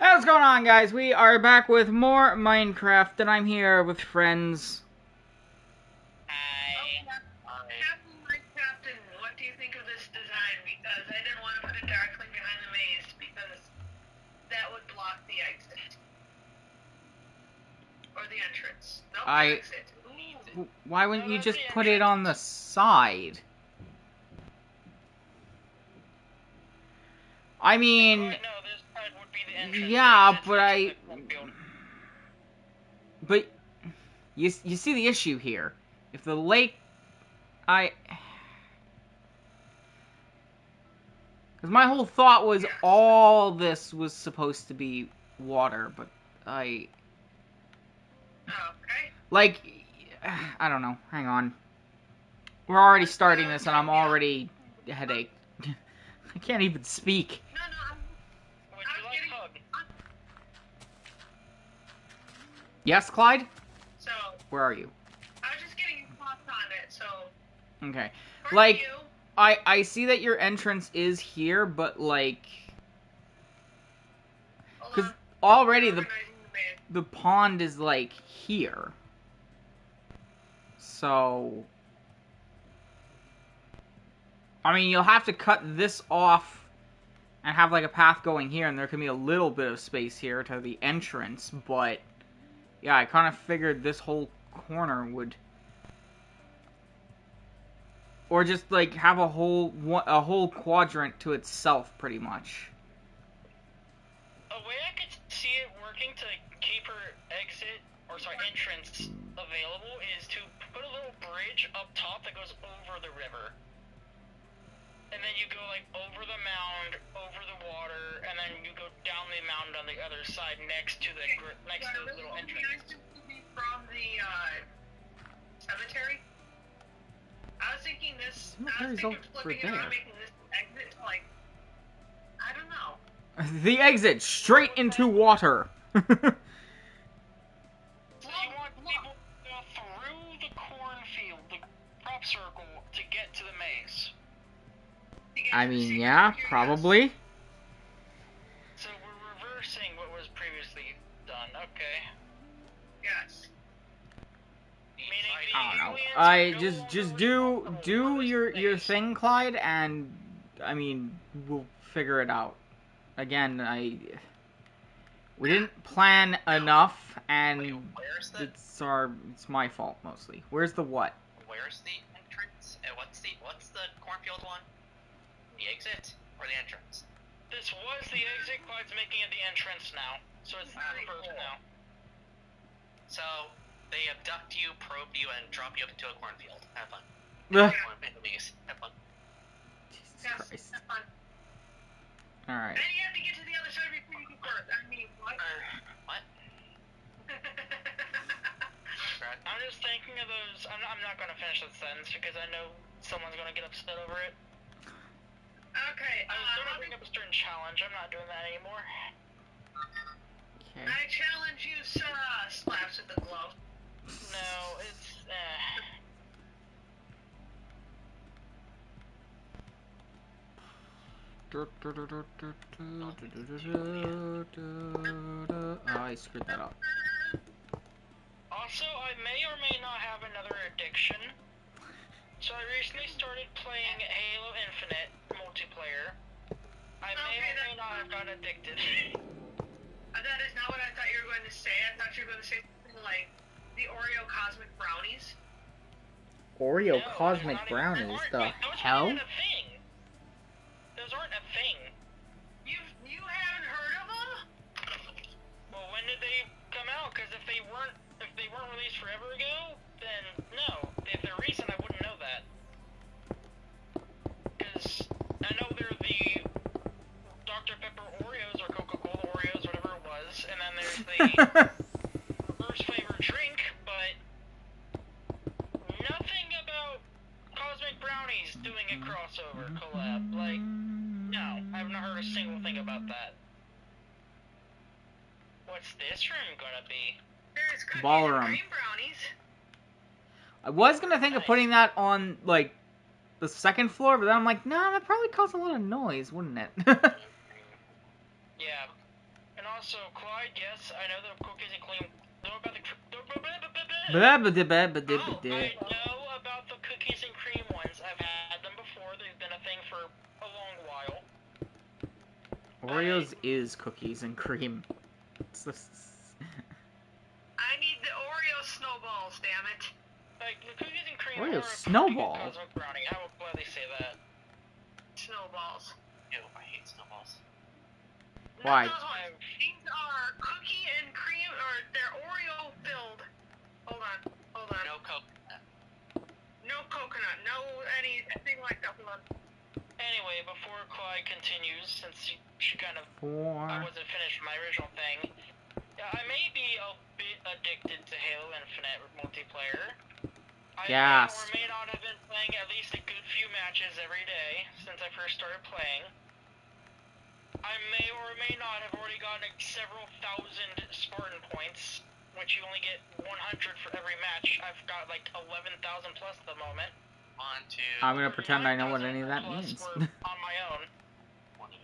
What's going on, guys? We are back with more Minecraft, and I'm here with friends. Hi. Captain, Captain, what do you think of this design? Because I didn't want to put it directly behind the maze because that would block the exit. Or the entrance. Nope, the exit. Ooh. Why wouldn't you just put it on the side? I mean... No, this side would be the entrance. Yeah, but you see the issue here. If the lake... Because my whole thought was all this was supposed to be water, but Okay. Like, I don't know. Hang on. We're already starting this, and I'm already headache. I can't even speak. No, would you like hug? Yes, Clyde? So, Where are you? I was just getting your thoughts on it, so... Okay. For Like, you, I see that your entrance is here, but, like... Because already the pond is, like, here. So... I mean, you'll have to cut this off and have, like, a path going here, and there can be a little bit of space here to the entrance, but... Yeah, I kind of figured this whole corner would... Or just, like, have a whole quadrant to itself, pretty much. A way I could see it working to keep her entrance available is to put a little bridge up top that goes over the river. And then you go, like, over the mound, over the water, and then you go down the mound on the other side next to the little entrance. From the cemetery. I was thinking this. I was thinking of flipping it around, making this exit like. I don't know. The exit straight into water. So you want people to go through the cornfield, the crop circle, to get to the maze. I mean, yeah, probably. So we're reversing what was previously done. Okay. Yes. I don't know. I just do your thing, Clyde, and I mean, we'll figure it out. Again, we didn't plan enough, and it's my fault mostly. Where's the what? Where's the entrance? What's the cornfield one? The exit or the entrance? This was the exit. Clyde's making it the entrance now, so it's reversed now. So they abduct you, probe you, and drop you up into a cornfield. Have fun. Ugh. Have fun. Jesus Christ. That's fun. Alright. And you have to get to the other side before you can first. I mean, what? What? I'm just thinking of those. I'm not going to finish that sentence because I know someone's going to get upset over it. Okay. I was going to bring up a certain challenge. I'm not doing that anymore. Okay. I challenge you, slaps with the glove. No, it's Oh, I screwed that up. Also, I may or may not have another addiction. So I recently started playing Halo Infinite multiplayer. I may or may not have gotten addicted. That is not what I thought you were going to say. I thought you were going to say something like the Oreo Cosmic Brownies. Oreo No, Cosmic Brownies? The hell? Those aren't a thing. Those aren't a thing. You haven't heard of them? Well, when did they come out? Because if they weren't released forever ago, then no. If they're recent, I wouldn't know that. Because I know they're the Dr. Pepper Oreos or Coca-Cola Oreos, whatever it was, and then there's the reverse flavor drink, but nothing about Cosmic Brownies doing a crossover collab. Like, no, I've not heard a single thing about that. What's this room gonna be? There's cookies Ballroom. and cream brownies. I was gonna think of putting that on, like, the second floor, but then I'm like, nah, that probably causes a lot of noise, wouldn't it? Yeah. And also, Clyde, yes, I know the cookies and cream. Know about the. Blah, blah, blah, blah, blah, I blah. know about the cookies and cream ones. I've had them before. They've been a thing for a long while. Oreos is cookies and cream. I need the Oreo snowballs, damn it. Like, the cookies and cream Oreo are a snowball? pretty good cosmic brownie. I will gladly say that. Snowballs. Ew, I hate snowballs. Why? Not those ones. These are cookie and cream, or they're Oreo filled. Hold on. No coconut. No coconut, no anything like that. Hold on. Anyway, before Clyde continues, since she kind of I 4. wasn't finished with my original thing, I may be a bit addicted to Halo Infinite multiplayer. I Yes. may or may not have been playing at least a good few matches every day since I first started playing. I may or may not have already gotten several thousand Spartan points, which you only get 100 for every match. I've got like 11,000 plus at the moment. I'm gonna pretend I know what any of that 9,000 means. plus were on my own. 20.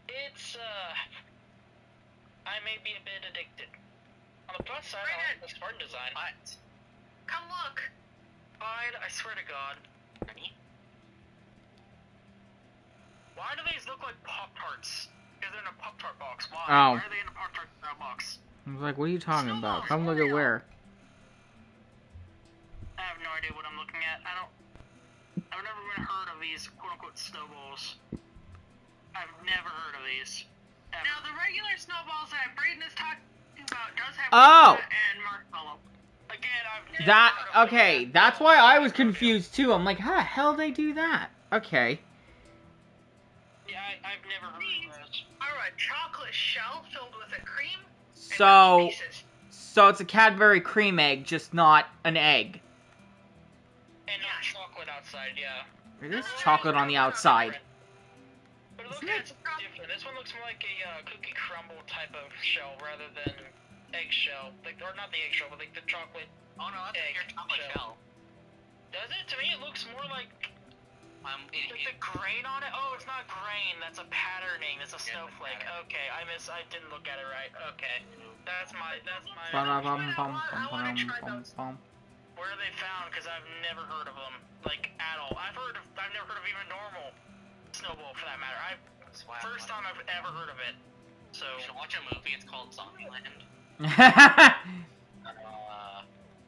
It's, I may be a bit addicted. On the plus side, I like the Spartan design. What? Come look. I swear to God. Why do these look like Pop-Tarts? Because they're in a Pop-Tart box. Why? Oh. Why are they in a Pop-Tart box? I was like, what are you talking about? Snowballs, Come look at Oreo. where. I have no idea what I'm looking at. I've never even heard of these quote-unquote snowballs. I've never heard of these. Ever. Now, the regular snowballs that Braden is talking about does have Oh! coconut and marshmallow. Again, I've never That, heard of okay, them. that's why I was confused too. I'm like, how the hell they do that? Okay. Yeah, I've never heard of those. Are a chocolate shell filled with a cream and So, pieces. so it's a Cadbury cream egg, just not an egg. And not chocolate outside, yeah. It is chocolate on the outside. But it looks Isn't it? different. This one looks more like a cookie crumble type of shell rather than eggshell. Like, or not the eggshell, but like the chocolate. Oh no, that's Egg your chocolate shell. shell. Does it? To me, it looks more like It, the grain on it. Oh, it's not grain. That's a patterning. It's a Yeah, snowflake. pattern. Okay, I didn't look at it right. Okay, that's my. Where are they found? Because I've never heard of them, like at all. I've never heard of even normal snowball for that matter. First time I've ever heard of it. So You should watch a movie. It's called Zombieland.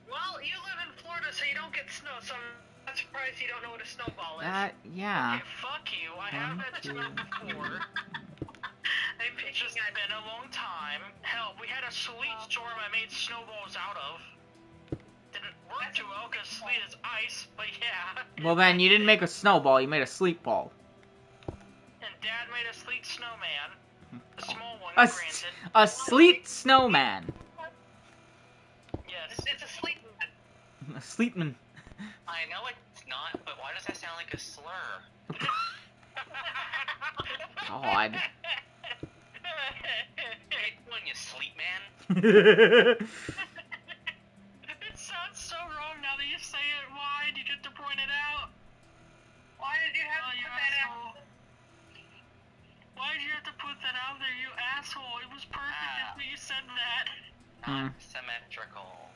Well, you live in Florida, so you don't get snow, so I'm not surprised you don't know what a snowball is. Yeah. okay, fuck you. I have had snow before. It's just been a long time. Hell, we had a sleet storm I made snowballs out of. Didn't work too well because sleet is ice, but yeah. Well then, you didn't make a snowball, you made a sleep ball. And Dad made a sleet snowman. A small one, A, granted. a sleet snowman. Yes. It's a sleep man. A sleepman. I know it's not, but why does that sound like a slur? God. Hey, when you sleep, man. It sounds so wrong now that you say it. Why did you have to point it out? Why did you have to You put that asshole. out? Why did you have to put that out there, you asshole? It was perfect if you said that. Hmm. Not symmetrical.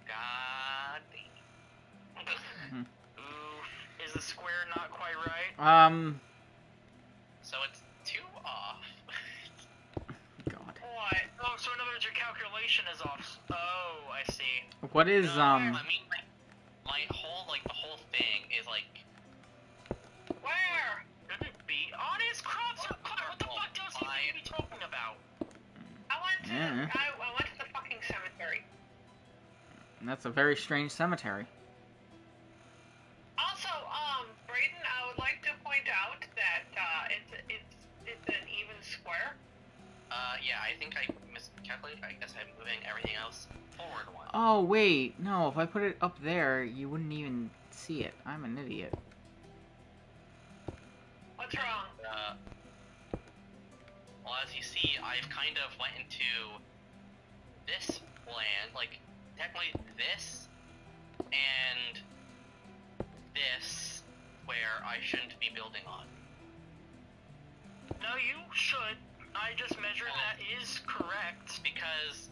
God. Oof. Is the square not quite right? So it's 2 off. God. What? Oh, so in other words, your calculation is off. Oh, I see. What is, I mean, my whole, the whole thing is, Where? Could it be? Honest crops? What the fuck else are you be talking about? I went to Yeah. I went to the fucking cemetery. That's a very strange cemetery. Also, Braden, I would like to point out that it's an even square. yeah, I think I miscalculated. I guess I'm moving everything else forward 1. Oh, wait. No, if I put it up there, you wouldn't even see it. I'm an idiot. What's wrong? Well, as you see, I've kind of went into this land, technically this, and this, where I shouldn't be building on. No, you should. I just measured that is correct. Because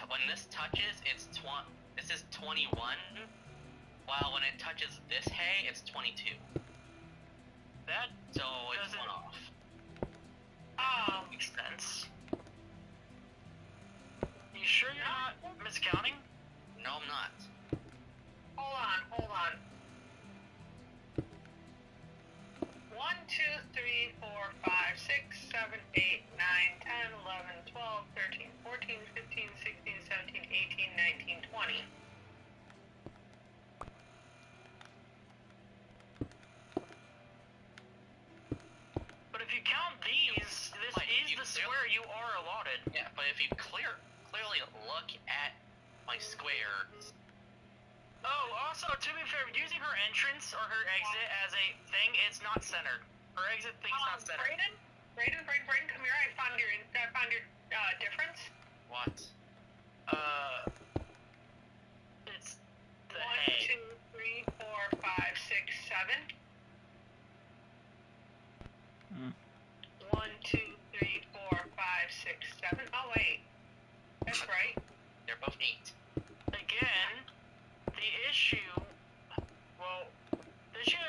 when this touches, this is 21, while when it touches this hay, it's 22. That So it's one off. Makes sense. You sure you're not miscounting? No, I'm not. Hold on. 1, 2, 3, 4, 5, 6, 7, 8, 9, 10, 11, 12, 13, 14, 15, 16, 17, 18, 19, 20. But if you count these, this is the square you are allotted. Yeah, but if you clearly look at my square. Oh, also, to be fair, using her entrance or her exit as a thing, it's not centered. Her exit thing's not centered. Brayden, come here. I found your difference. What? It's the 1, hay. 2, 3, 4, 5, 6, 7. 1, 2, 3, 4, 5, 6, 7. Oh wait, that's right. They're both 8. Again, the issue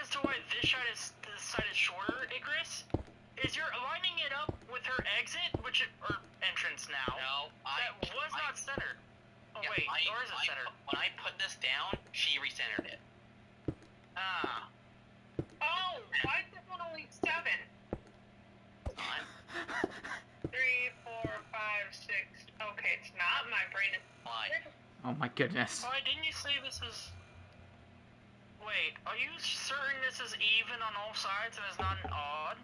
as to why this side is shorter, Icarus, is you're lining it up with her exit, or entrance now. No, that was not centered. Oh yeah, wait, or is it centered? When I put this down, she recentered it. Ah. Oh, why is this one only 7? Not. 3, 4, 5, 6. Okay, it's not. My brain is. Why? Oh my goodness. Why didn't you say this is... Wait, are you certain this is even on all sides and is not an odd?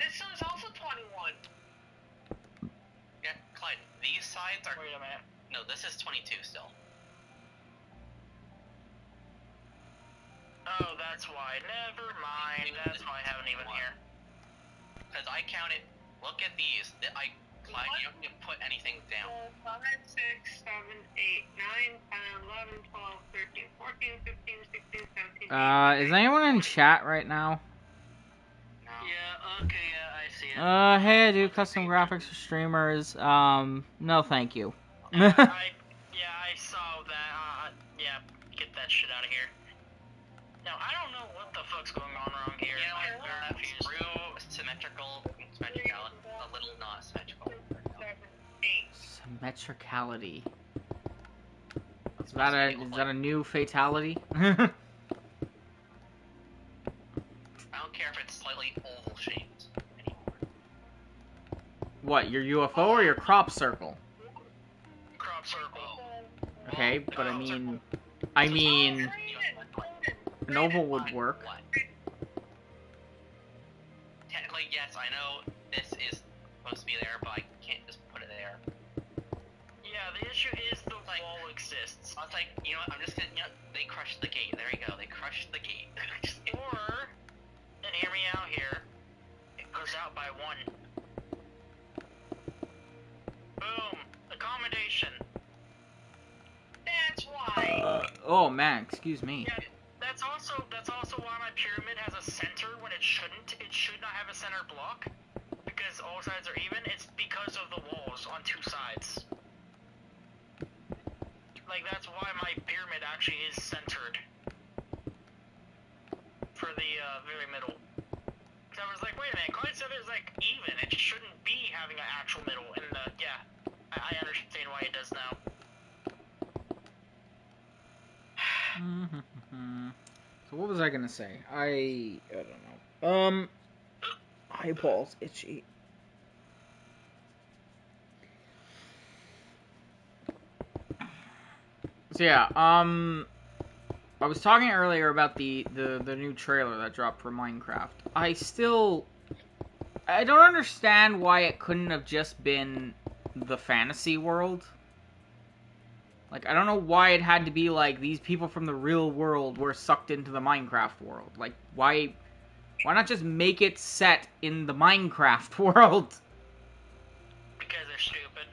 This one's also 21. Yeah, Clyde, these sides are... Wait a minute. No, this is 22 still. Oh, that's why. Never mind. That's why I have an even here. Because I counted... Look at these. Clyde, you don't need to put anything down. 5, 6, 7, 8, 9, 10, 11, 12, 13, 14, 15, 16, 17, 18. Is anyone in chat right now? No. Yeah, okay, yeah, I see it. Hey, I do custom graphics for streamers. No thank you. I saw that. Yeah, get that shit out of here. Now, I don't know what the fuck's going on wrong here. You know, I'm very confused. real symmetricality, a little not symmetrical. 7, 8. Symmetricality. Is that a new fatality? I don't care if it's slightly oval shaped anymore. What, your UFO or your crop circle? Crop circle. Okay, but I mean, an oval would work. What? Technically, yes, I know this is supposed to be there, but I can't just put it there. Yeah, the issue is the wall exists. I was like, you know what, I'm just gonna, they crushed the gate. There you go, they crushed the gate. Or, and hear me out here, it goes out by 1. Boom. Accommodation. That's why. Oh man, excuse me. Yeah, that's also why my pyramid has a center when it shouldn't. It should not have a center block, because all sides are even. It's because of the walls on 2 sides. Like, that's why my pyramid actually is centered for the very middle. Because I was like, wait a minute, Clyde said it's like even. It shouldn't be having an actual middle. And yeah, I understand why it does now. So what was I gonna say? I don't know. Eyeballs itchy. So yeah, I was talking earlier about the new trailer that dropped for Minecraft. I don't understand why it couldn't have just been the fantasy world. Like, I don't know why it had to be like these people from the real world were sucked into the Minecraft world. Like, why not just make it set in the Minecraft world? Because they're stupid.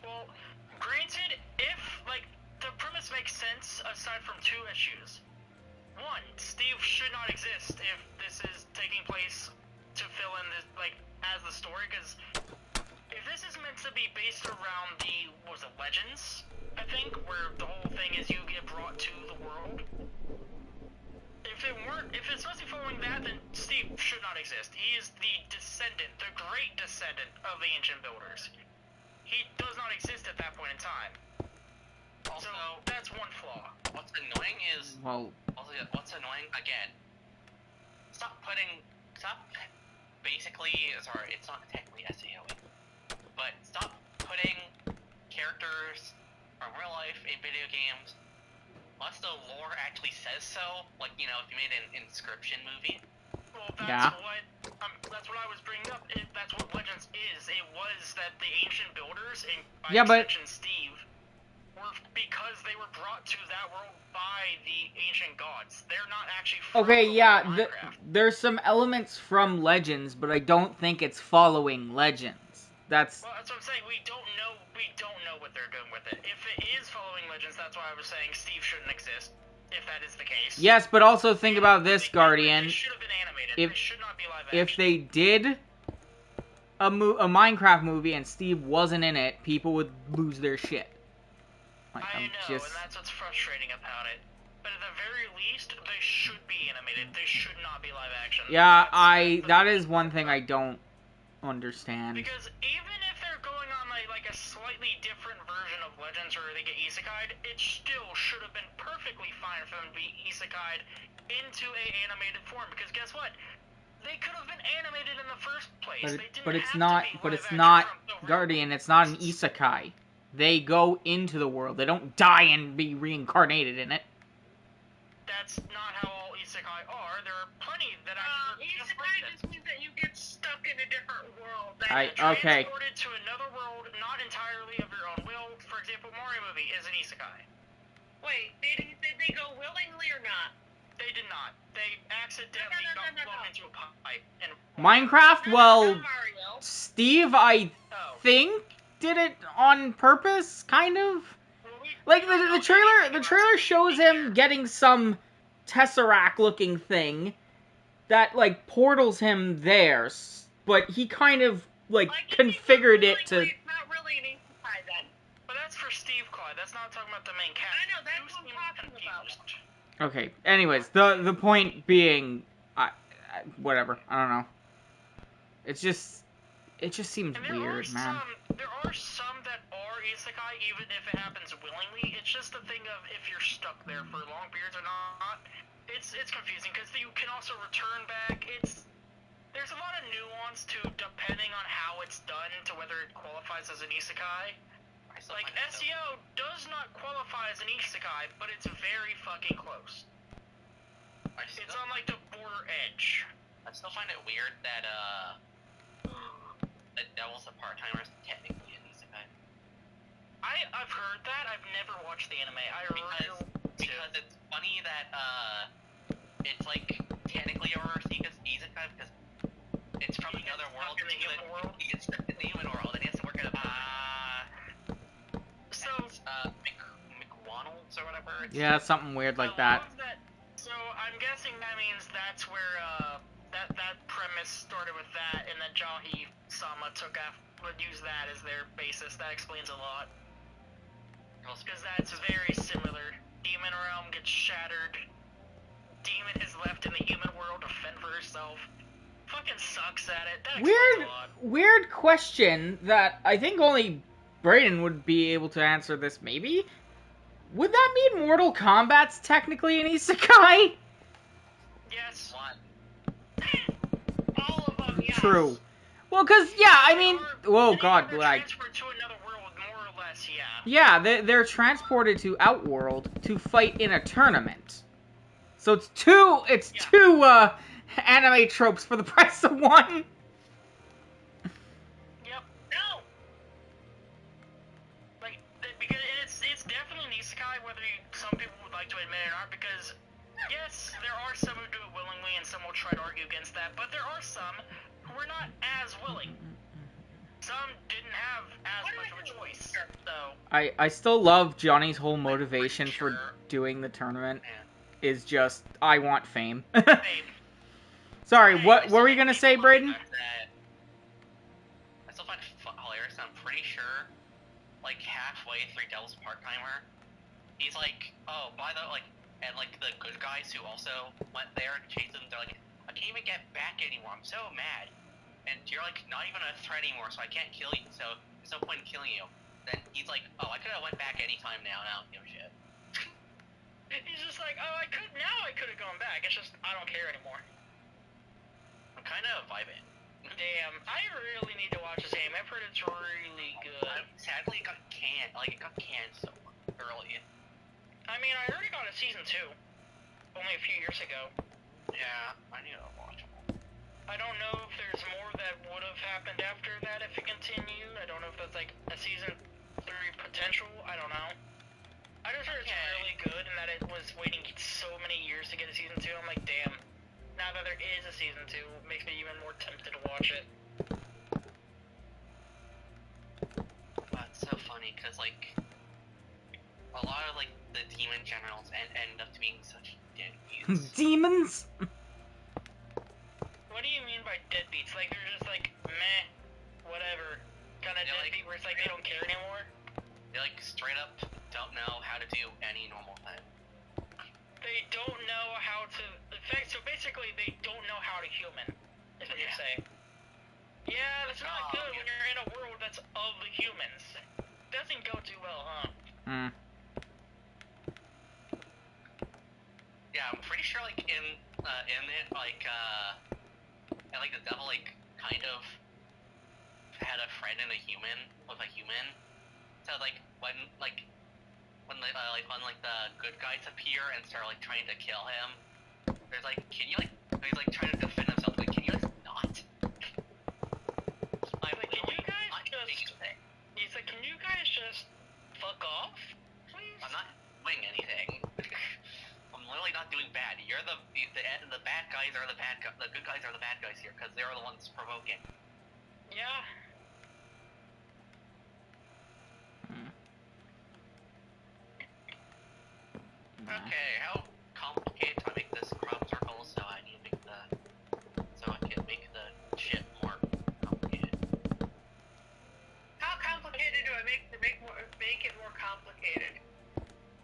Well, granted, if, like, the premise makes sense aside from 2 issues. 1, Steve should not exist if this is taking place to fill in this, like, as the story, because if this is meant to be based around the, what was it, Legends, I think, where the whole thing is you get brought to the world. If it's supposed to be following that, then Steve should not exist. He is the descendant, the great descendant of the ancient builders. He does not exist at that point in time. Also, so that's one flaw. What's annoying is, what's annoying, again, sorry, it's not technically SEO, but stop putting characters from real life in video games unless the lore actually says so. Like, you know, if you made an Inscription movie. Well, that's what I was bringing up. That's what Legends is. It was that the ancient builders, and by extension Steve, were because they were brought to that world by the ancient gods. They're not actually from there's some elements from Legends, but I don't think it's following Legends. Well, that's what I'm saying. We don't know what they're doing with it. If it is following Legends, that's why I was saying Steve shouldn't exist. If that is the case. Yes, but also think about this, Guardian. They should have been animated. They should not be live action. If they did a Minecraft movie and Steve wasn't in it, people would lose their shit. Like, I know, and that's what's frustrating about it. But at the very least, they should be animated. They should not be live action. Yeah, that is one thing I don't understand. Because even if they're going on like a slightly different version of Legends where they get isekai'd, it still should have been perfectly fine for them to be isekai'd into a animated form. Because guess what? They could have been animated in the first place. But it's not Guardian. It's not an isekai. They go into the world. They don't die and be reincarnated in it. That's not how all isekai are. There are plenty that actually isekai just means that you get stuck in a different world. Okay. Transported to another world, not entirely of your own will. For example, Mario movie is an isekai. Wait, did they go willingly or not? They did not. They accidentally got blown into a pipe. And Minecraft? Well, Steve, I think, did it on purpose, kind of. Like the trailer shows him getting some Tesseract-looking thing that like portals him there, but he kind of like configured it to. It's not really an isekai then. But that's for Steve Clyde. That's not talking about the main cast. I know, that's what I'm talking about. Okay. Anyways, the point being, whatever. I don't know. It just seems weird, man. There are some that are isekai, even if it happens willingly. It's just the thing of if you're stuck there for long periods or not. It's confusing because you can also return back. There's a lot of nuance to depending on how it's done to whether it qualifies as an isekai. Like SEO does not qualify as an isekai, but it's very fucking close. It's on like the border edge. I still find it weird that Devil's a part-timer is technically an isekai. I've heard that. I've never watched the anime. Because it's funny that it's like technically a reverse isekai because it's from another world. In the human world. He gets stuck in the human world and he has to work at a McDonald's or whatever. Yeah, something weird like that. So I'm guessing that means that's where that premise started with that, and then Jahi-sama would use that as their basis. That explains a lot. Because that's very similar. Demon realm gets shattered. Demon is left in the human world to fend for herself. Fucking sucks at it. That explains a lot. Weird question that I think only Brayden would be able to answer this, maybe? Would that mean Mortal Kombat's technically an isekai? Yes. All of them, yes. True. Well, because, yeah, I mean... Whoa, God, like... Transferred to another world, more or less, yeah. Yeah, they're transported to Outworld to fight in a tournament. So it's two anime tropes for the price of one. Yep. No! Like, because it's definitely an isekai, whether some people would like to admit it or not, because, yes, there are some who do it willingly, and some will try to argue against that, but there are some who are not as willing. Some didn't have as much of a choice, so... I still love Johnny's whole motivation for doing the tournament is just, I want fame. Sorry, what were we gonna say, Braden? I still find it hilarious. I'm pretty sure, like halfway through Devil's Part-Timer, he's like, oh, by the and like the good guys who also went there and chased them, they're like, I can't even get back anymore. I'm so mad. And you're like not even a threat anymore, so I can't kill you. So there's no point in killing you. Then he's like, oh, I could have went back anytime now, and I don't give a shit. He's just like, oh, I could have gone back. It's just I don't care anymore. I'm kind of vibing. Damn, I really need to watch this game. I've heard it's really good. Sadly, it got canned. Like it got canned so early. I mean, I already got a season 2, only a few years ago. Yeah, I need to watch them. I don't know if there's more that would have happened after that if it continued. I don't know if that's like a season 3 potential. I don't know. I just heard it's really good and that it was waiting so many years to get a season 2. I'm like, damn. Now that there is a season 2, it makes me even more tempted to watch it. It's so funny because like a lot of like the demon generals end up being such deadbeats. Demons? What do you mean by deadbeats? Like they're just like meh, whatever, kind of deadbeat where it's like they don't care anymore. They like straight up don't know how to do any normal thing. They don't know how to. In fact, so basically, they don't know how to human. Is what you're saying. Yeah, that's not good when you're in a world that's of the humans. Doesn't go too well, huh? Hmm. Yeah, I'm pretty sure like in it like and like the devil like kind of had a friend in a human with a human. So like when the good guys appear and start like trying to kill him, there's like, can you like, he's like trying to defend himself, like, can you guys not? I'm like, can you guys just? He's like, can you guys just fuck off, please? I'm not doing anything. I'm literally not doing bad. You're the bad guys are the bad guys. The good guys are the bad guys here because they're the ones provoking. Yeah. Okay, how complicated do I make this crop circle? So I need to make so I can make the shit more complicated. How complicated do I make it more complicated?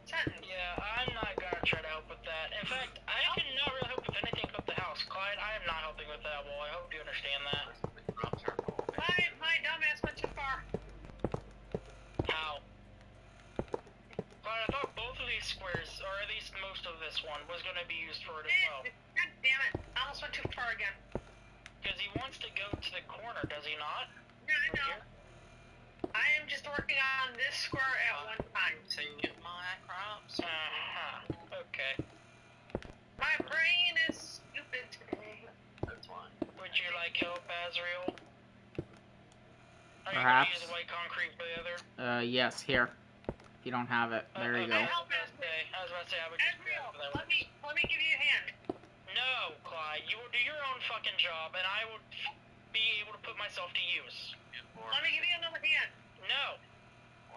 Sentence. Yeah, I'm not gonna try to help with that. In fact, I cannot really help with anything but the house, Clyde. I am not helping with that wall. I hope you understand that. Crop circle. My dumbass went too far. How? Clyde, I thought both of these squares, or at least most of this one, was going to be used for it as well. God damn it. I almost went too far again. Because he wants to go to the corner, does he not? Yeah, I know. I am just working on this square at one time. Take my crops. Okay. My brain is stupid today. That's fine. Would you like help, Azrael? Are you Perhaps. going to use white concrete for the other? Yes, here. If you don't have it, there you go. I was about to say I would just Azrael, grab that. let me give you a hand. No, Clyde, you will do your own fucking job, and I will be able to put myself to use. Let me give you another hand. No.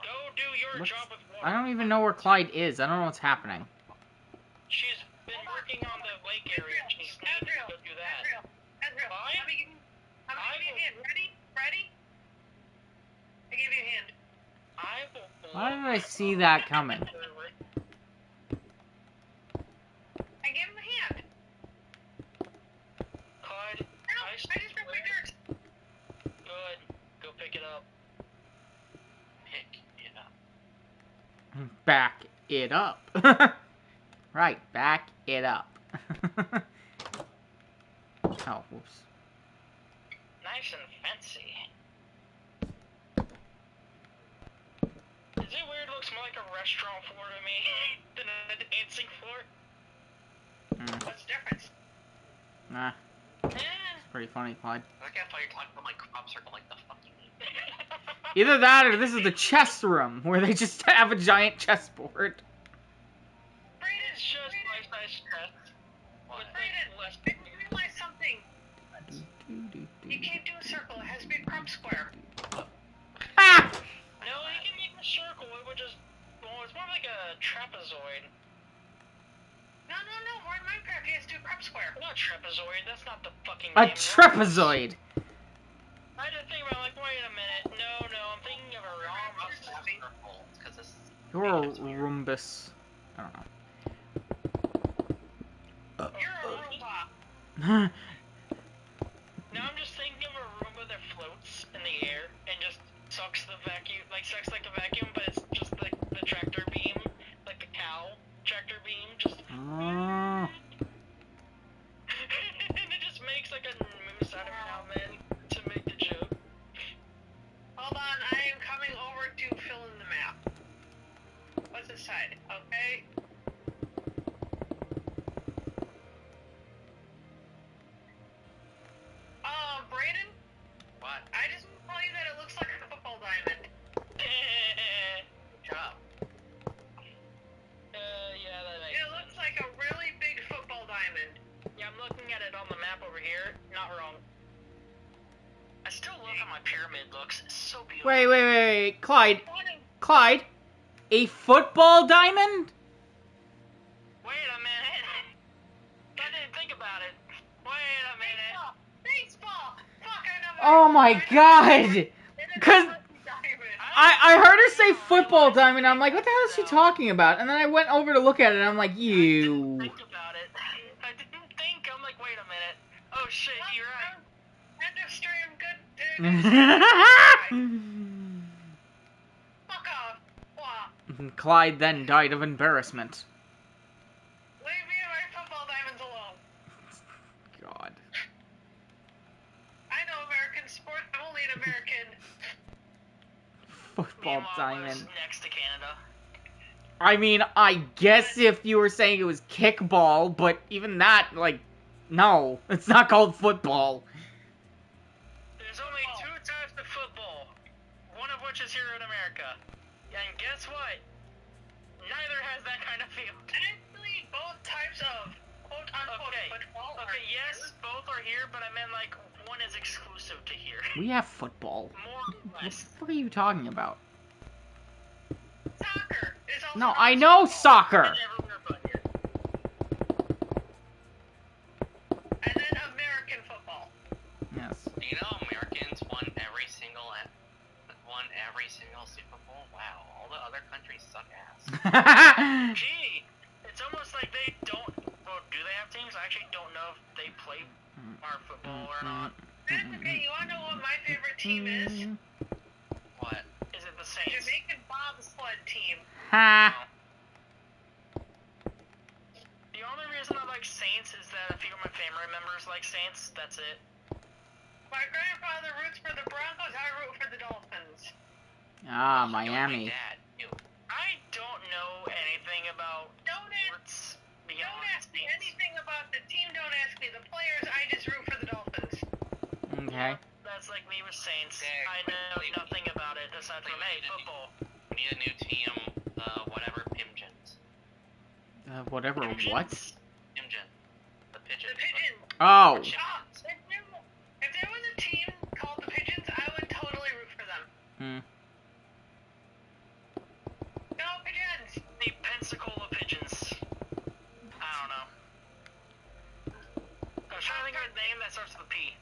Go do your job with water. I don't even know where Clyde is. I don't know what's happening. She's been working on the lake area. She's needing to go do that. Azrael, Fine. let me give you a hand. Ready? I give you a hand. I will. Why did I see that coming? I gave him a hand. Clyde, No, I just ripped my dirt. Good. Go pick it up. Pick it up. Back it up. Right, back it up. Oh, whoops. Nice and fancy. Is it weird? It looks more like a restaurant floor to me than a dancing floor. What's the difference? Nah, Eh. pretty funny, Clyde. I can't find you talking about my crop circle like the fuck you mean. Either that or this is the chess room, where they just have a giant chessboard. It's just life-size chest. What? I realized something. You can't do a circle. It has to be a crumb square. Ah! No, you can make a circle. It would just. Well, it's more like a trapezoid. No. We're in Minecraft. You have to do a crumb square. No, trapezoid. That's not the fucking A name. trapezoid. I had to think about like, wait a minute. No, I'm thinking of a rhombus. You're a rhombus. I don't know. You're a Roomba. Now I'm just thinking of a Roomba that floats in the air and just sucks the vacuum, sucks like a vacuum, but it's just like the tractor beam, like the cow tractor beam, just. And it just makes like a moose out of now, man, to make the joke. Hold on, I am coming over to fill in the map. What's this side? Okay. Brayden? What? I just want to tell you that it looks like a football diamond. Shut up. Yeah, that makes It looks like a really big football diamond. Yeah, I'm looking at it on the map over here. Not wrong. I still love how my pyramid looks. It's so beautiful. Wait. Clyde. A football diamond? Wait a minute. I didn't think about it. Wait a minute. Baseball! Fuck, I know. Oh my god! Cause I heard her say football diamond, I'm like, what the hell is she talking about? And then I went over to look at it, and I'm like, I you. didn't think about it. I didn't think. I'm like, wait a minute. Oh shit, you're right. End of stream, good. Fuck off. Wow. Clyde then died of embarrassment. Leave me and my football diamonds alone. God. I know American sport. I'm only an American. Football Meanwhile, diamond. was next to Canada. I mean, I guess if you were saying it was kickball, but even that, like, no. It's not called football. There's only two types of football, one of which is here in America. And guess what? Neither has that kind of field. Actually, both types of quote-unquote football are Okay, yes, here. both are here, but I meant like one is exclusive to here. We have football. More or What less. the fuck are you talking about? Soccer is also No, known I as know football. soccer. It's everywhere but here. And then American football. Yes. Do you know Americans won every single Super Bowl? Wow, all the other countries suck ass. Gee, it's almost like they don't. Well, do they have teams? I actually don't know if they play our football or not. That's okay, you wanna know what my favorite team is? What? Is it the Saints? Jamaican bobsled team. Ha. The only reason I like Saints is that a few of my family members like Saints. That's it. My grandfather roots for the Broncos, I root for the Dolphins. Ah, My Miami. dad. You. I don't know anything about Don't sports beyond ask me Saints. anything about the team, don't ask me the players, I just root for the Dolphins. Okay. That's like me with Saints. Yeah, I know please. nothing about it aside from, hey, football. We need a new team. Whatever Pimgins. Whatever, what? Pimgin. The The pigeons. Pigeons. Oh. Ah, if there was a team called the Pigeons, I would totally root for them. Hmm. Go Pigeons! The Pensacola Pigeons. I don't know. I was trying to think of a name that starts with a P.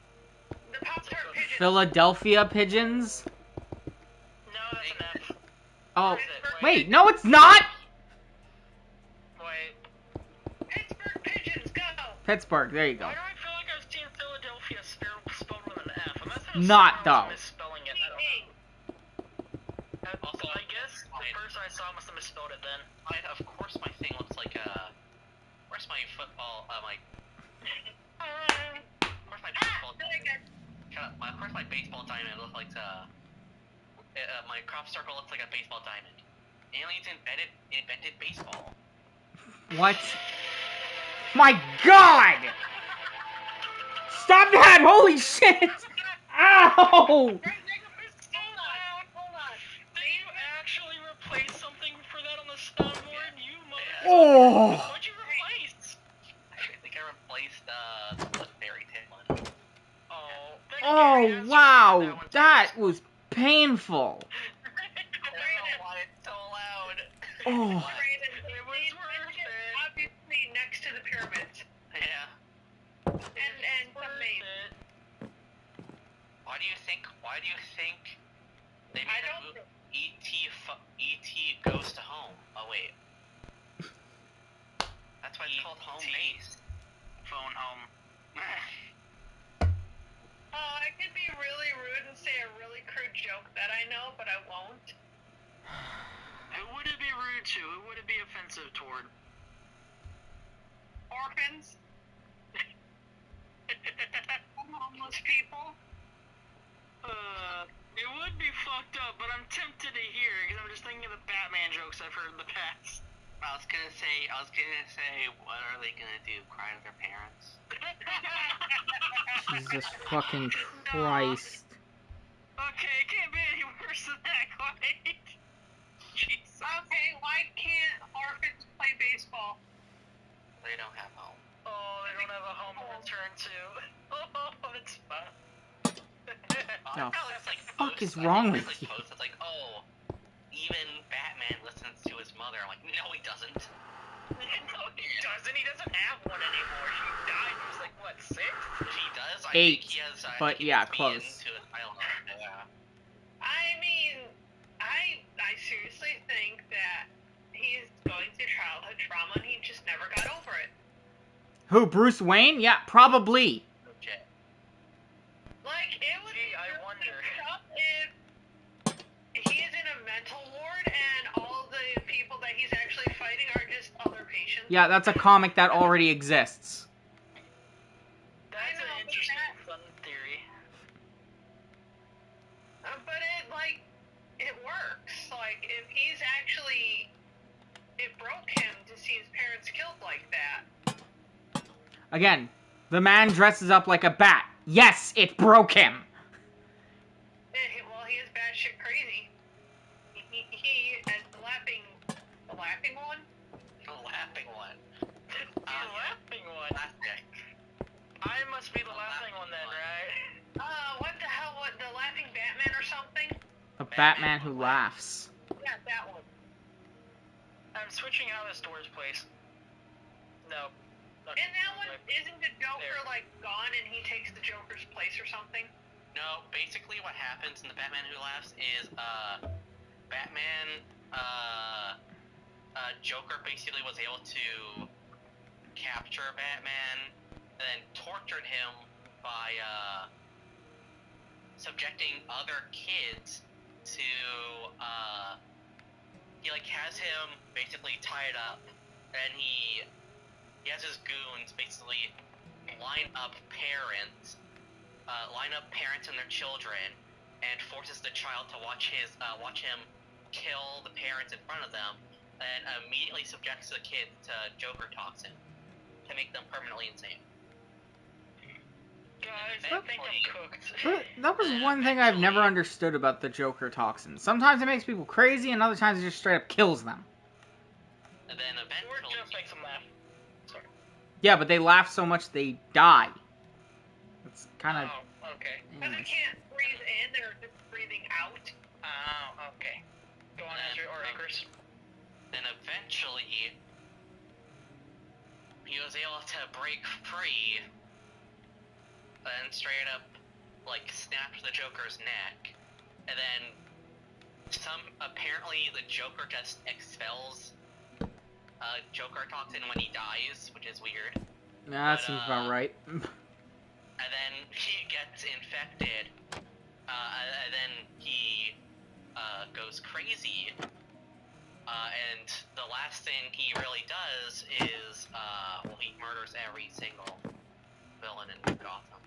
The Pop-Tart Pigeons. Philadelphia Pigeons? No, that's an F. Oh. Pittsburgh Wait, no it's not! Wait. Pittsburgh Pigeons, go! Pittsburgh, there you go. Why do I feel like I was seeing Philadelphia spelled with an F? Unless it was Not, someone else though. misspelling it. I don't know. Also, I guess the person I saw must have misspelled it then. Of course, my thing looks like a. Where's my football? Of course, my baseball. Of course, my baseball diamond looks like my crop circle looks like a baseball diamond. Aliens invented baseball. What? My God! Stop that! Holy shit! Ow! Hold on. Did you actually replace something for that on the soundboard? You mother. Oh! What'd you replace? I think I replaced the fairy tale one. Oh. Oh, wow! That was painful. I don't know why it's so loud. Oh. It was worth it. Obviously next to the pyramids. Yeah. Why do you think they I made a don't. E.T. Goes to Home? Oh wait, that's why it's called Home Base. Phone home. Oh, I could be really rude and say a really crude joke that I know, but I won't. Who would it be rude to? Who would it be offensive toward? Orphans. Homeless people. It would be fucked up, but I'm tempted to hear because I'm just thinking of the Batman jokes I've heard in the past. I was gonna say, what are they gonna do? Cry to their parents? Jesus fucking Christ. Okay, it can't be any worse than that, quite. Jesus. Okay, why can't orphans play baseball? They don't have home. Oh, they don't have a home to return to. Oh, it's fun. The Like fuck posts, is wrong like, with you? Posts that's like, oh, even Batman listens to his mother. I'm like, no, he doesn't. No, he doesn't. He doesn't have one anymore. She died. He was like, what, 6? He does. I 8, think he has. but yeah, close. Yeah. I mean, I seriously think that he's going through childhood trauma and he just never got over it. Who, Bruce Wayne? Yeah, probably. Legit. Like, it would Gee, be I really wonder. tough if he's in a mental ward and all the people that he's actually fighting are just other patients. Yeah, that's a comic that already exists. That's know, an but interesting, that- fun theory. But it works. Like, if he's actually, it broke him to see his parents killed like that. Again, the man dresses up like a bat. Yes, it broke him. Well, he is batshit crazy. He as the laughing one. The laughing one. The laughing one. Plastic. I must be the laughing one then, right? What the hell? What, the laughing Batman or something? The Batman who laughs. Yeah, that one. I'm switching out this door's place. No. Okay. And that one, isn't the Joker There. like gone and he takes the Joker's place or something? No, basically what happens in the Batman Who Laughs is, Batman, Joker basically was able to capture Batman and then tortured him by, subjecting other kids to, he, like, has him basically tied up, and he has his goons basically line up parents and their children, and forces the child to watch him kill the parents in front of them, and immediately subjects the kid to Joker toxin to make them permanently insane. Guys, I think I'm cooked. That was one thing I've never understood about the Joker toxin. Sometimes it makes people crazy, and other times it just straight up kills them. And then Or eventually, just makes them laugh. Sorry. Yeah, but they laugh so much they die. It's kind of... Oh, okay. Because they can't breathe in, they're just breathing out. Oh, okay. Go on, Ezra or Icarus. then eventually, he was able to break free, and straight up, like, snapped the Joker's neck, and then apparently the Joker just expels Joker toxin when he dies, which is weird. Nah, that seems about right. And then he gets infected, and then he goes crazy, and the last thing he really does is, he murders every single villain in Gotham.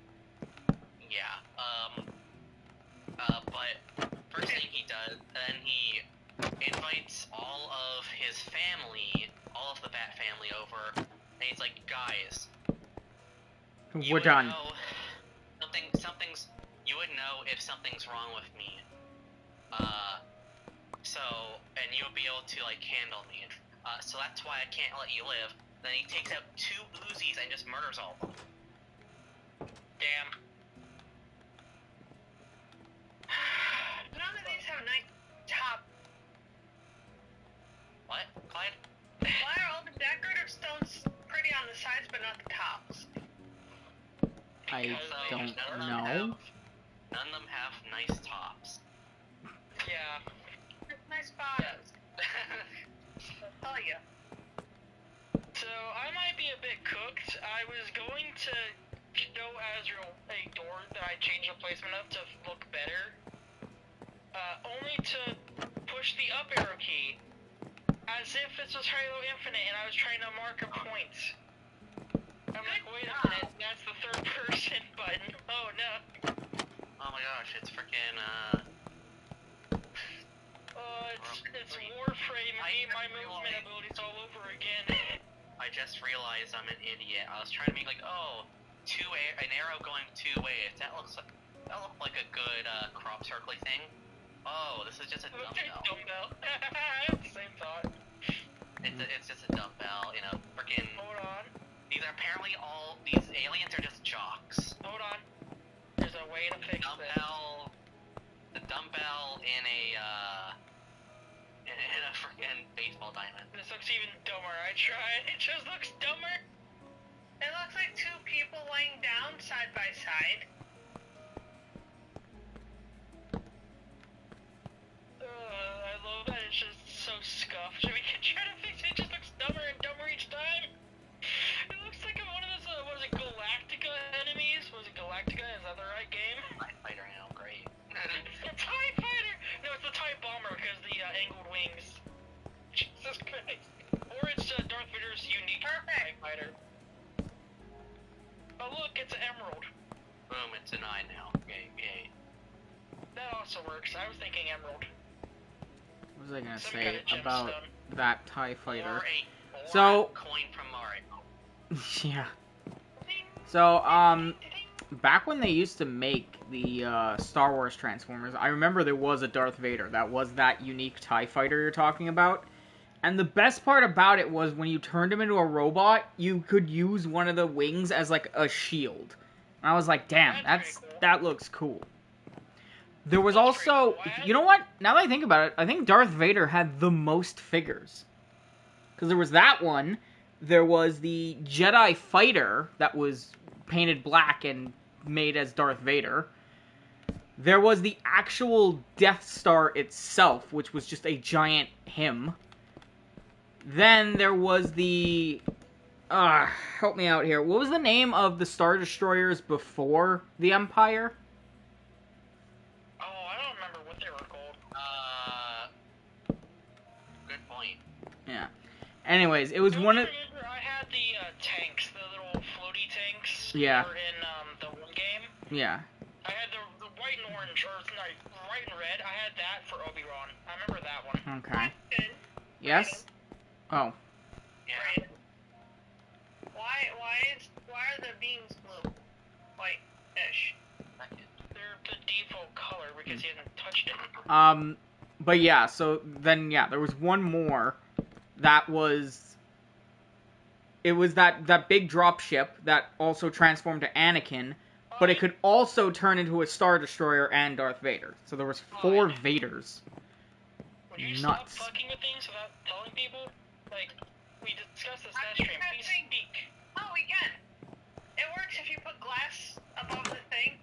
Yeah, but first thing he does, then he invites all of his family, all of the Bat family over, and he's like, guys, We're done. You would know if something's wrong with me. And you'll be able to, like, handle me. So that's why I can't let you live. Then he takes out 2 Uzis and just murders all of them. Damn. None of these have nice top. What, Clyde? Why are all the decorative stones pretty on the sides but not the tops? I Because don't none of them know. None of them have nice tops. Yeah. Nice bottoms. I'll tell you. So I might be a bit cooked. I was going to show Azrael a door that I changed the placement of to look better. Only to push the up arrow key. As if this was Halo Infinite and I was trying to mark a point. I'm like, wait a minute, that's the third person button. Oh no. Oh my gosh, it's freaking, It's Warframe, my movement abilities all over again. I just realized I'm an idiot. I was trying to make like, oh, an arrow going 2 ways. That looked like a good crop circling thing. Oh, this is just a dumbbell. Same thought. It's just a dumbbell, you know, freaking. Hold on. These are apparently these aliens are just jocks. Hold on. There's a way to fix The dumbbell in a freaking baseball diamond. This looks even dumber. I tried. It just looks dumber. It looks like two people laying down side by side. I love that it's just so scuffed. We can try to fix it. It just looks dumber and dumber each time. It looks like one of those, what is it, Galactica enemies? Was it Galactica? Is that the right game? TIE Fighter now, great. It's the TIE Fighter! No, it's the TIE Bomber because the angled wings. Jesus Christ. Or it's Darth Vader's unique TIE Fighter. Oh look, it's an emerald. Boom, it's an eye now. Yay. That also works. I was thinking emerald. What was I gonna Some say kind of about gemstone. that TIE fighter? Or a So- coin from Mario. Yeah. So, back when they used to make the Star Wars Transformers, I remember there was a Darth Vader. That was that unique TIE fighter you're talking about. And the best part about it was when you turned him into a robot, you could use one of the wings as like a shield. And I was like, damn, that looks cool. There was also, you know what? Now that I think about it, I think Darth Vader had the most figures. Because there was that one, there was the Jedi fighter that was painted black and made as Darth Vader. There was the actual Death Star itself, which was just a giant him. Then there was the... help me out here. What was the name of the Star Destroyers before the Empire? Oh, I don't remember what they were called. Good point. Yeah. Anyways, it was one of... I had the tanks, the little floaty tanks. Yeah. That were in the one game. Yeah. I had the white and orange, or no, white and red. I had that for Obi-Wan. I remember that one. Okay. Yes? Oh. Yeah. Why are the beams blue? White-ish. They're the default color because he hasn't touched it. But yeah, so then, yeah, there was one more that was... It was that big dropship that also transformed to Anakin, but it could also turn into a Star Destroyer and Darth Vader. So there was 4 Vaders. Would you Nuts. stop fucking with things without telling people? Like, we discussed this last stream. Please speak. Oh, we can. It works if you put glass above the thing.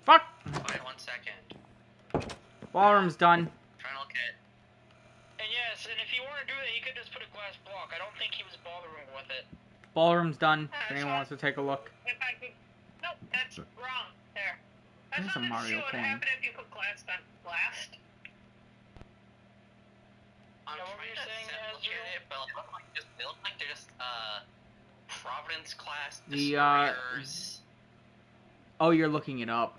Fuck! Wait 1 second. Ballroom's done. Trying to look at. And yes, and if you want to do that, you could just put a glass block. I don't think he was bothering with it. Ballroom's done. If anyone wants to take a look. If I could... Nope, that's wrong. There. I There's a wanted to see Mario what coin. happened if you put glass on blast. I'm Know what trying you're to saying, simplify Ezreal? it, but they look like they're just Providence class The, destroyers. Oh, you're looking it up.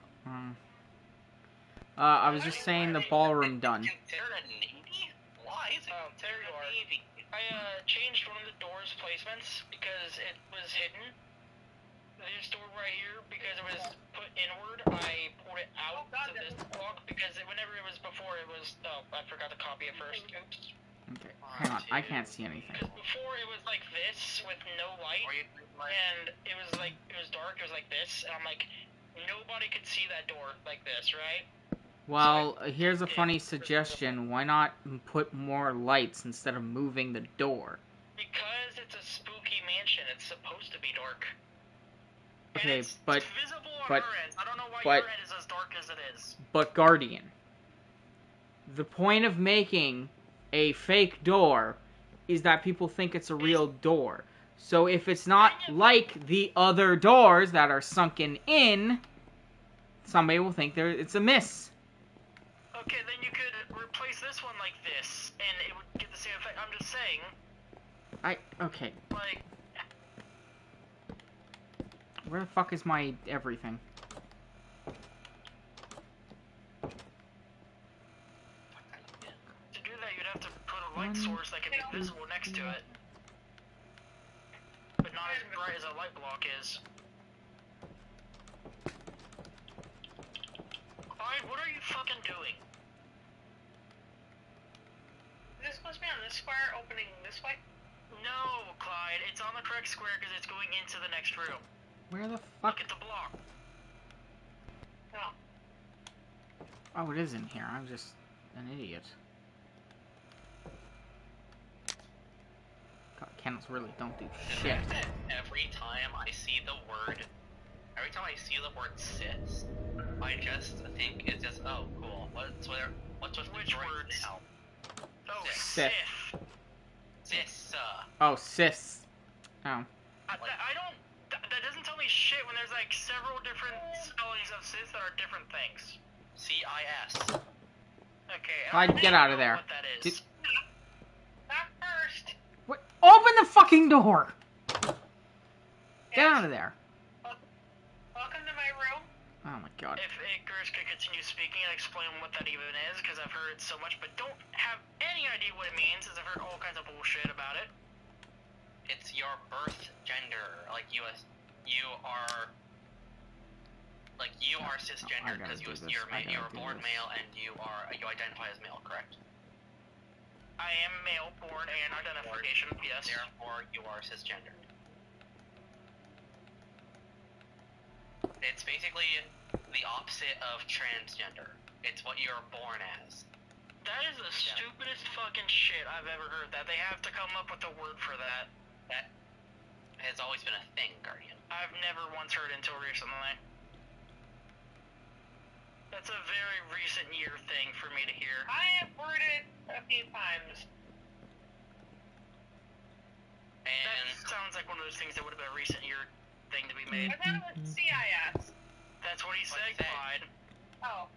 I was just saying the ballroom done. Considered a navy? Why is it Oh, there considered you a are. navy? I changed one of the door's placements because it was hidden. This door right here, because it was put inward, I pulled it out to this block because whenever it was before, it was... Oh, I forgot to copy it first. Oops. Okay, hang on. I can't see anything. Because before it was like this with no light, Or you like, and it was dark. It was like this, and I'm like, nobody could see that door like this, right? Well, here's a funny suggestion. Why not put more lights instead of moving the door? Because it's a spooky mansion, it's supposed to be dark. And Okay, it's but visible on but- our end. I don't know why but- your end is as dark dark as it is. But Guardian, the point of making a fake door is that people think it's a real door. So if it's not like the other doors that are sunken in, somebody will think it's a miss. Okay, then you could replace this one like this, and it would get the same effect. I'm just saying. Okay. Like. Where the fuck is my everything? To do that, you'd have to put a light source that can be visible next to it. But not as bright as a light block is. Clyde, what are you fucking doing? Is this supposed to be on this square, opening this way? No, Clyde, it's on the correct square because it's going into the next room. Where the fuck? Look at the block. No. Oh, it is in here. I'm just an idiot. God, candles really don't do shit. Every time I see the word sis, I just think it's just, oh, cool. What's with Which the droid words? now? Oh, Sith. Sith. Sis, Oh, sis. Oh. That doesn't tell me shit when there's like several different spellings of Sith that are different things. CIS. Okay, Clyde, get out of there. What that is. Not first. What? Open the fucking door! Get out of there. Welcome to my room. Oh my god. If Icarus could continue speaking and explain what that even is, because I've heard it so much, but don't have any idea what it means, as I've heard all kinds of bullshit about it. It's your birth gender. Like you are cisgender because you're born male and you identify as male, correct? I am male, born, and identification, yes. Therefore, you are cisgender. It's basically the opposite of transgender. It's what you're born as. That is the stupidest fucking shit I've ever heard. That they have to come up with a word for that. That has always been a thing, Guardian. I've never once heard until recently. That's a very recent year thing for me to hear. I have heard it a few times. And that sounds like one of those things that would have been a recent year thing to be made. I thought it was CIS. That's what he said, Clyde. Oh.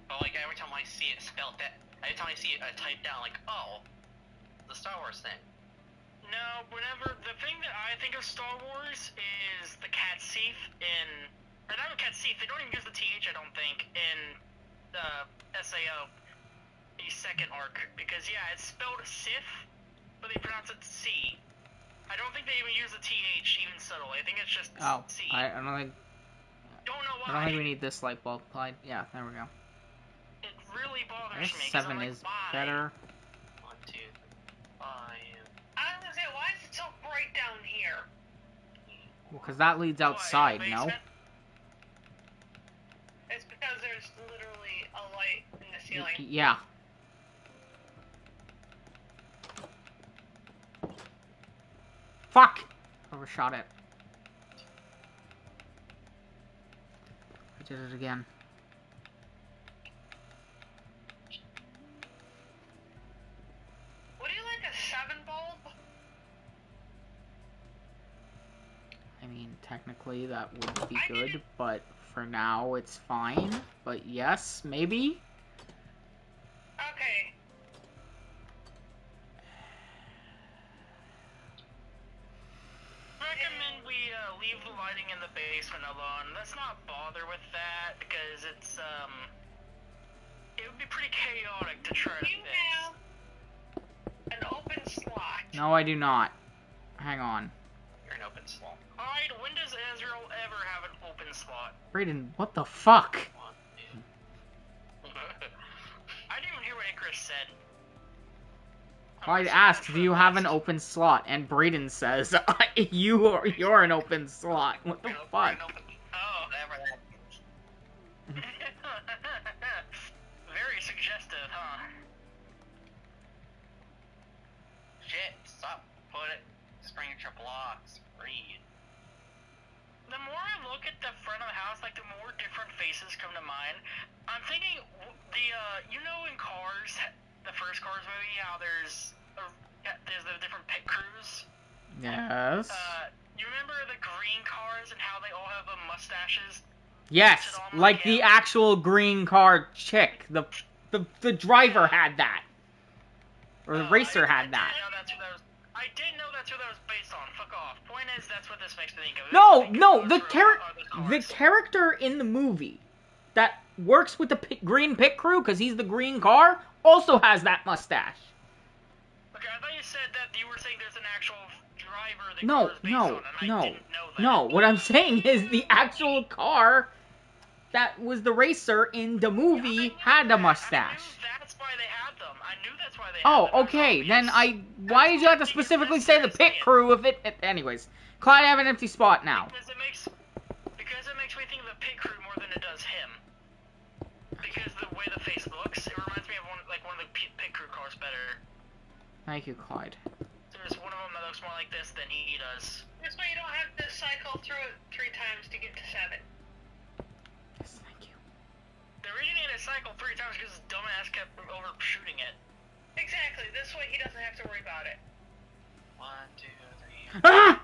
But like every time I see it spelled that, every time I see it typed down, like, oh, the Star Wars thing. No, whenever the thing that I think of Star Wars is the Catsif in, or not Catsif. They don't even use the TH, I don't think, in SAO, the second arc, because yeah, it's spelled Sith, but they pronounce it C. I don't think they even use the TH even subtly. I think it's just C. I don't think. Don't know why. I don't think we need this light bulb, Clyde. Yeah, there we go. It really bothers I guess me. 'Cause 7 I'm like, is why? better. 1, 2, 5. I was gonna say, why is it so bright down here? Well, because that leads outside, Why, in the no? basement? It's because there's literally a light in the ceiling. Yeah. Fuck! Overshot it. I did it again. Would you like a 7 bulb? I mean, technically that would be good, but for now it's fine. But yes, maybe? Okay. Recommend we leave the lighting in the basement alone. Let's not bother with that because it's it would be pretty chaotic to try to You fix. have an open slot. No, I do not. Hang on. You're an open slot. Alright, when does Ezreal ever have an open slot? Brayden, what the fuck? 1, 2. I didn't even hear what Icarus said. Clyde asks, do you have an open slot? And Brayden says, you're an open slot. What the fuck? Oh, Whatever that means. very suggestive, huh? Shit, stop. Spraying your blocks. Breathe. The more I look at the front of the house, like the more different faces races come to mind. I'm thinking you know, in Cars, the first Cars movie, how there's the different pit crews. Yes. You remember the green cars and how they all have mustaches? Yes, like the actual green car chick. The driver had that. Or the racer had that. I didn't know that's who that was based on. Fuck off. Point is, that's what this makes me think of. No, the character in the movie that works with the green pit crew, because he's the green car, also has that mustache. Okay, I thought you said that you were saying there's an actual driver that No, based on, and I didn't know that. no. What I'm saying is the actual car that was the racer in the movie had a mustache. I knew that's why they had them. I knew that's why they had them. Oh, okay. Then why did you have to specifically say the pit crew if it... Anyways, Clyde, I have an empty spot now. Because it makes me think of the pit crew more than it does him. Because the way the face looks, it reminds me of one of the pit crew cars better. Thank you, Clyde. There's one of them that looks more like this than he does. This way you don't have to cycle through it 3 times to get to 7. Yes, thank you. The reason he had to cycle 3 times because his dumbass kept overshooting it. Exactly. This way he doesn't have to worry about it. 1, 2, 3. Ah!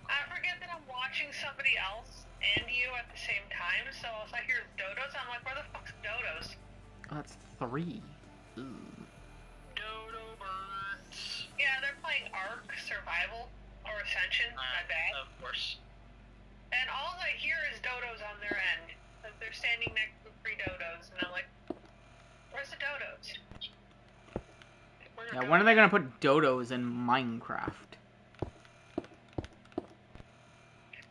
I forget that I'm watching somebody else and you at the same time, so if I hear dodos, I'm like, where the fuck's dodos? That's 3. Dodo birds. Yeah, they're playing Ark, Survival, or Ascension, my bad. Of course. And all I hear is dodos on their end. They're standing next to 3 dodos, and I'm like, where's the dodos? Yeah, when are they gonna put dodos in Minecraft?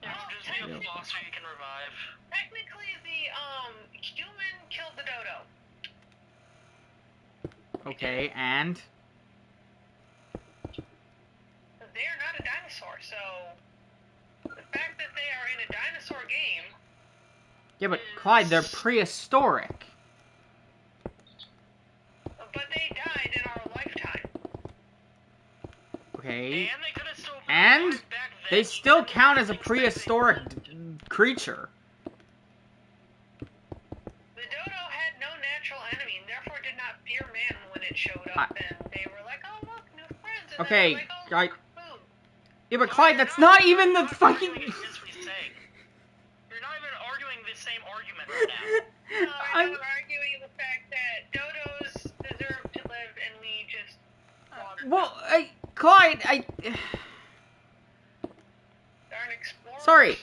Just be a floss so you can revive. Technically, the human killed the dodo. Okay, and? They are not a dinosaur, so the fact that they are in a dinosaur game. Yeah, but Clyde, they're prehistoric. But they died in our lifetime. Okay. And they could have still And back then. they still count as a prehistoric creature. The dodo had no natural enemy, and therefore did not fear man when it showed up. And they were like, "Oh look, new friends." And Okay, then they were like, "Oh, boom." Yeah, but Clyde, that's not even the fucking... You're not even arguing the same argument right now. No, I'm arguing the fact that dodos deserve to live, and we just slaughtered them. Clyde, Darn explorers. Sorry.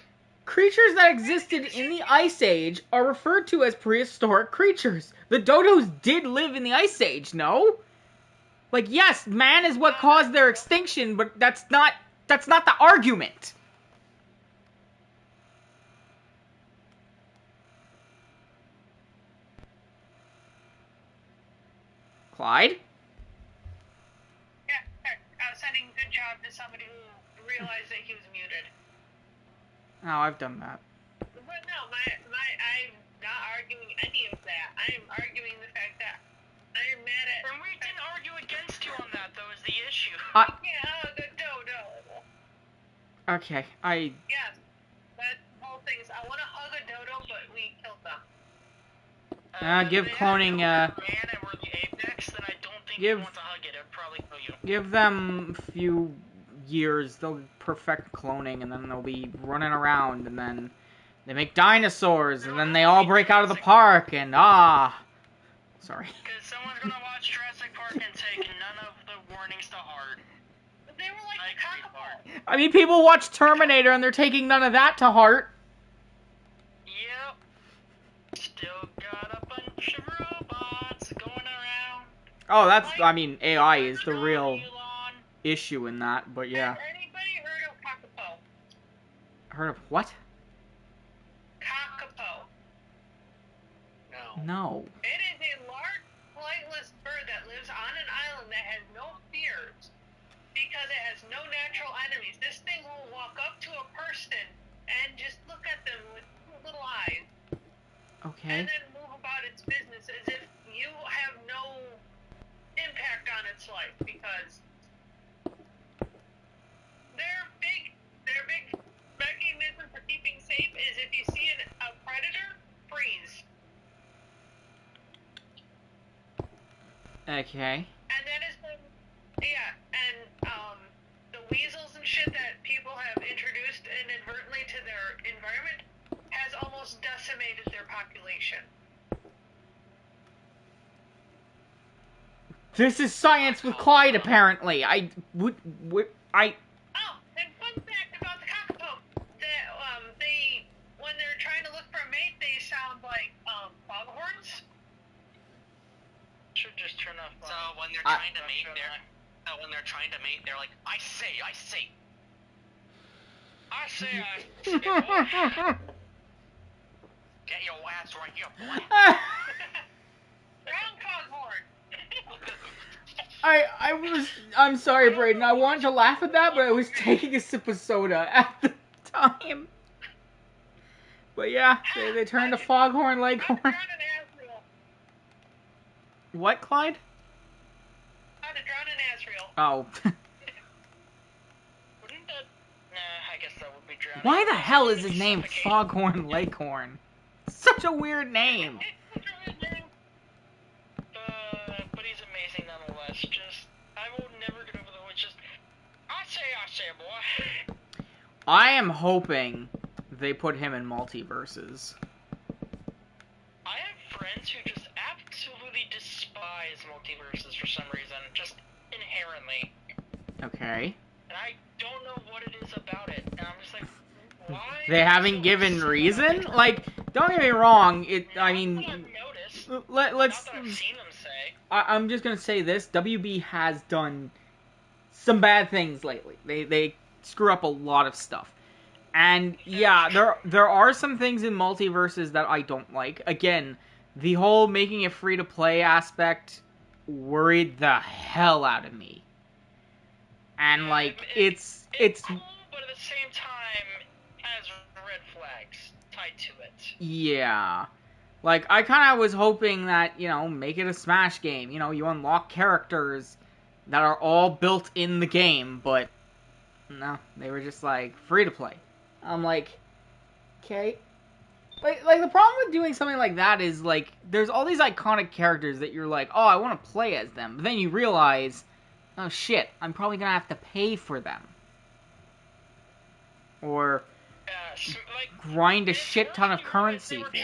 Creatures that existed in the Ice Age are referred to as prehistoric creatures. The dodos did live in the Ice Age, no? Like, yes, man is what caused their extinction, but that's not the argument. Clyde? Yeah, I was sending good job to somebody who realized that he was muted. Oh, I've done that. But no, I'm not arguing any of that. I'm arguing the fact that I'm mad at... And we didn't argue against you on that, though, is the issue. Yeah, the dodo. Okay, Yes, that whole thing is, I want to hug a dodo, but we killed them. give cloning, Man and we're the apex, then I don't think you want to hug it. It'd probably kill you. give them a few years, they'll perfect cloning, and then they'll be running around, and then they make dinosaurs, and then they all break out of the park, and sorry. Because someone's gonna watch Jurassic Park and take none of the warnings to heart. But they were like the cockapoo. I mean, people watch Terminator, and they're taking none of that to heart. Yep. Still got a bunch of robots going around. Oh, I mean, AI is the real issue in that, but yeah. Has anybody heard of cockapoo? Heard of what? Cockapoo. No. It is a large, flightless bird that lives on an island that has no fears because it has no natural enemies. This thing will walk up to a person and just look at them with little eyes. Okay. And then move about its business as if you have no impact on its life because their big mechanism for keeping safe is if you see a predator, freeze. Okay. And that has been, and the weasels and shit that people have introduced inadvertently to their environment has almost decimated their population. This is science with Clyde, apparently. Oh, and fun fact about the cockapoo, that they, when they're trying to look for a mate, they sound like foghorns. Should just turn off. So when they're trying to mate, they're like, I say. Get your ass right here, boy. Wrong foghorn. I'm sorry, Brayden. I wanted to laugh at that, but I was taking a sip of soda at the time. But yeah, they turned to Foghorn Leghorn. What, Clyde? How to drown in Asriel. Oh. Wouldn't that? Nah, I guess that would be drowning. Why the hell is his name Foghorn Leghorn? Such a weird name. But he's amazing nonetheless. Just, I will never get over the word. Just, I say, boy. I am hoping they put him in multiverses. I have friends who just absolutely despise multiverses for some reason, just inherently. Okay. And I don't know what it is about it. And I'm just like, why? They haven't given reason? Like, don't get me wrong, I've noticed. let's... Not that I've seen them say. I'm just gonna say this, WB has done some bad things lately. They screw up a lot of stuff. And yeah, there are some things in multiverses that I don't like. Again, the whole making it free to play aspect worried the hell out of me. And like it's cool, but at the same time has red flags tied to it. Yeah. Like I kind of was hoping that, make it a Smash game. You unlock characters that are all built in the game, but no, they were just like free to play. I'm like, okay. Like the problem with doing something like that is like there's all these iconic characters that you're like, oh, I want to play as them, but then you realize, oh shit, I'm probably gonna have to pay for them, or grind a shit ton of currency for it.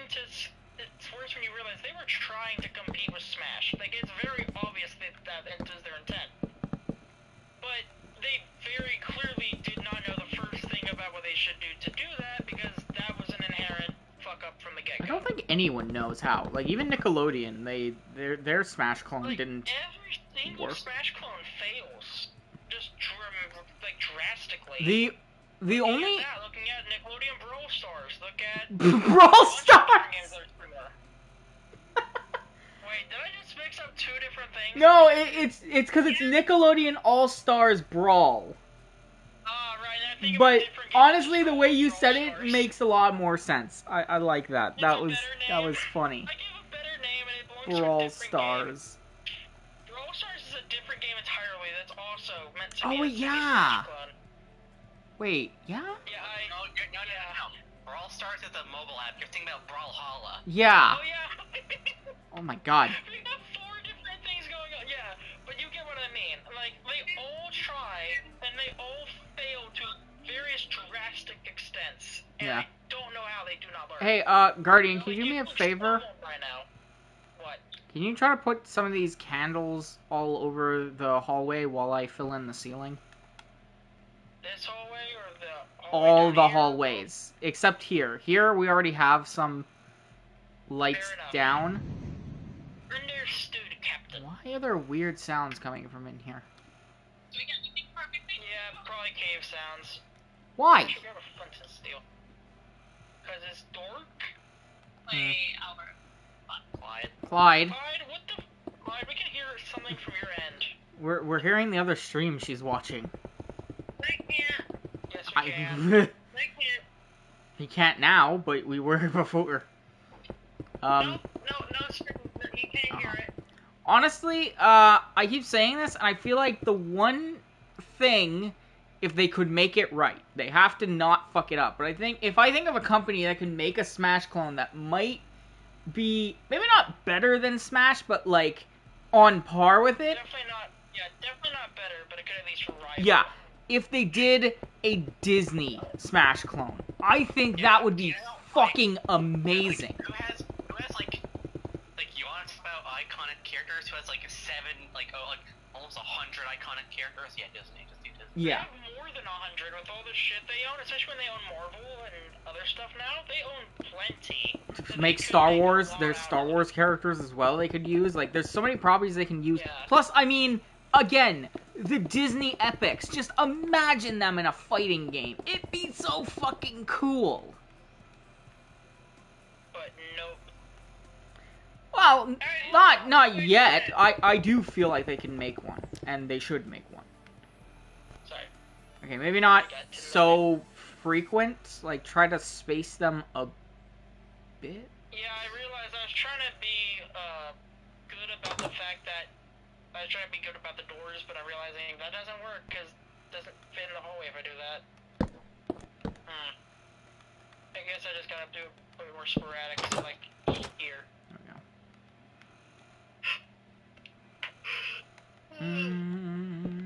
It's worse when you realize they were trying to compete with Smash. Like it's very obvious that is their intent, but they very clearly did not know the first thing about what they should do to do that, because that was an inherent fuck up from the get-go. I don't think anyone knows how. Like even Nickelodeon, their Smash clone didn't every single work. Smash clone fails, just drastically. The only Looking at Nickelodeon Brawl Stars, look at Brawl Stars. Wait, did I just mix up two different things? No, it's because it's Nickelodeon All Stars Brawl. Right. But honestly, the way you said it makes a lot more sense. I like that. That was funny. I gave a better name and it belongs Brawl to a different Stars. Game. Brawl Stars is a different game entirely. That's also meant to be. Oh, a yeah. Smash clone. Wait, yeah? Yeah, No. Brawl Stars is a mobile app. You're thinking about Brawlhalla. Yeah. Oh yeah. Oh my god. We got 4 different things going on. Yeah, but you get what I mean. Like they all try and they all fail to various drastic extents. And Yeah. I don't know how they do not learn. Hey, Guardian, can you do me a favor? Right now. What? Can you try to put some of these candles all over the hallway while I fill in the ceiling? This hallway or the hallway All down the here? hallways. Except here. Here we already have some lights Fair enough. down. Understood, Captain. Why are there weird sounds coming from in here? Do we get anything perfectly? Yeah, probably cave sounds. Why? I should grab a flint and steel. Cause it's dark. Play Albert. Quiet. Clyde, Clyde, what the? Clyde, we can hear something from your end. we're hearing the other stream she's watching. I can't. Yes, we I can. I can't. He can't now, but we were before. No, stream. You can't hear it. Honestly, I keep saying this, and I feel like the one thing, if they could make it right, they have to not fuck it up. But if I think of a company that can make a Smash clone that might be, maybe not better than Smash, but, like, on par with it. Definitely not better, but it could at least rival. Yeah, if they did a Disney Smash clone, I think that would be fucking amazing. Who has you want to talk about iconic characters who has almost 100 iconic characters? Yeah, Disney. Just do Disney. Yeah. They have more than 100 with all the shit they own, especially when they own Marvel and other stuff now. They own plenty. Make Star Wars, there's Star Wars characters as well they could use. Like, there's so many properties they can use. Yeah. Plus, I mean, again, the Disney epics, just imagine them in a fighting game. It'd be so fucking cool. But nope. Well, not yet. I do feel like they can make one, and they should make one. Sorry. Okay, maybe not so frequent. Like, try to space them a bit. Yeah, I realized I was trying to be good about the fact that I was trying to be good about the doors, but I'm realizing that doesn't work because it doesn't fit in the hallway if I do that. I guess I just gotta do it a bit more sporadic, so like here. There we go.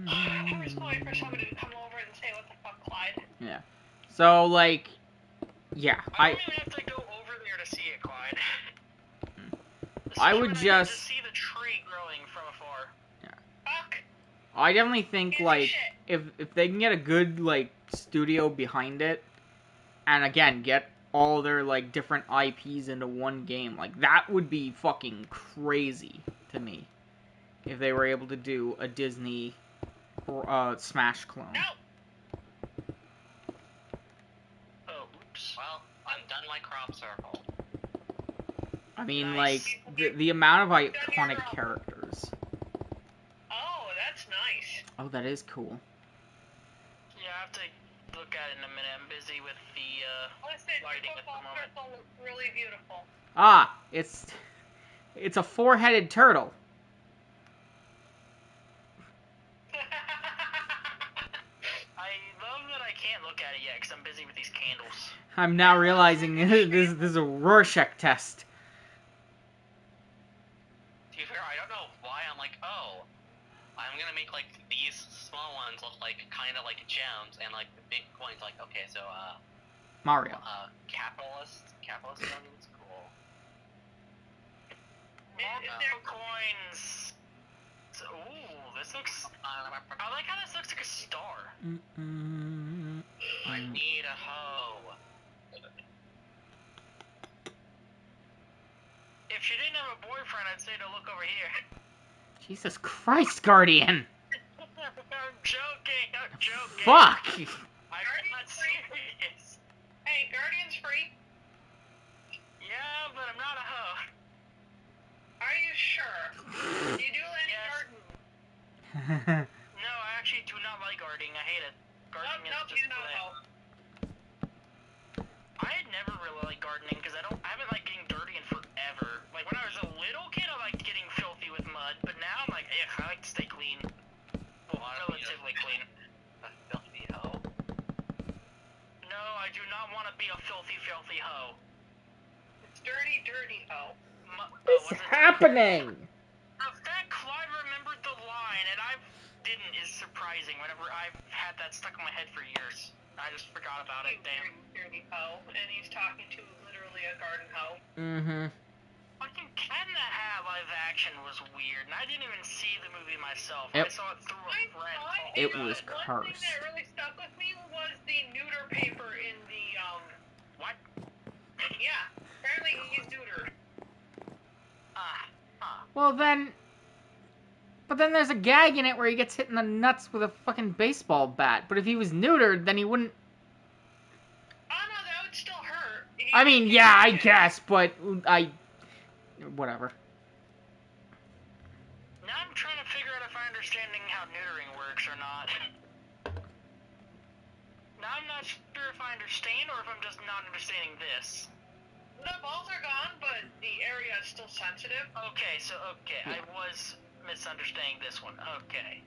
I was waiting for somebody to come over and say, "What the fuck, Clyde?" Yeah. So, like, yeah, I don't even have to go over there to see it, Clyde. I would just see the tree growing from afar. Yeah. Fuck. I definitely think, Give me like, shit. if they can get a good, like, studio behind it, and again, get all their, like, different IPs into one game, like, that would be fucking crazy to me. If they were able to do a Disney Smash clone. No. Oh, oops. Well, I'm done my crop circle. I mean, Nice. like, the amount of iconic characters. Oh, that's nice. Oh, that is cool. Yeah, I have to look at it in a minute. I'm busy with the, Listen, lighting your at the football moment. circle looks really beautiful. Ah, it's a four-headed turtle. I love that I can't look at it yet because I'm busy with these candles. I'm now realizing this is a Rorschach test. To be fair, I don't know why I'm like, oh, I'm gonna make like these small ones look like kind of like gems, and like the big coins like, okay, so Mario. capitalist coins, cool. Is there Coins. So, ooh, this looks. I like how this looks like a star. I need a hoe. If she didn't have a boyfriend, I'd say to look over here. Jesus Christ, Guardian! I'm joking. I'm joking. Fuck! I'm not serious. Hey, Guardian's free. Yeah, but I'm not a hoe. Are you sure? Do you do any Yes. gardening? No, I actually do not like gardening. I hate it. Gardening Nope, is you just know. bleh. I had never really liked gardening because I haven't liked getting dirty in forever. Like when I was a little kid, I liked getting filthy with mud, but now I'm like, I like to stay clean. Well, relatively clean. A filthy hoe. No, I do not want to be a filthy hoe. It's dirty, dirty hoe. What's happening? The fact Clyde remembered the line and I didn't is surprising. Whenever I've had that stuck in my head for years, I just forgot about it. Damn. Dirty hoe. And he's talking to literally a garden hoe. Mm-hmm. Fucking Cat in the Hat live action was weird, and I didn't even see the movie myself. Yep. I saw it through a I friend. thought It talking was about one thing cursed. that really stuck with me was the neuter paper in the, What? yeah. Apparently he's neutered. Well then... But then there's a gag in it where he gets hit in the nuts with a fucking baseball bat. But if he was neutered, then he wouldn't... Oh no, that would still hurt. I mean, yeah, I guess, but whatever. Now I'm trying to figure out if I'm understanding how neutering works or not. Now I'm not sure if I understand or if I'm just not understanding this. The balls are gone, but the area still sensitive. Okay, so I was misunderstanding this one. Okay.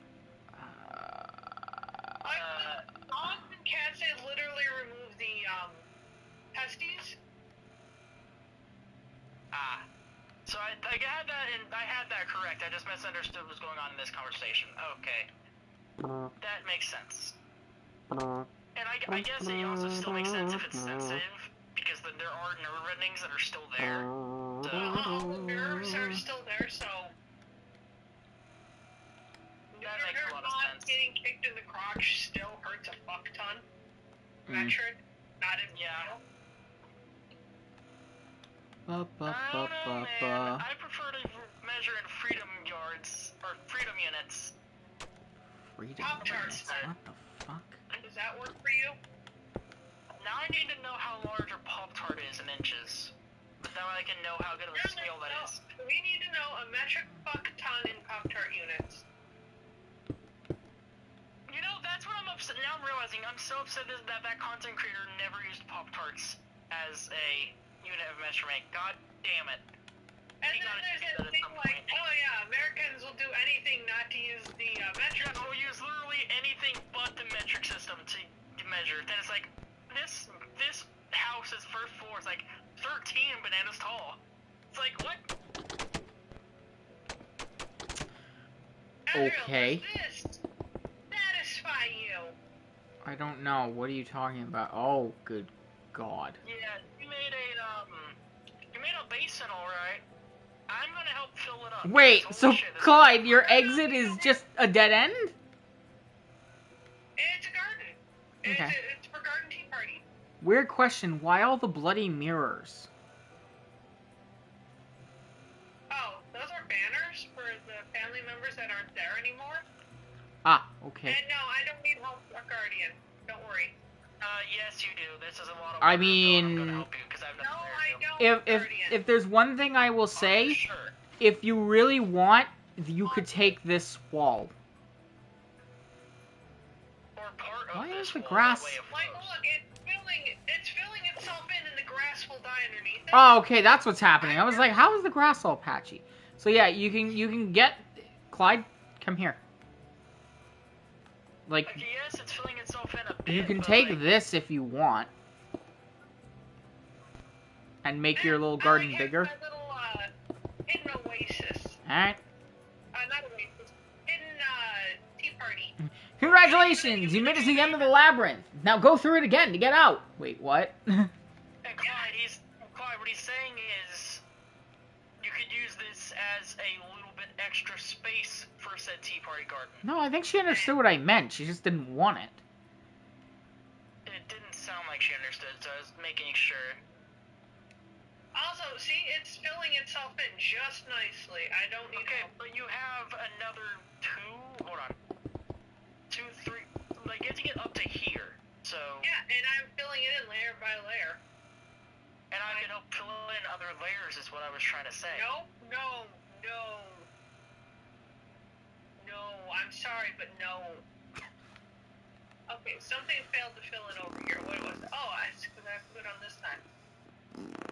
Dogs and cats, they literally remove the testes. So I had that, and I had that correct. I just misunderstood what was going on in this conversation. Okay. That makes sense. And I guess it also still makes sense if it's sensitive, because there are nerve endings that are still there. So All the nerves are still there, so... That makes a lot of sense. Getting kicked in the crotch still hurts a fuck ton. Metric, not in I don't know, man. I prefer to measure in freedom yards, or freedom units. Freedom Pop-Tarts. units? What the fuck? Does that work for you? Now I need to know how large a Pop-Tart is in inches. But now I can know how good of a scale that is. We need to know a metric fuck ton in Pop-Tart units. You know, that's what I'm upset. Now I'm realizing I'm so upset that content creator never used Pop-Tarts as a unit of measurement. God damn it. And then there's that thing like, oh yeah, Americans will do anything not to use the metric system. We'll use literally anything but the metric system to measure. Then it's like, this house's first floor is like 13 bananas tall. It's like, what? Okay. Does this satisfy you? I don't know. What are you talking about? Oh, good God. Yeah, you made a basin, alright. I'm gonna help fill it up. Wait, so Clyde, your exit is just a dead end? It's a garden. Okay. It's for garden tea party. Weird question. Why all the bloody mirrors? Oh, those are banners for the family members that aren't there anymore. Ah, okay. And no, I don't need help or guardian. Don't worry. Yes, you do. This is a lot of work. I mean, I'm gonna help you because I've No, nothing I don't. if there's one thing I will say, sure. if you really want, you could take this wall. Or part of Why this is the wall grass- that way it Like, flows. look, it's filling itself in, and the grass will die underneath it. Oh, okay, that's what's happening. I was like, how is the grass all patchy? So yeah, you can get Clyde. Come here. Like, Okay, yes, it's filling itself in a bit. you can but, take like, this if you want, and make your little garden bigger. My little hidden oasis. All right. Not oasis. Hidden tea party. Congratulations, you made it to the end of the labyrinth. Now go through it again to get out. Wait, what? And Clyde, what he's saying is, you could use this as a little bit extra space for said tea party garden. No, I think she understood what I meant. She just didn't want it. It didn't sound like she understood, so I was making sure. Also, see, it's filling itself in just nicely. I don't need Okay, help. but you have another hold on. 2, 3, like, you have to get up to here, so... Yeah, and I'm filling it in layer by layer. And I can help fill in other layers is what I was trying to say. No, I'm sorry, but no. Okay, something failed to fill it over here. What was it? Oh, because I put it on this time.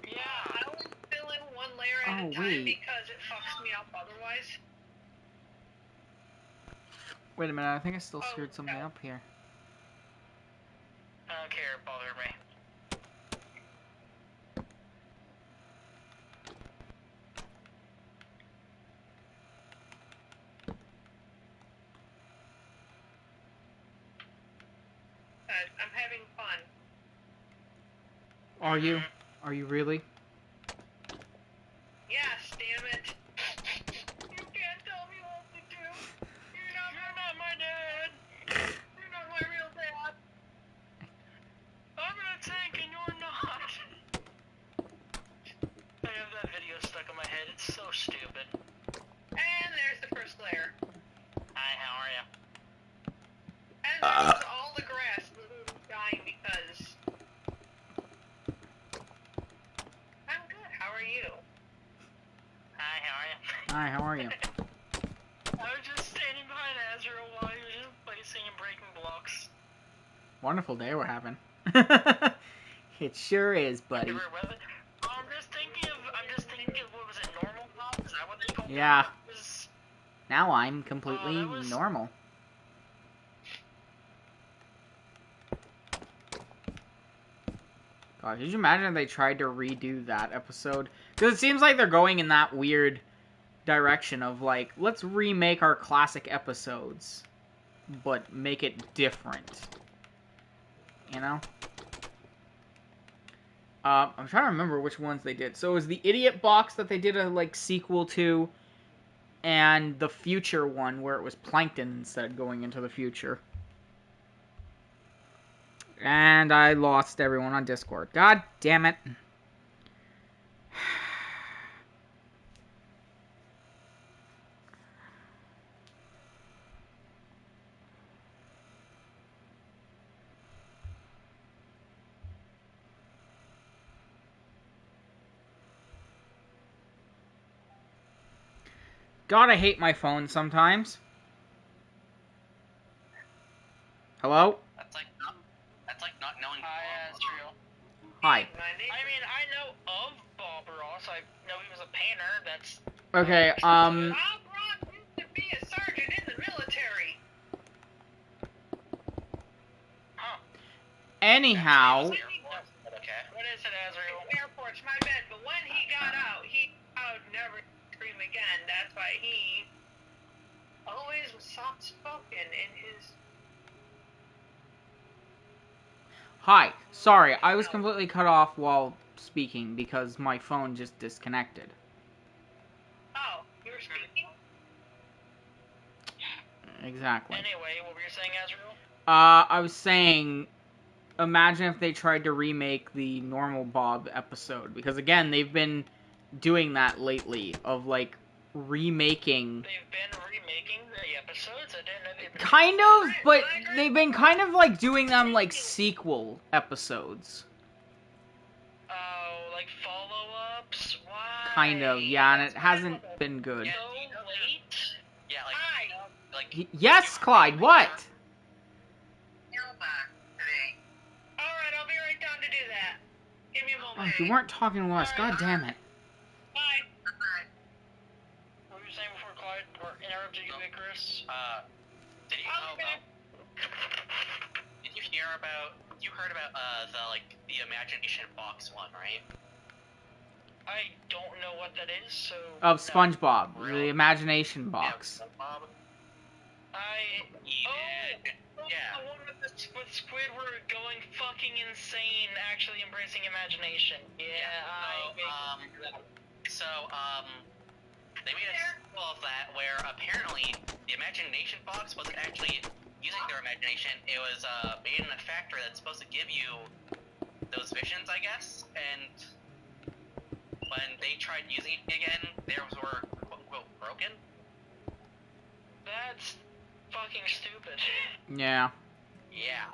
Yeah. I only fill in one layer at a time wait. because it fucks me up otherwise. Wait a minute, I think I still screwed something up here. I don't care, it bothered me. I'm having fun. Are you? Are you really? Yes, damn it. You can't tell me what to do. You're not my dad. You're not my real dad. I'm in a tank and you're not. I have that video stuck in my head. It's so stupid. And there's the first layer. Hi, how are you? And there's all the grass literally dying because... I'm good. How are you? Hi, how are you? Hi, how are you? I was just standing behind Azrael while he was just placing and breaking blocks. Wonderful day we're having. It sure is, buddy. I'm just thinking of what was it, Yeah. Was, Now I'm completely that was- normal. God, could you imagine if they tried to redo that episode? Because it seems like they're going in that weird direction of, like, let's remake our classic episodes, but make it different. You know? I'm trying to remember which ones they did. So it was the Idiot Box that they did a, like, sequel to, and the Future one where it was Plankton instead going into the future. And I lost everyone on Discord. God damn it. God, I hate my phone sometimes. Hello? That's like not knowing. Hi, Azrael. Hi. I mean, I know of Bob Ross. I know he was a painter. That's... Okay, Bob Ross used to be a sergeant in the military. Huh. Anyhow, Okay. What is it, Azrael? Airports, my bad. But when he got out, he vowed never to scream again. That's why he always was soft-spoken in his... hi. Sorry, I was completely cut off while speaking because my phone just disconnected. Oh, you were speaking? Exactly. Anyway, what were you saying, Azrael? I was saying, imagine if they tried to remake the normal Bob episode, because again, they've been doing that lately, of like remaking. They've been remaking the episodes? I didn't know they've been... Kind of, but they've been kind of like doing them like sequel episodes. Oh, like follow-ups? Why? Kind of, yeah, and it hasn't been good. So late? Yeah, Hi. like Yes, Clyde, what? Mailbox today. Alright, I'll be right down to do that. Give me a Oh, moment. you weren't talking to us, god damn it. Bye. Bye. What were you saying before Clyde interrupted you, Icarus? did you I'll know be back. Did you hear about? You heard about the imagination box one, right? I don't know what that is, so... Of no. SpongeBob, the Really? imagination box. Yeah, Bob. Yeah. The one with Squidward going fucking insane, actually embracing imagination. They made a sequel of that where apparently the imagination box wasn't actually using their imagination. It was made in a factory that's supposed to give you those visions, I guess. And when they tried using it again, theirs were quote unquote broken. That's fucking stupid. Yeah. Yeah.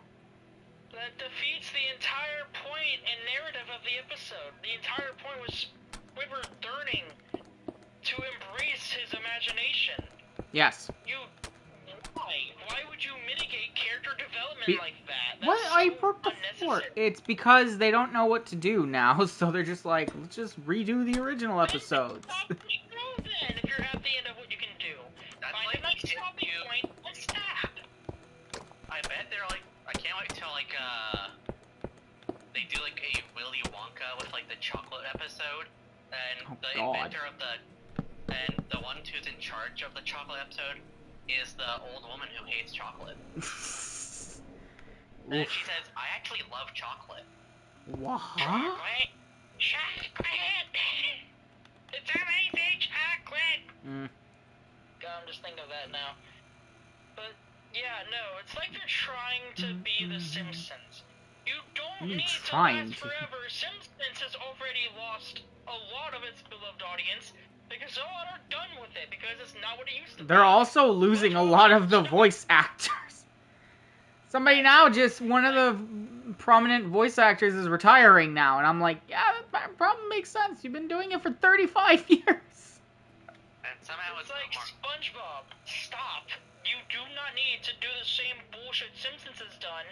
That defeats the entire point and narrative of the episode. The entire point was Squidward learning to embrace his imagination. Yes. Why would you mitigate character development like that? That's What so I brought before? unnecessary. It's because they don't know what to do now, so they're just like, let's just redo the original episodes. Then, if you're at the end of what you can do. That's Find like a nice if stopping you- point and stop. I bet they're like, I can't wait till like they do like a Willy Wonka with like the chocolate episode, and Oh, the God. inventor of the one who's in charge of the chocolate episode is the old woman who hates chocolate. And she says, I actually love chocolate. What? Chocolate. Chocolate. It's amazing chocolate. I'm just thinking of that now. But, yeah, no, it's like they're trying to be The Simpsons. You don't What are you need to trying last to? forever. Simpsons has already lost a lot of its beloved audience because a lot are done with it because it's not what it used to be. They're also losing a lot of the voice actors. Somebody now one of the prominent voice actors is retiring now, and I'm like, yeah, that probably makes sense. You've been doing it for 35 years. And somehow It's it's like no more. SpongeBob. Stop. You do not need to do the same bullshit Simpsons has done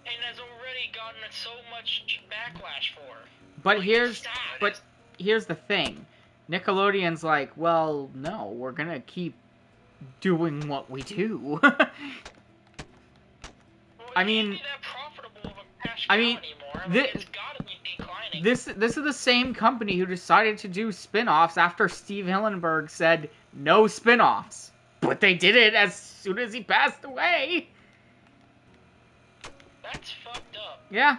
and has already gotten so much backlash for. But Like, here's stop. but here's the thing. Nickelodeon's like, well, no, we're gonna keep doing what we do. Well, I it mean, can't be that profitable of a cash I cow mean, anymore. I thi- mean, it's gotta be declining. this is the same company who decided to do spin-offs after Steve Hillenburg said no spin-offs. But they did it as soon as he passed away. That's fucked up. Yeah.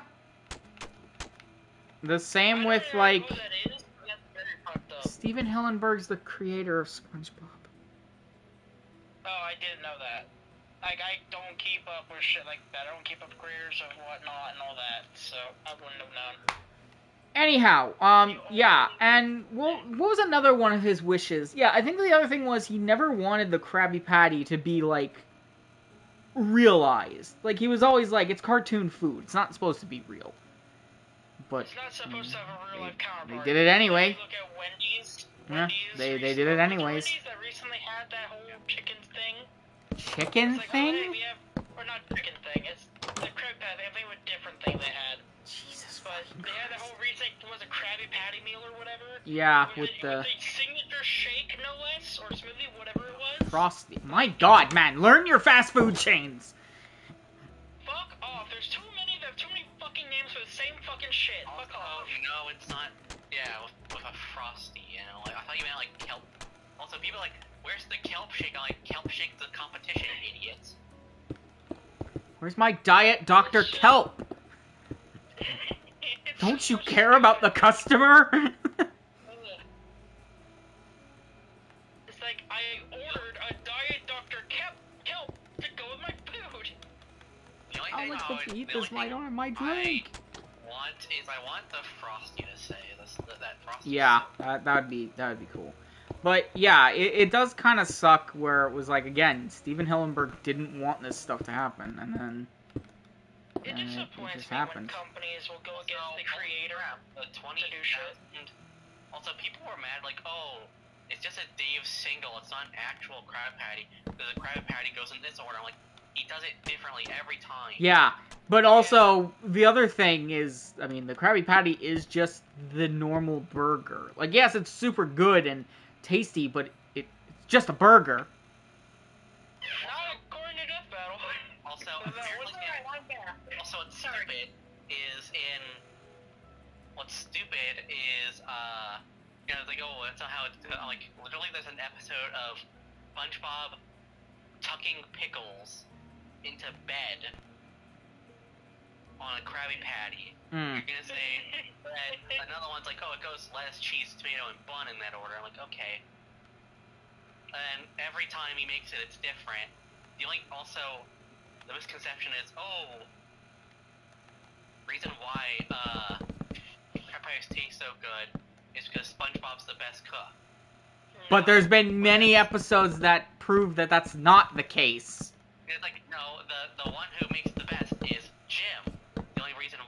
The same with, I like, don't know who that is, but that's very fucked up. Steven Hillenburg's the creator of SpongeBob. Oh, I didn't know that. Like, I don't keep up with shit like that. I don't keep up creators of whatnot and all that, so I wouldn't have known. Anyhow, yeah, and what was another one of his wishes? Yeah, I think the other thing was he never wanted the Krabby Patty to be, like, realized. Like, he was always like, it's cartoon food. It's not supposed to be real. But It's not supposed to have a real life counterpart. they did it anyway. Look at Wendy's. Yeah, they recently- did it anyways. Wendy's that recently had that whole chicken thing. Chicken It's like, thing? Oh, hey, we have, or not chicken thing. It's the Krabby Patty. I think it was a different thing they had. Jesus But fucking they had the whole recent, was a Krabby Patty meal or whatever. Yeah, With with the the signature shake, no less, or smoothie, whatever it was. Frosty. My God, man, learn your fast food chains. Fuck off. There's too many. There are too many fucking names for the same fucking shit. Fuck off. No, it's not. Yeah, with a Frosty, you know. Like, I thought you meant like kelp. Also, people are like, where's the kelp shake? I'm like, kelp shake the competition, idiots. Where's my diet Dr. Kelp? It's Don't you so care about the customer? It's like I ordered a diet Dr. Kelp to go with my food. The only How thing am I supposed to eat the this only when I thing don't have my drink? I want the Frosty to say that Frosty. Yeah, that'd be cool. But yeah, it does kind of suck where it was like, again, Steven Hillenburg didn't want this stuff to happen, and then It it disappoints just me happened. when companies will go against the creator. The to do shit. 20,000. Also, people were mad like, oh, it's just a Dave single. It's not an actual Krabby Patty because the Krabby Patty goes in this order. I'm like, he does it differently every time. yeah. But also, the other thing is, I mean, the Krabby Patty is just the normal burger. Like, yes, it's super good and tasty, but it's just a burger. Not according to Death Battle. Also, what's stupid is you know, like, oh, that's not how it's like, literally there's an episode of SpongeBob tucking pickles into bed on a Krabby Patty. Mm. You're gonna say, and another one's like, oh, it goes lettuce, cheese, tomato, and bun in that order. I'm like, okay. And every time he makes it, it's different. The misconception is, oh, reason why Krabby Patties taste so good is because SpongeBob's the best cook. But there's been many episodes that prove that that's not the case. It's like, no, the one who makes the best is Jim. The only reason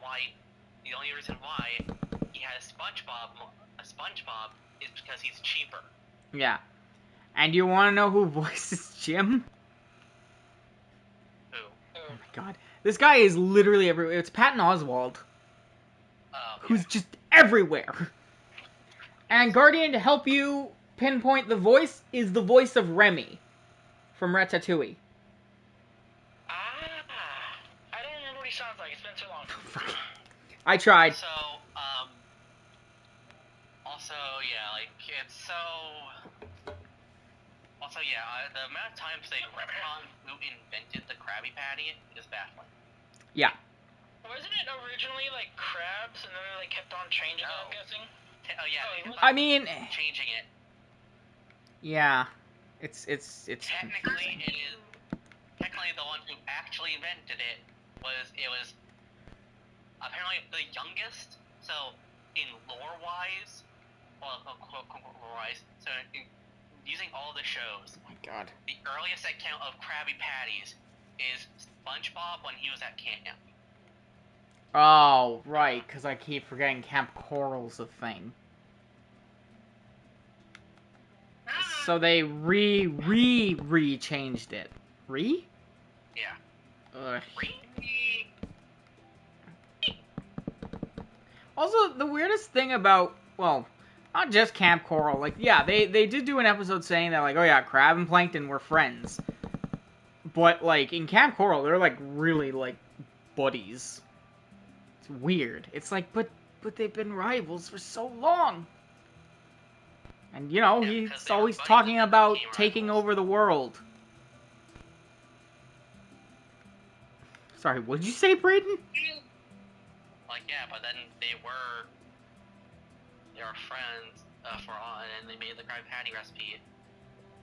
why he has SpongeBob is because he's cheaper. Yeah. And you want to know who voices Jim? Who? Oh my God. This guy is literally everywhere. It's Patton Oswalt, who's just everywhere. And Guardian, to help you pinpoint the voice, is the voice of Remy from Ratatouille. I don't remember what he sounds like. It's been too long. I tried. So, also, yeah, like, it's so... Also, yeah, the amount of times they retcon who invented the Krabby Patty is baffling. Yeah. Wasn't it originally like crabs, and then they like kept on changing it? I'm guessing. Oh yeah, Oh, they it was- I mean, changing it. yeah. It's Technically, confusing. technically the one who actually invented it was apparently the youngest. So in lore-wise, well, quote lore-wise, so using all the shows, Oh my God. the earliest account of Krabby Patties is SpongeBob when he was at camp. Oh, right, because I keep forgetting Camp Coral's a thing. So they re-changed it. Re? Yeah. Ugh. Also, the weirdest thing about, well, not just Camp Coral. Like, yeah, they did do an episode saying that, like, oh yeah, Crab and Plankton were friends. But, like, in Camp Coral, they're, like, really, like, buddies. It's weird. It's like, but they've been rivals for so long. And, you know, Yeah, he's always talking about taking over the world. Sorry, what did you say, Braden? Like, yeah, but then they were friends for on, and they made the crab patty recipe.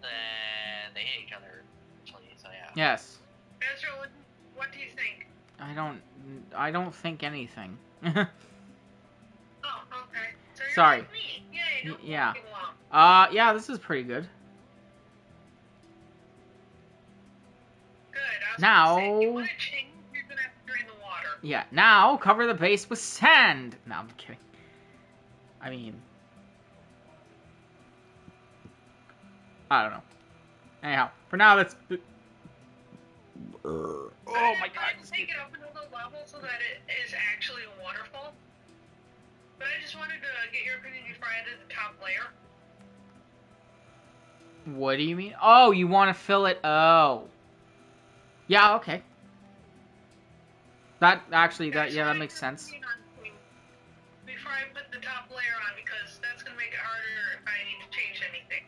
Then they hate each other, actually. So yeah. Yes. Ezra, what do you think? I don't think anything. Oh, okay. So you're Sorry. like me. Yay, no Yeah. getting along. Yeah, this is pretty good. Good. I was Now- gonna say, you want to change, you're gonna have to drain the water. Yeah, now cover the base with sand. No, I'm kidding. I mean, I don't know. Anyhow, for now, let's. Oh my god. I take it up another level so that it is actually a waterfall. But I just wanted to get your opinion before I added the top layer. What do you mean? Oh, you want to fill it? Oh. Yeah, okay. That actually, that makes sense. Before I put the top layer on, because that's gonna make it harder if I need to change anything.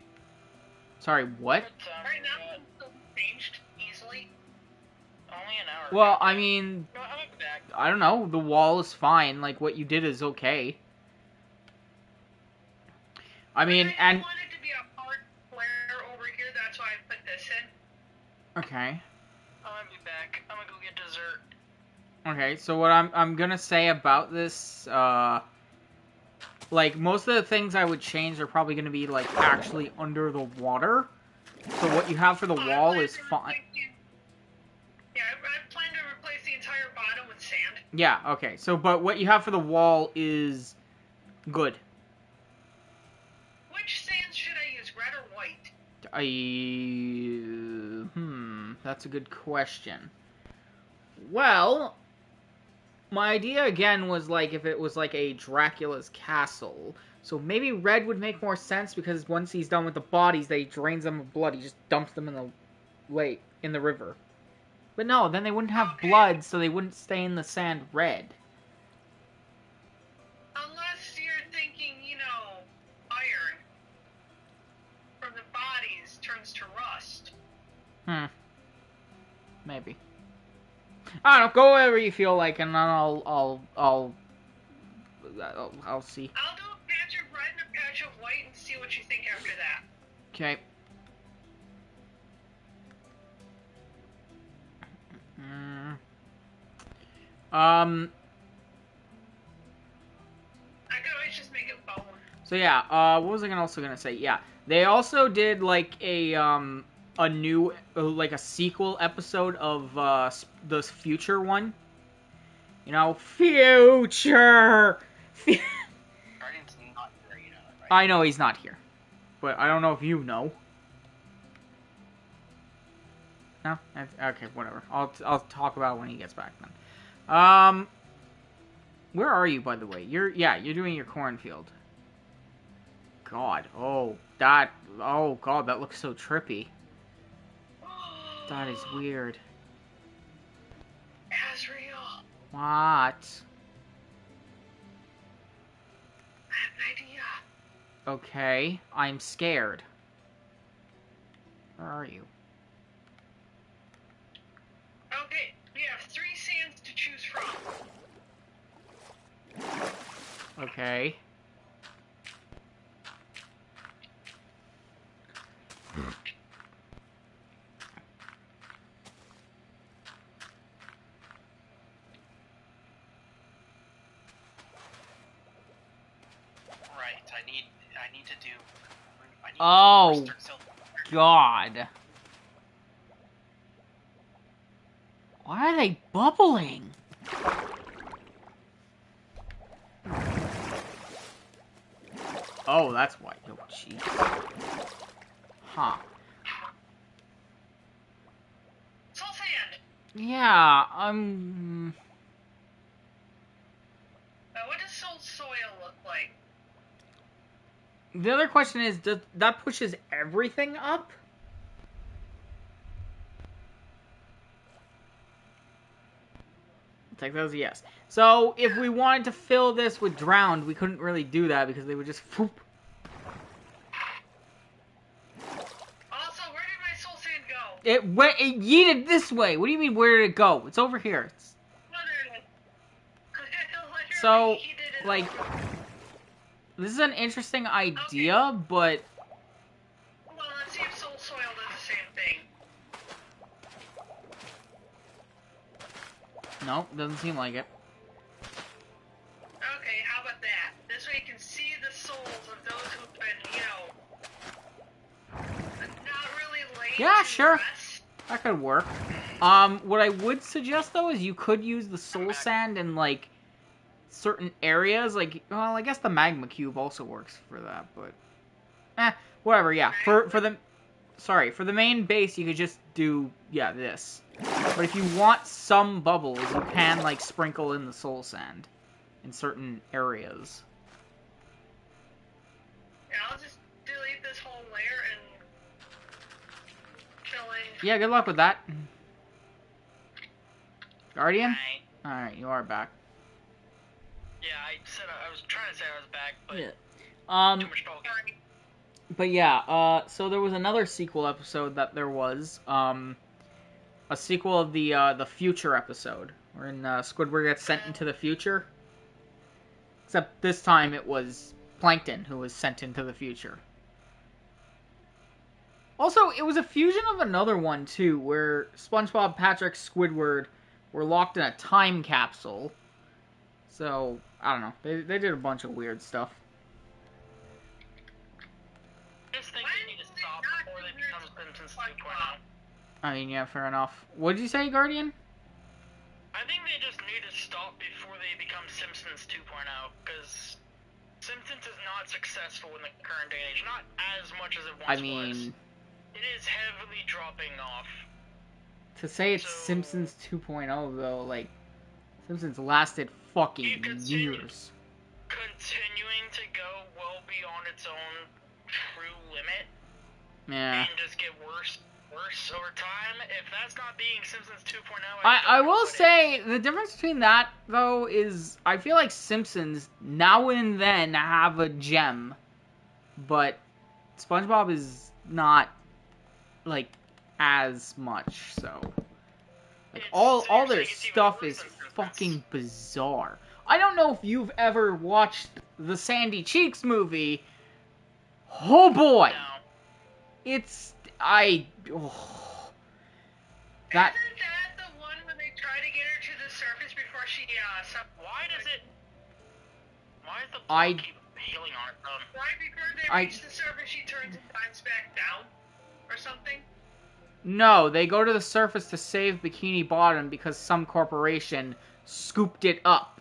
Sorry, what? Right now, it's still changed easily. Only an hour. Well, I mean, No, I'm back. I don't know. The wall is fine. Like, what you did is okay. I mean, I and... want it to be a hard square over here, that's why I put this in. Okay. I'm gonna be back. I'm gonna go get dessert. Okay, so what I'm gonna say about this, like, most of the things I would change are probably gonna be, like, actually under the water. So what you have for the wall is fine. Yeah, I plan to replace the entire bottom with sand. Yeah, okay. So, but what you have for the wall is good. Which sand should I use, red or white? That's a good question. Well, my idea again was like if it was like a Dracula's castle. So maybe red would make more sense because once he's done with the bodies, they drains them of blood. He just dumps them in the lake, in the river. But no, then they wouldn't have blood, so they wouldn't stain the sand red. Unless you're thinking, you know, iron from the bodies turns to rust. Maybe. I don't know. Go wherever you feel like, and then I'll see. I'll do a patch of red and a patch of white and see what you think after that. Okay. I could always just make it bone. So yeah, what was I also gonna say? Yeah, they also did like a new like a sequel episode of the future one. You know, future. Guardian's not here, you know, right? I know he's not here, but I don't know if you know. No? Okay, whatever. I'll talk about it when he gets back then. Where are you, by the way? You're doing your cornfield. God, oh god, that looks so trippy. That is weird. Azrael, What? I have an idea. Okay, I'm scared. Where are you? Okay, we have 3 sands to choose from. Okay. Right. I need to do. Oh, God. Why are they bubbling? Oh, that's why. Oh, jeez. Huh. It's all sand. Yeah, What does soil look like? The other question is, does that pushes everything up? I'll take that as a yes. So, if we wanted to fill this with drowned, we couldn't really do that because they would just whoop. Also, where did my soul sand go? It yeeted this way. What do you mean, where did it go? It's over here. It's... Literally. So, He did it like, over. this is an interesting idea, but... Well, let's see if soul soil does the same thing. Nope, doesn't seem like it. Okay, how about that? This way you can see the souls of those who've been, not really laid Yeah, to sure. rest. That could work. What I would suggest, though, is you could use the soul sand in, like, certain areas. Like, well, I guess the magma cube also works for that, but... whatever, yeah. For the main base, you could just do, yeah, this. But if you want some bubbles, you can, like, sprinkle in the soul sand in certain areas. Yeah, I'll just delete this whole layer and fill in. Yeah, good luck with that. Guardian? Right. Alright, you are back. Yeah, I said I was trying to say I was back, but Yeah. too much talking. Sorry. But yeah, so there was another sequel episode that there was, a sequel of the future episode, wherein Squidward gets sent into the future. Except this time it was Plankton who was sent into the future. Also, it was a fusion of another one, too, where SpongeBob, Patrick, Squidward were locked in a time capsule. So, I don't know. They did a bunch of weird stuff. Just think they need to stop before they become Simpsons 2.0. I mean, yeah, fair enough. What did you say, Guardian? I think they just need to stop before they become Simpsons 2.0, because Simpsons is not successful in the current day and age. Not as much as it once I mean, was. It is heavily dropping off. to say it's So- Simpsons 2.0, though, like, Simpsons lasted fucking You continue- years. Continuing to go well beyond its own true limit Yeah. and just get worse over time. If that's not being Simpsons 2.0, I don't know will what say, the difference between that, though, is I feel like Simpsons, now and then, have a gem. But SpongeBob is not, like, as much, so... Like, It's- all so you're their saying it's even stuff worse is than Simpsons. fucking bizarre. I don't know if you've ever watched the Sandy Cheeks movie. Oh boy! No. It's... That... Isn't that the one when they try to get her to the surface before she, Why does the I- block keep healing on it? right before they I- reach the surface, she turns and climbs back down? Or something? No, they go to the surface to save Bikini Bottom because some corporation scooped it up.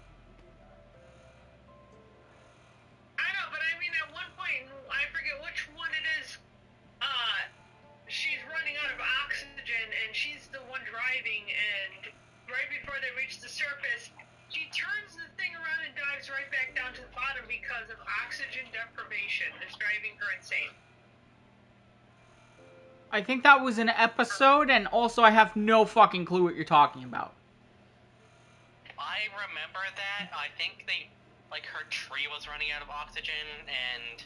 I know, but I mean, at one point, I forget which one it is, she's running out of oxygen, and she's the one driving, and right before they reach the surface, she turns the thing around and dives right back down to the bottom because of oxygen deprivation. It's driving her insane. I think that was an episode, and also I have no fucking clue what you're talking about. I remember that. I think her tree was running out of oxygen, and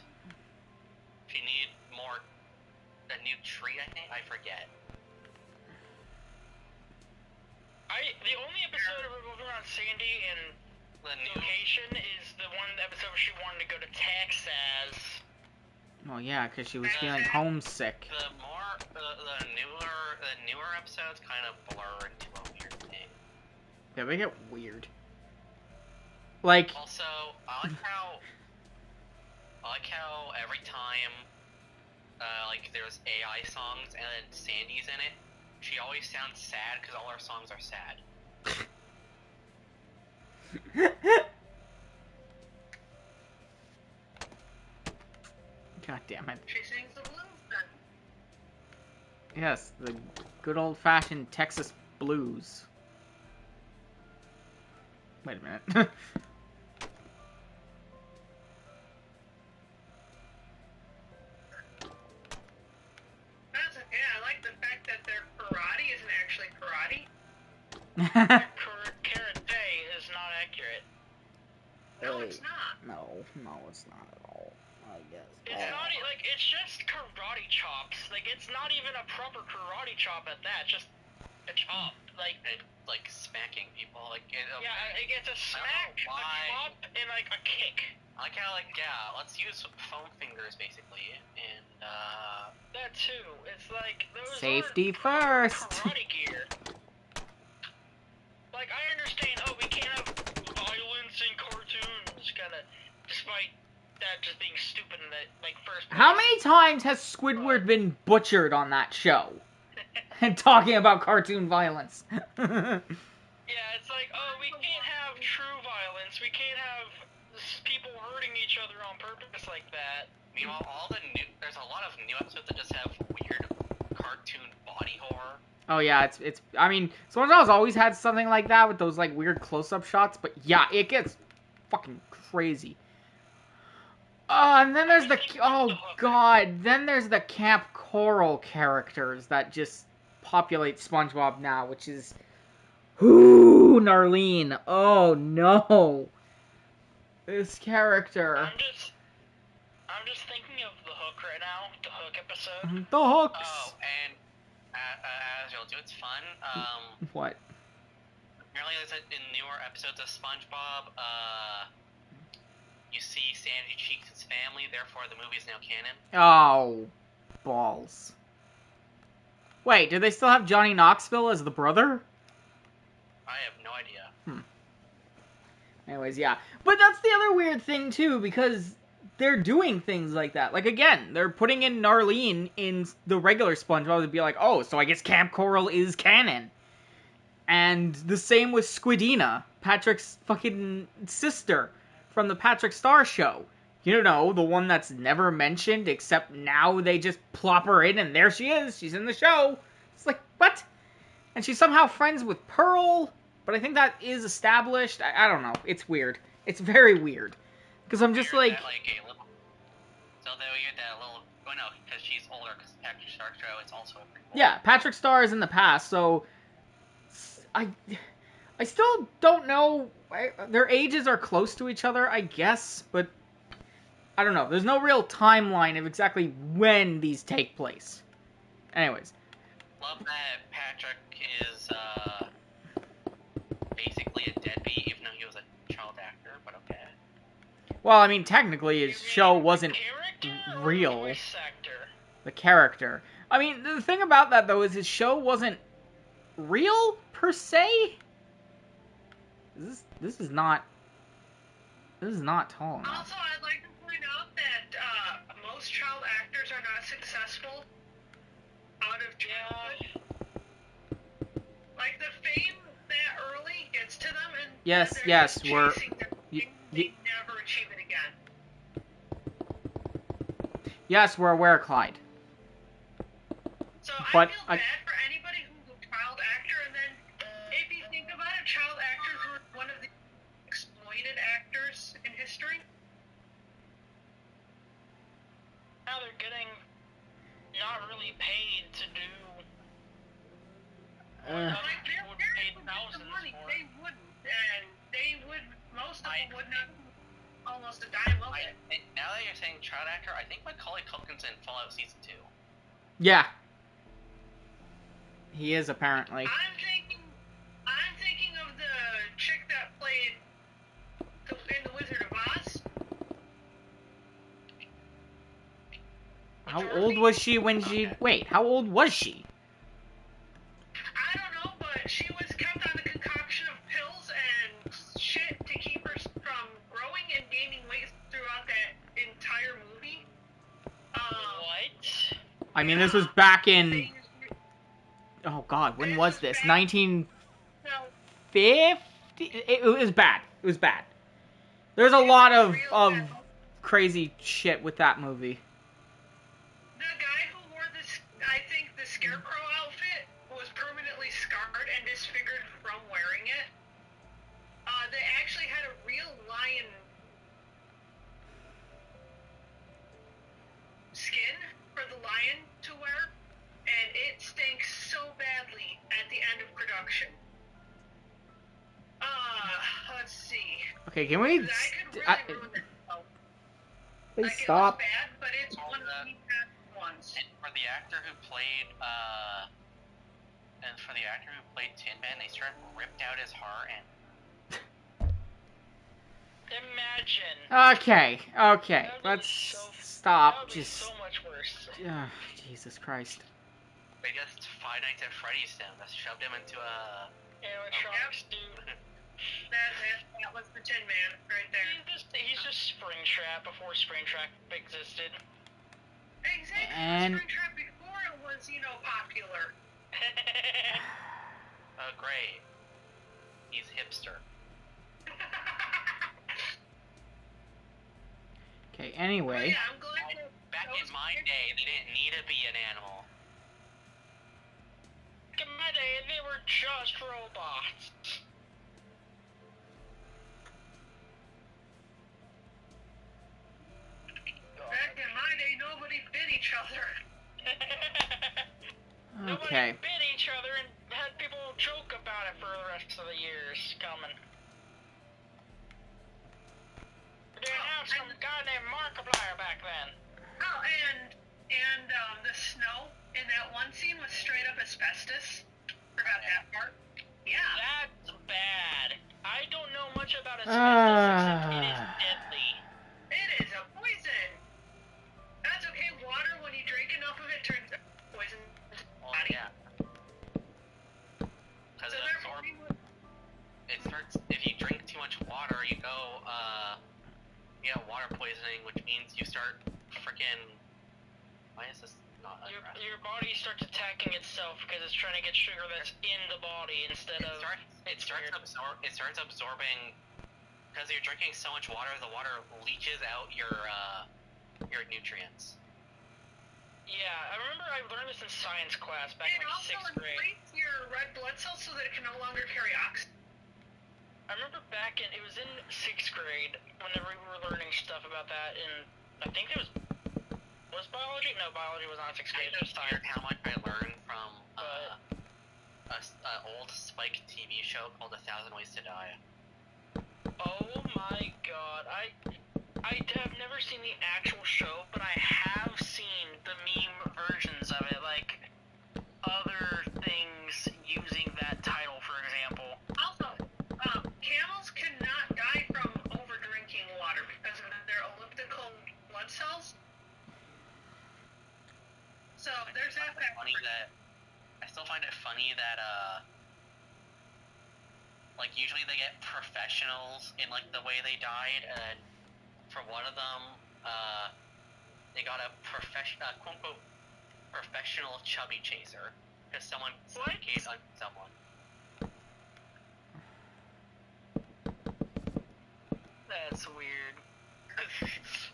she needed a new tree, I think? I forget. The only episode revolving around Sandy and The new... location is the one episode where she wanted to go to Texas. Well, yeah, because she was feeling homesick. The newer episodes kind of blur into a weird thing. Yeah, they get weird. Like, Also, I like how every time, there's AI songs and then Sandy's in it, she always sounds sad because all her songs are sad. God damn it. She sings the blues then. Yes, the good old-fashioned Texas blues. Wait a minute. Karate is not accurate. No, it's not. No, it's not at all. I guess. It's not like it's just karate chops. Like it's not even a proper karate chop at that. Just a chop. Like Like smacking people. Like yeah, it gets a smack, a chop, and like a kick. I like how let's use foam fingers basically, and That too. It's like those Safety aren't first. karate gear. Like I understand. Oh, we can't have violence in cartoons. Despite that just being stupid in the first. How many times has Squidward been butchered on that show? And talking about cartoon violence. Yeah, it's like, oh, we can't have true violence. We can't have people hurting each other on purpose like that. meanwhile there's a lot of new episodes that just have weird cartoon body horror. Oh yeah, it's. I mean, SpongeBob's always had something like that with those like weird close-up shots, but yeah, it gets fucking crazy. And then there's then there's the Camp Coral characters that just populate SpongeBob now, which is, Narlene. Oh no, this character. I'm just thinking of the Hook right now, the Hook episode. The hooks. Oh, and as you'll do, it's fun. What? Apparently, in newer episodes of SpongeBob, you see Sandy Cheeks' family. Therefore, the movie is now canon. Oh, balls. Wait, do they still have Johnny Knoxville as the brother? I have no idea. Anyways, yeah. But that's the other weird thing, too, because they're doing things like that. Like, again, they're putting in Narlene in the regular SpongeBob to be like, oh, so I guess Camp Coral is canon. And the same with Squidina, Patrick's fucking sister from the Patrick Star Show. You know, the one that's never mentioned, except now they just plop her in and there she is. She's in the show. It's like, what? And she's somehow friends with Pearl, but I think that is established. I don't know. It's weird. It's very weird. Because I'm just like... So they get that little... Oh no, because she's older, because Patrick Star Show is also a prequel. Yeah, Patrick Star is in the past, so... I still don't know... Their ages are close to each other, I guess, but... I don't know. There's no real timeline of exactly when these take place. Anyways. Love that Patrick is, basically a deadbeat, even though he was a child actor, but okay. Well, I mean, technically his show wasn't real. Or the voice actor? The character. I mean, the thing about that, though, is his show wasn't real, per se. This is not tall enough. Also, I'd like to point out that most child actors are not successful out of childhood. Like, the fame that early gets to them, and Yes, they're yes, just we're... chasing their y- they y- never achieve it again. Yes, we're aware, Clyde. So But I feel bad for anybody who's a child actor, and then if you think about it, child actors were one of the exploited actors in history. Now they're getting not really paid to do. Like, their would parents pay would get the thousands money. for They wouldn't, and they would. Most of them would not almost a dime of it. Now that you're saying child actor, I think Macaulay Culkin's in Fallout Season 2. Yeah. He is, apparently. I'm thinking of the chick that played in The Wizard of Oz. How old was she when she... Wait, how old was she? I don't know, but she was kept on a concoction of pills and shit to keep her from growing and gaining weight throughout that entire movie. What? I mean, this was back in... Things- Oh, God, when was this? No, 1950? It was bad. It was bad. There's a lot of crazy shit with that movie. the guy who wore this, I think, the Scarecrow outfit was permanently scarred and disfigured from wearing it. They actually had a real lion skin for the lion to wear, and it stinks so badly at the end of production. Okay, can we? 'Cause I could really ruin it. So, Please like, stop. It was bad, but it's one of the best ones. And for the actor who played Tin Man, they straight ripped out his heart and Imagine. Okay, okay. That would be Let's so- That stop. would be Just. so much worse. Jesus Christ. they just Five Nights at Freddy's him. Just shoved him into a. Animatronics, dude. That was the Tin Man right there. He's just Springtrap before Springtrap existed. Exactly. And- Springtrap before it was, popular. Oh, great. He's hipster. Okay, anyway. Yeah, I'm glad that Back in my day, they didn't need to be an animal. Back in my day, they were just robots. back in my day, nobody bit each other. Okay. Nobody bit each other and had people joke about it for the rest of the years coming. We didn't have some guy named Markiplier back then. Oh, and the snow in that one scene was straight up asbestos. Forgot that part. Yeah. That's bad. I don't know much about asbestos except it is deadly. It is a poison. That's okay. Water, when you drink enough of it, turns poison. Well, yeah. Because So it therefore, absorbs. It starts. If you drink too much water, you get water poisoning, which means you start freaking. Why is this not addressed? Your body starts attacking itself because it's trying to get sugar that's in the body instead of. It starts absorbing. Because you're drinking so much water, the water leaches out your nutrients. Yeah, I remember I learned this in science class back it in also 6th grade. inflates your red blood cells so that it can no longer carry oxygen. I remember it was in 6th grade whenever we were learning stuff about that in, I think it was biology? No, biology was not 6th grade, it was science. How much I learned from an old Spike TV show called 1,000 Ways to Die. Oh my god, I have never seen the actual show, but I have seen the meme versions of it, like other things using that title, for example. Also, camels cannot die from over drinking water because of their elliptical blood cells. So there's that fact. I still find it funny that usually they get professionals in like the way they died, and for one of them, they got a quote unquote professional chubby chaser because someone suffocated on someone. That's weird.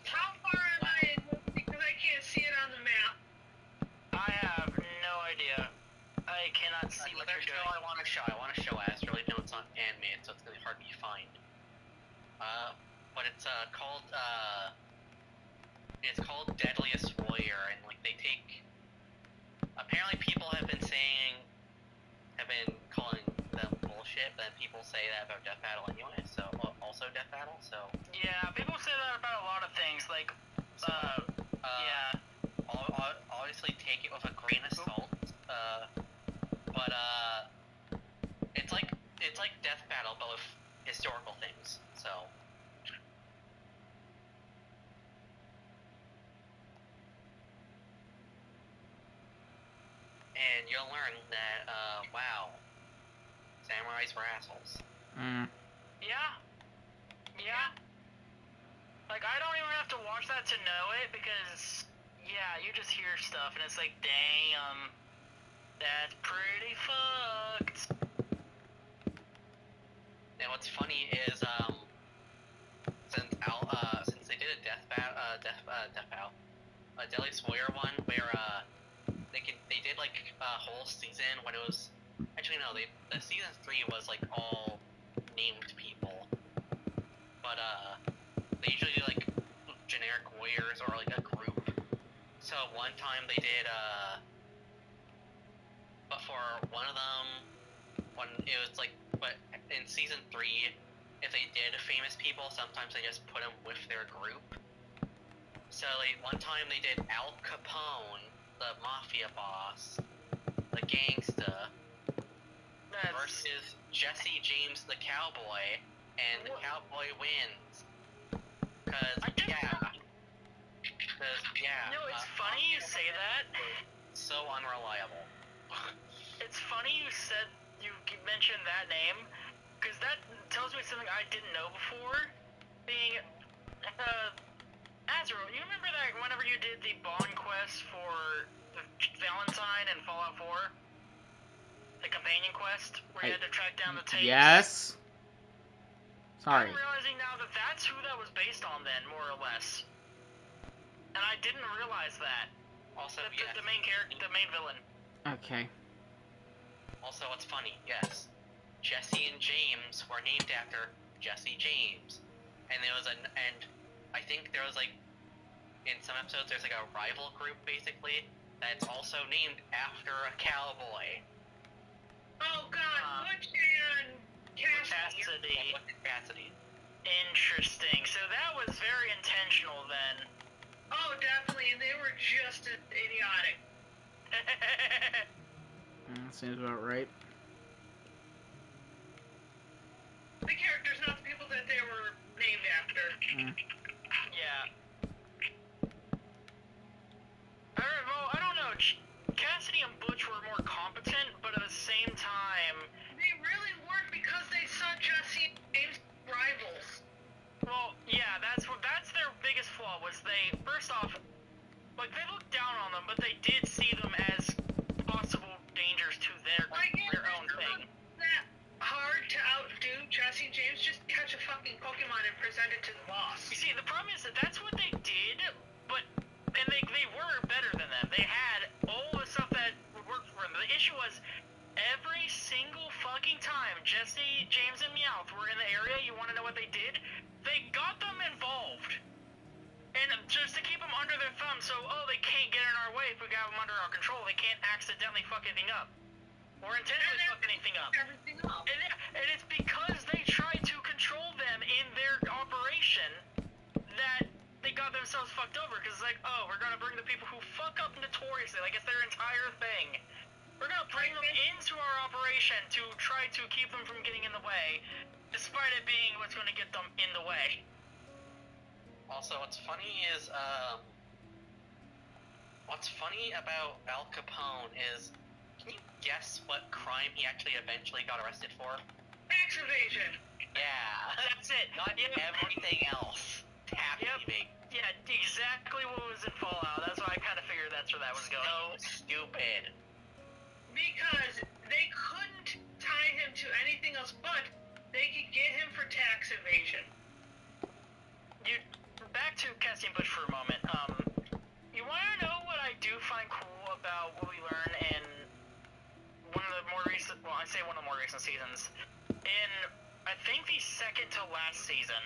How far am I in this? Because I can't see it on the map. I have no idea. I cannot see what Another you're show doing. I want to show Astrally, no, it's not animated, so it's gonna be hard to find. But it's called Deadliest Warrior, and like they take. Apparently, people have been calling them bullshit, but people say that about Death Battle anyway. So also Death Battle. So Yeah, people say that about a lot of things, like yeah. Obviously, take it with a grain of salt. But it's like Death Battle, but with historical things. So. And you'll learn that, wow, samurais were assholes. Yeah. Yeah. Like, I don't even have to watch that to know it, because, yeah, you just hear stuff, and it's like, damn, that's pretty fucked. And what's funny is, since they did a Death Battle, a Deadliest Warrior one, where, they did, like, a whole season when it was, actually, no, the season 3 was, like, all named people, but, they usually do, like, generic warriors or, like, a group. So one time they did, but for one of them, when it was, like, but in season 3, if they did famous people, sometimes they just put them with their group. So like one time they did Al Capone, the mafia boss, the gangsta, versus Jesse James the cowboy, and the cowboy wins. Cause No, it's funny you say that. So unreliable. It's funny you mentioned that name, because that tells me something I didn't know before. Being, Azrael, you remember that whenever you did the Bond quest for the Valentine and Fallout 4? The companion quest, where you had to track down the tapes? Yes. Sorry. I'm realizing now that that's who that was based on then, more or less. And I didn't realize that. Also, the main character, the main villain. Okay. Also, it's funny, yes. Jesse and James were named after Jesse James. And I think there was like, in some episodes, there's like a rival group, basically, that's also named after a cowboy. Oh god, Butch and Cassidy. Cassidy. Interesting. So that was very intentional then. Oh, definitely, and they were just idiotic. Seems about right. The characters, not the people that they were named after. Yeah. I don't know. Cassidy and Butch were more competent, but at the same time... They really weren't, because they saw Jesse and James rivals. Well, yeah, that's their biggest flaw, was they, first off, like, they looked down on them, but they did see them as possible dangers to their own thing. That hard to outdo. Jesse and James just catch a fucking Pokemon and present it to the boss. You see, the problem is that that's what they did, and they were better than them. They had all the stuff that would work for them. The issue was, every single fucking time Jesse, James, and Meowth were in the area, you want to know what they did? They got them involved. And just to keep them under their thumb, so, they can't get in our way if we got them under our control. They can't accidentally fuck anything up. Or intentionally fuck anything up. And it's because they tried to control them in their operation that they got themselves fucked over. Because it's like, we're gonna bring the people who fuck up notoriously, like it's their entire thing. We're gonna bring them into our operation to try to keep them from getting in the way, despite it being what's gonna get them in the way. Also, what's funny about Al Capone is, can you guess what crime he actually eventually got arrested for? Tax evasion. Yeah. That's it. Not everything else. Tap thieving. Yeah, exactly what was in Fallout. That's why I kind of figured that's where that was going. So stupid. Because they couldn't tie him to anything else, but they could get him for tax evasion. Back to Cassidy and Butch for a moment. You want to know what I do find cool about what we learn in one of the more recent seasons? In, I think, the second to last season,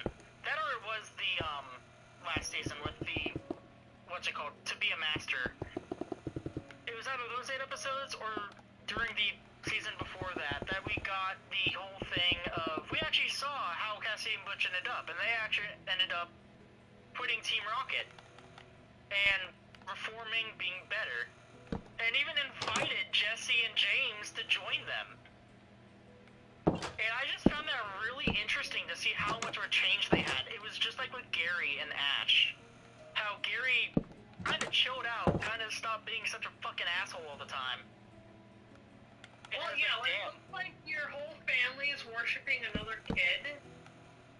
that or it was the last season with the, what's it called, To Be a Master. It was either those 8 episodes or during the season before that we got the whole thing of, we actually saw how Cassidy and Butch ended up, and they actually ended up quitting Team Rocket and reforming, being better, and even invited Jesse and James to join them. And I just found that really interesting to see how much of a change they had. It was just like with Gary and Ash, how Gary kind of chilled out, kind of stopped being such a fucking asshole all the time. Well, yeah, it looks like your whole family is worshiping another kid.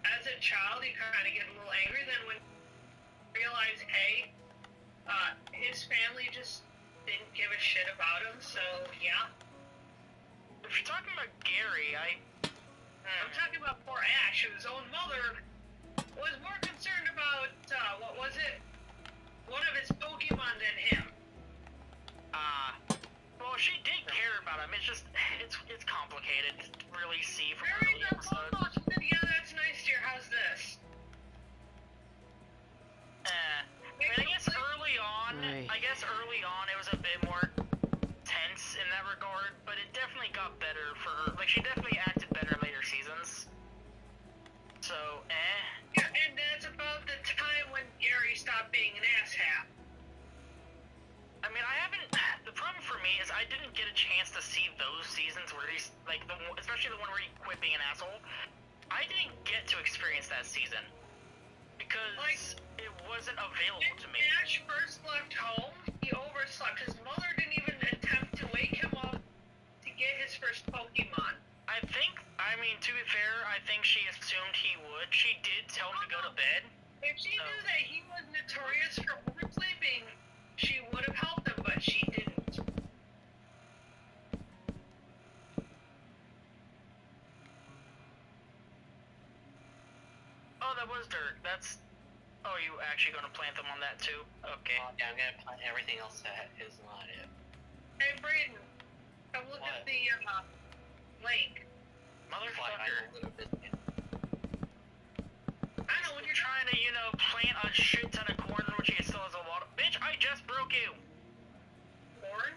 As a child, you kind of get a little angry. Then when you realize, his family just didn't give a shit about him, so yeah. If you're talking about Gary, I'm talking about poor Ash, whose own mother was more concerned about, one of his Pokemon than him. Well, she did care about him. It's just, it's complicated to really see from Very early good. episodes. She said, yeah, that's nice, dear. How's this? I guess early on, it was a bit more tense in that regard, but it definitely got better for her. Like, she definitely acted better in later seasons. So, Yeah, and that's about the time when Gary stopped being an asshat. I mean, I haven't. The problem for me is I didn't get a chance to see those seasons where he's like especially the one where he quit being an asshole. I didn't get to experience that season because it wasn't available to me. When Ash first left home, he overslept. His mother didn't even attempt to wake him up to get his first Pokemon. I mean, to be fair, I think she assumed he would. She did tell him to go to bed. If she knew that he was notorious for oversleeping, she would have helped him, but she didn't. Oh, that was dirt. That's. Oh, you actually gonna plant them on that too? Okay. Yeah, I'm gonna plant everything else that is not it. Hey, Braden, come look What? at the lake. Motherfucker. I know when You're trying to, plant a shit ton of corn, which he still has a lot of. Bitch, I just broke you! corn.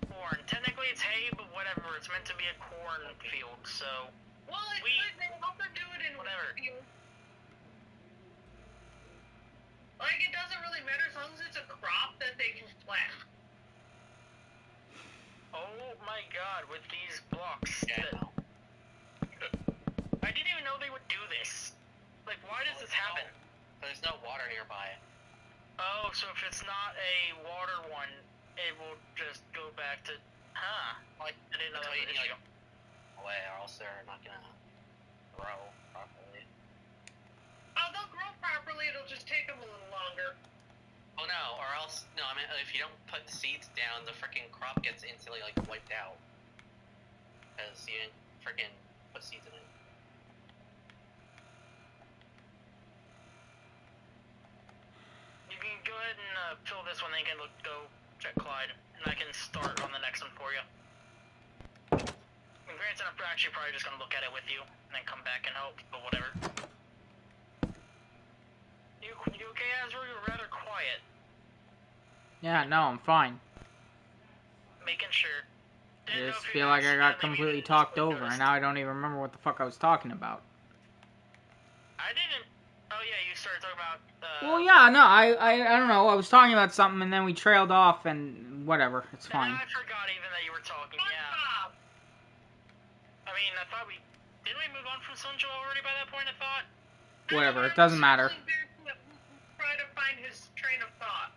Corn. Technically it's hay, but whatever. It's meant to be a corn field, so. Well, it Wheat. could. They also do it in Whatever. wheat fields. Like, it doesn't really matter as long as it's a crop that they can plant. Oh my god, with these blocks. Yeah, I know. I didn't even know they would do this. Like, why does this happen? There's no water nearby. Oh, so if it's not a water one, it will just go back to. Huh. Like, I didn't know that's that why was you an need, issue. away, or else they're not gonna grow properly. Oh, they'll grow properly. It'll just take them a little longer. Oh no, or else, no, I mean, if you don't put seeds down, the freaking crop gets instantly, like, wiped out. Because you didn't freaking put seeds in it. You can go ahead and fill this one, then you can go check Clyde, and I can start on the next one for you. And granted, I'm actually probably just gonna look at it with you, and then come back and help, but whatever. You okay, Azra? You're rather quiet. Yeah, no, I'm fine. Making sure. I Didn't know just if you feel like I got accidentally completely muted talked Discord over, and noticed. now I don't even remember what the fuck I was talking about. I didn't. Oh yeah, you started talking about. Well, yeah, no, I don't know. I was talking about something, and then we trailed off, and whatever. It's fine. I forgot even that you were talking. Yeah. SpongeBob. I mean, I thought we didn't we move on from SpongeBob already by that point. I thought. Whatever, it doesn't matter. Try to find his train of thought.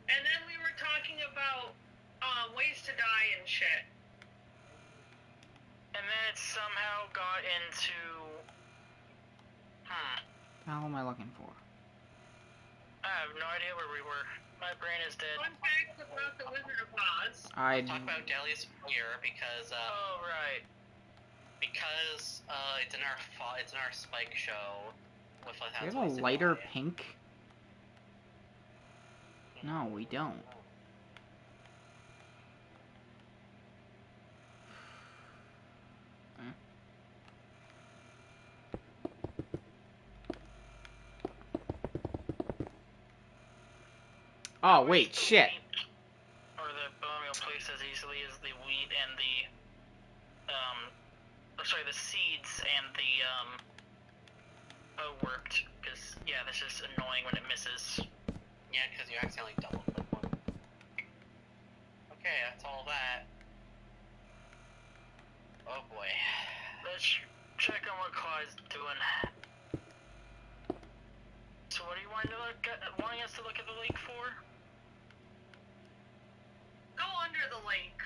And then we were talking about ways to die and shit. And then it somehow got into. What the hell am I looking for? I have no idea where we were. My brain is dead. Fun facts about the Wizard of Oz. Talk about Delia's failure because, Oh right. because, it's in our Spike show. With Do we have a lighter pink? No, we don't. Oh, wait, shit. Or the bone meal place as easily as the wheat and the the seeds and the bow worked. Because yeah, this is annoying when it misses. Yeah, because you accidentally double click one. Okay, that's all that. Oh boy. Let's check on what Clyde's doing. So what are you wanting us to look at the lake for? Go under the lake.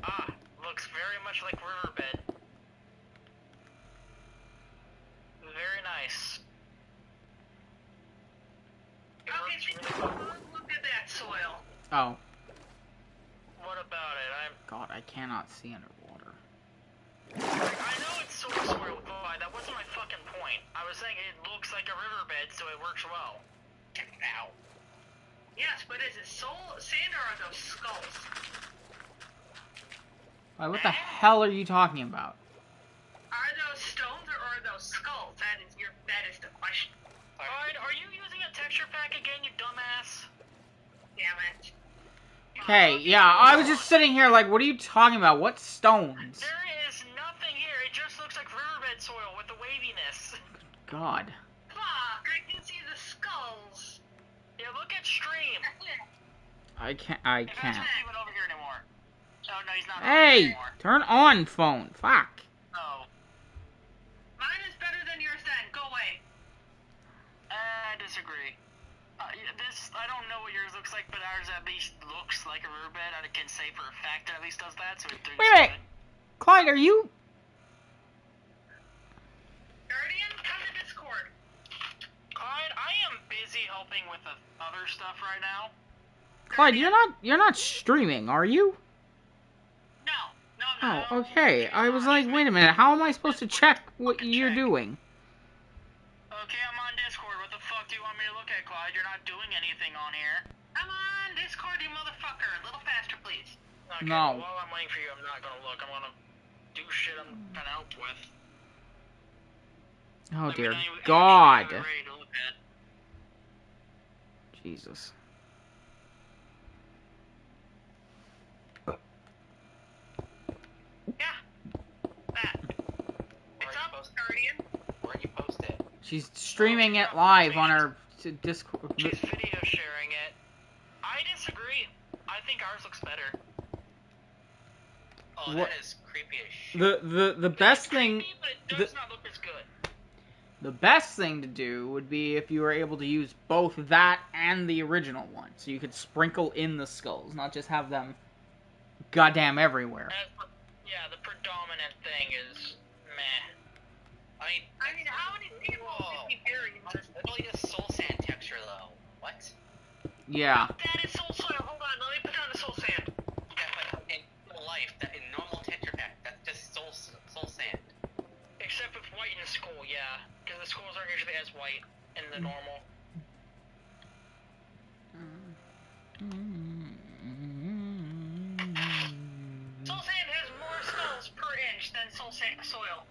Ah, looks very much like riverbed. Very nice. It Okay, looks so really- look at that soil. Oh, What about it? God, I cannot see underwater. I know it's soil swirl, but that wasn't my fucking point. I was saying it looks like a riverbed, so it works well. Ow. Yes, but is it sand or are those skulls? Wait, what the hell are you talking about? Are those stones or are those skulls? That is the question. Alright, are you using a texture pack again, you dumbass? Damn it. Okay, yeah, I was just sitting here like, what are you talking about? What stones? There is nothing here. It just looks like riverbed soil with the waviness. God. Fuck, I can see the skulls. Yeah, look at stream. I can't. If that's not even over here anymore. Oh, no, he's not over here Hey! anymore. Turn on phone. Fuck. Oh. Mine is better than yours then. Go away. I disagree. I don't know what yours looks like, but ours at least looks like a riverbed. I can say for a fact it at least does that, so it's Wait a minute. Clyde, are you... Guardian, come to Discord. Clyde, I am busy helping with the other stuff right now. Clyde, you're not streaming, are you? No, I'm not. Oh, okay. I was like, wait a minute. How am I supposed to check what you're doing? Okay, I'm on Discord. What the fuck do you want me to look at, Clyde? You're not doing anything on here. I'm on Discord, you motherfucker. A little faster, please. Okay, No. well, while I'm waiting for you, I'm not gonna look. I'm gonna do shit I'm trying to help with. Oh, Let me dear know you- God. everything you're ready to look at. Jesus. Yeah. That. It's up, Guardian. Where you post it? She's streaming it live on her Discord. She's video sharing it. I disagree. I think ours looks better. Oh, What- that is creepy as shit. The best thing... Creepy, but it does not look as good. The best thing to do would be if you were able to use both that and the original one. So you could sprinkle in the skulls, not just have them goddamn everywhere. Yeah, the predominant thing is meh. I mean, how many people Whoa. did we bury in That's this? literally a soul sand texture, though. What? Yeah. That is soul soil. Hold on, let me put down the soul sand. Yeah, but in real life, that in normal texture pack, that's just soul sand. Except with white in the skull, yeah. Because the skulls aren't usually as white in the normal. Soul sand has more skulls per inch than soil.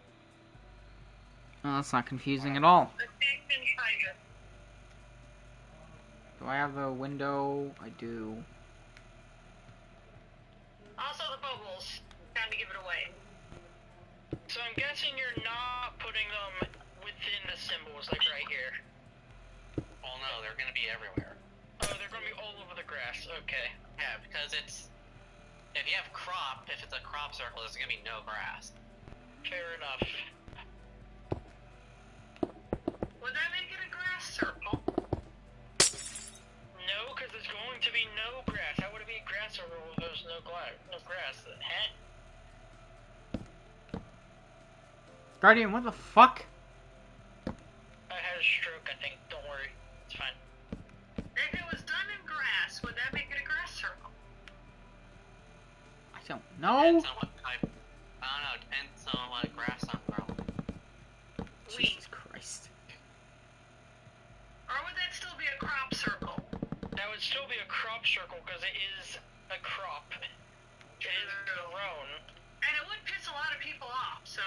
Well, that's not confusing at all. The Jackson Tiger. Do I have the window? I do. Also the bubbles. Time to give it away. So I'm guessing you're not putting them within the symbols, like right here. Well, no, they're gonna be everywhere. Oh, they're gonna be all over the grass. Okay. Yeah, because it's... If you have crop, if it's a crop circle, there's gonna be no grass. Fair enough. Would that make it a grass circle? No, because there's going to be no grass. How would it be a grass circle if there's no grass? Huh? Guardian, what the fuck? I had a stroke, I think. Don't worry. It's fine. If it was done in grass, would that make it a grass circle? I don't know. Depends on what type... I don't know, depends on what grass I'm growing. Jesus Christ. Or would that still be a crop circle? That would still be a crop circle because it is a crop. It is grown. And it would piss a lot of people off, so...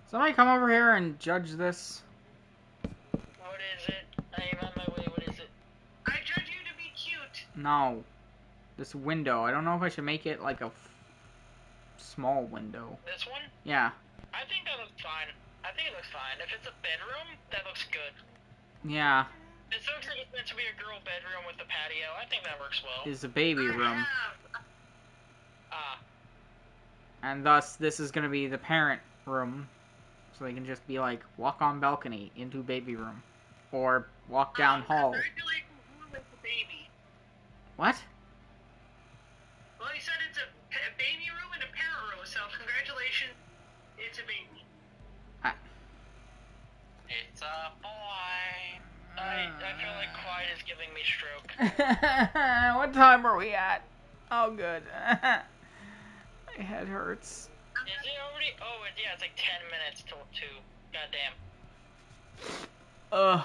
Somebody come over here and judge this. What is it? I am on my way. What is it? I judge you to be cute. No. This window. I don't know if I should make it like a small window. This one? Yeah. I think that looks fine. I think it looks fine. If it's a bedroom, that looks good. Yeah. This looks like it's meant to be a girl bedroom with the patio. I think that works well. Is a baby room. Ah, And thus, this is going to be the parent room. So they can just be like, walk on balcony into baby room. Or walk down hall. Congratulations, you with the baby. What? Well, he said it's a baby room and a parent room, so congratulations, it's a baby. It's a boy! I feel like Clyde is giving me stroke. What time are we at? Oh, good. My head hurts. Is it already? Oh, yeah, it's like 10 minutes till 2. Goddamn. Ugh.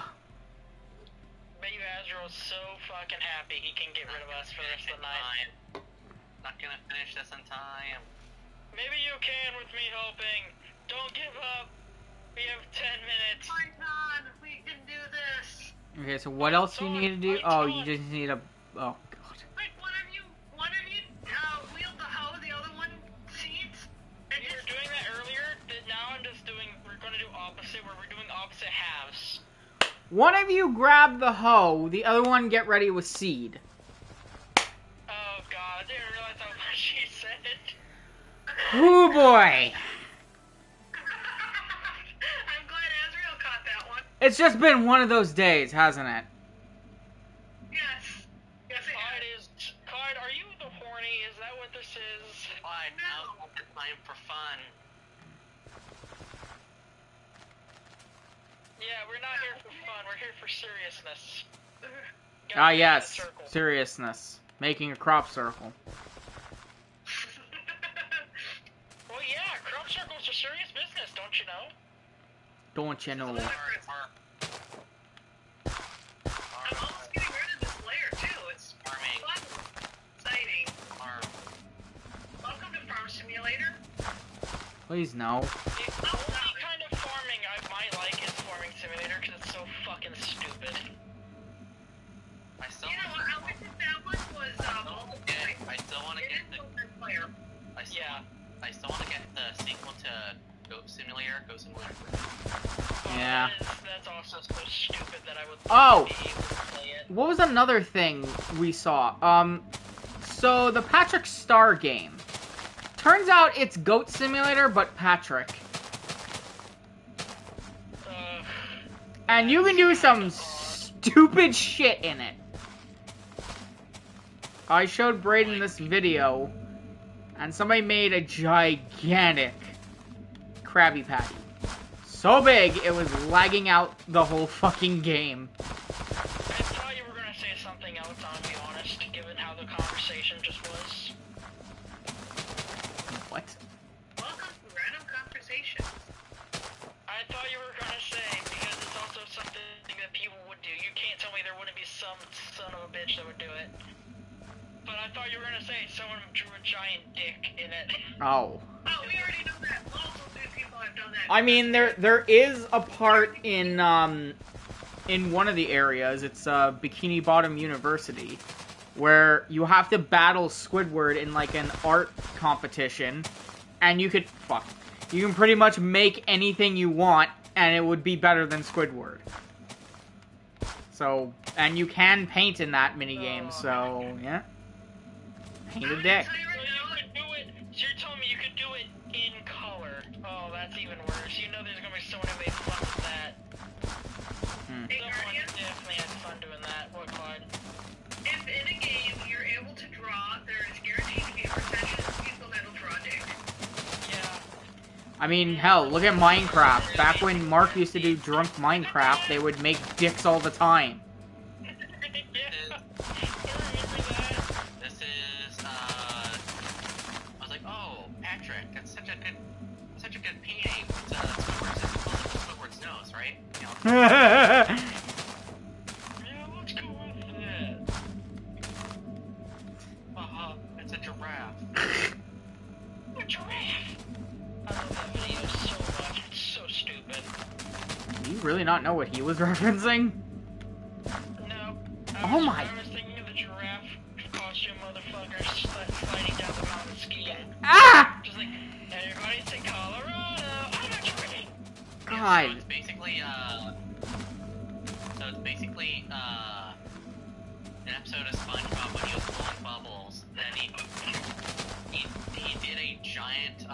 Baby Azrael's so fucking happy he can get rid of us for the rest of the night. Not gonna finish this in time. Maybe you can with me helping. Don't give up. We have 10 minutes. Python, we can do this. Okay, so what else do you need to do? Oh, you just need a... Oh, God. Wait, what have you One of you grab the hoe, the other one get ready with seed. Oh god, I didn't realize how much she said. Ooh boy. I'm glad Azrael caught that one. It's just been one of those days, hasn't it? Yes. Yes, it has. Clyde, are you the horny? Is that what this is? Fine, now's not the time for fun. Yeah, we're not here for fun. We're here for seriousness. Ah, Gotta yes. get that circle. Seriousness. Making a crop circle. Well, yeah, crop circles are serious business, don't you know? Don't you know? I'm almost getting rid of this layer too. It's Farming. fun, exciting. Farm. Welcome to Farm Simulator. Please no. The only kind of farming I might like is Farming Simulator because it's so fucking stupid. I still You know what? I wish that that one was I still want to it get is the. multiplayer. I still want to get the sequel to Goat Simulator. Goat Simulator. Yeah. That's also so stupid that I would Oh. be able to play it. What was another thing we saw? So the Patrick Star game. Turns out it's Goat Simulator, but Patrick. And you can do some stupid shit in it. I showed Brayden this video, and somebody made a gigantic Krabby Patty. So big, it was lagging out the whole fucking game. I thought you were gonna say something else, I'll be honest, given how the conversation just was. What? Welcome to Random Conversations. I thought you were gonna say, because it's also something that people would do. You can't tell me there wouldn't be some son of a bitch that would do it. But I thought you were gonna say someone drew a giant dick in it. Oh. Oh, we already know that. Multiple people have done that. I mean, there is a part in one of the areas. It's Bikini Bottom University, where you have to battle Squidward in like an art competition, and you can pretty much make anything you want, and it would be better than Squidward. So, and you can paint in that minigame. So yeah, paint a dick. So you could do it, so you're telling me you could do it in color. Oh, that's even worse. You know there's gonna be someone who made fun of that. Hey, Someone Guardian, definitely had fun doing that. What, Clyde? if in a game you're able to draw, there is guaranteed to be a percentage of people that'll draw dick. Yeah. I mean, hell, look at Minecraft. Back when Mark used to do drunk Minecraft, they would make dicks all the time. Yeah. I remember that. This is I was like, oh, Patrick, that's such a good painting. It's Squidward's nose, right? You know, Yeah, let's go with that. it's a giraffe. A giraffe. I love that video so much. It's so stupid. Do you really not know what he was referencing? No. Oh my- I was thinking of the giraffe costume motherfucker sliding down the mountain skiing. Ah! Just like, everybody to Colorado. I'm not kidding. God. So it's basically an episode of SpongeBob when he was blowing bubbles. Then he did a giant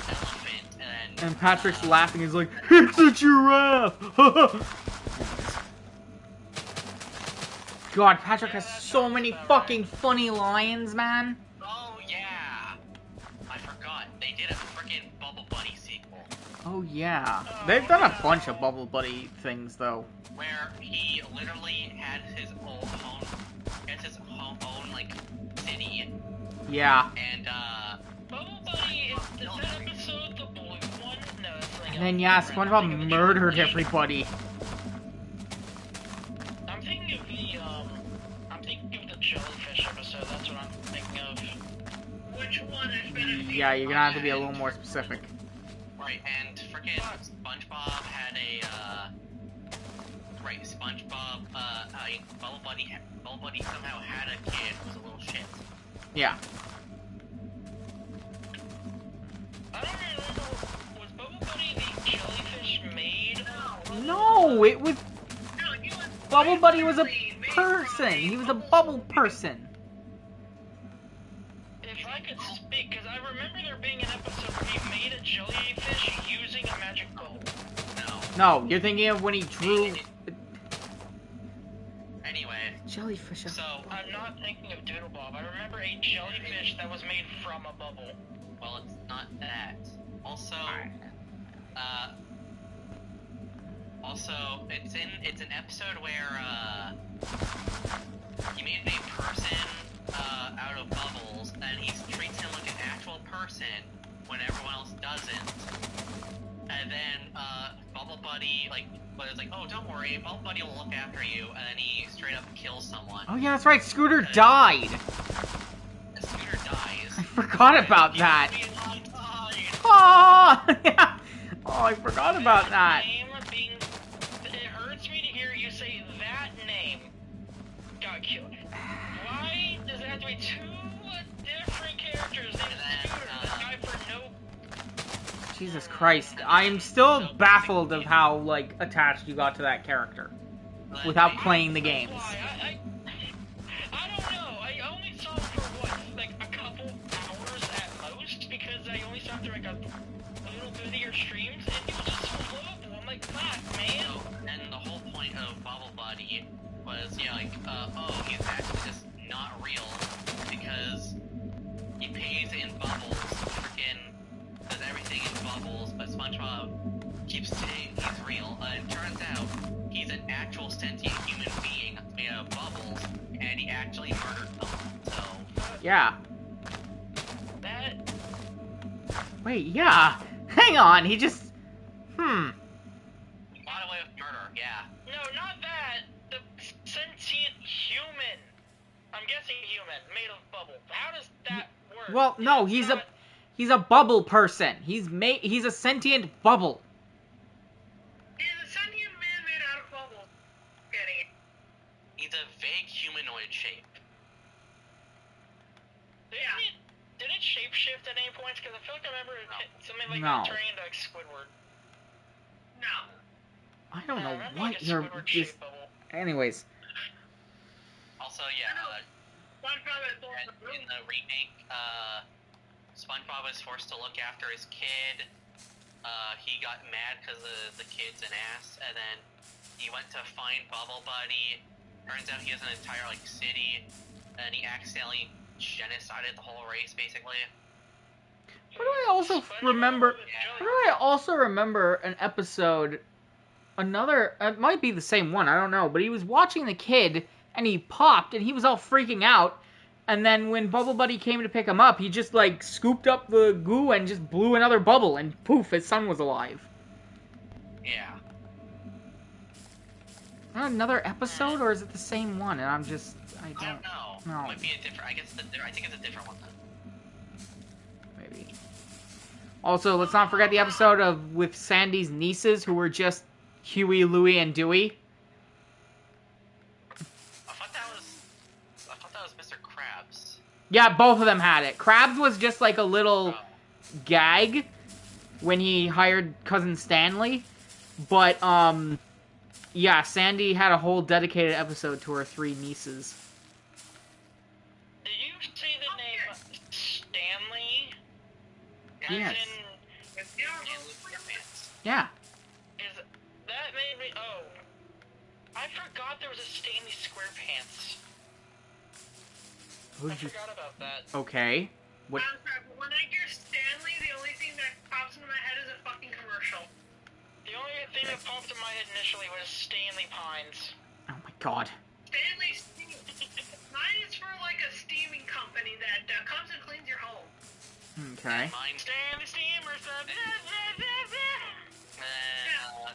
elephant And Patrick's laughing. He's like, it's a giraffe! God, Patrick has so many fucking funny lines, man. Oh yeah, I forgot they did a freaking Bubble Bunny sequel Oh yeah. They've done a bunch of Bubble Buddy things, though. where he literally had his own like city Yeah. and Bubble Buddy, is that episode the blue one? No, that's like And then, yeah, SpongeBob murdered everybody. I'm thinking of the jellyfish episode, that's what I'm thinking of. Which one is better? Yeah, you're gonna have to be a little more specific. right, and freaking SpongeBob had SpongeBob Bubble Buddy somehow had a kid who was a little shit. Yeah. I don't remember, was Bubble Buddy the jellyfish maid? No, it was Bubble Buddy was a person. He was a bubble person. If I could speak, because I remember there being an episode where he made a jellyfish using a magic bubble. No. No, you're thinking of when he drew Anyway, jellyfish. So, I'm not thinking of Doodle Bob. I remember a jellyfish that was made from a bubble. well, it's not that. Also, it's an episode where he made a person out of bubbles, and he treats him like an actual person when everyone else doesn't. And then Bubble Buddy but it's like, oh, don't worry, Bubble Buddy will look after you, and then he straight up kills someone. Oh yeah, that's right. Scooter died. And Scooter dies. I forgot about that. He died. Oh, yeah. Oh, I forgot about that. It hurts me to hear you say that name got killed. Why does it have to be two different characters named Scooter that die for no... Jesus Christ. I'm still baffled of how, like, attached you got to that character without playing the games. Why? I don't know. I only saw him for what, like a couple hours at most, because I only saw him during a little bit of your streams, and he was just so lovable. I'm like, fuck, man. So, and the whole point of Bubble Buddy was, oh, he's actually just not real because he pays in bubbles, freaking does everything in bubbles, but SpongeBob keeps saying he's real. It turns out he's an actual sentient human being made of bubbles, and he actually murdered them. So, Yeah. That... Wait, yeah. Hang on, he just... got away with murder, yeah. No, not that. The sentient human. I'm guessing human, made of bubble. How does that work? Well, no, he's a bubble person. He's a sentient bubble. He's a sentient man made out of bubbles. Getting it. He's a vague humanoid shape. Did it shapeshift at any points? Because I feel like I remember something like No. turning into like Squidward. No. I don't know I remember what like a you're... Squidward Just... shape bubble. Anyways. Also, yeah, SpongeBob is and in the remake, SpongeBob was forced to look after his kid. He got mad because the kid's an ass, and then he went to find Bubble Buddy. Turns out he has an entire city, and he accidentally genocided the whole race, basically. What do I also remember? What do I also remember an episode? It might be the same one. I don't know. But he was watching the kid, and he popped, and he was all freaking out. And then when Bubble Buddy came to pick him up, he just scooped up the goo and just blew another bubble, and poof, his son was alive. Yeah. Another episode, or is it the same one? And I I don't don't know. No. It might be a different. I think it's a different one then. maybe. Also, let's not forget the episode with Sandy's nieces, who were just Huey, Louie, and Dewey. I thought that was Mr. Krabs. Yeah, both of them had it. Krabs was just like a little gag when he hired Cousin Stanley. But, yeah, Sandy had a whole dedicated episode to her three nieces. Did you say the name Stanley? Yes. As Yeah. that made me... Oh. I forgot there was a Stanley SquarePants. I forgot about that. Okay. What? I'm sorry, but when I hear Stanley, the only thing that pops into my head is a fucking commercial. The only thing that popped in my head initially was Stanley Pines. Oh my god. Stanley Steam. Mine is for a steaming company that comes and cleans your home. Okay. Mine. Stanley Steamers.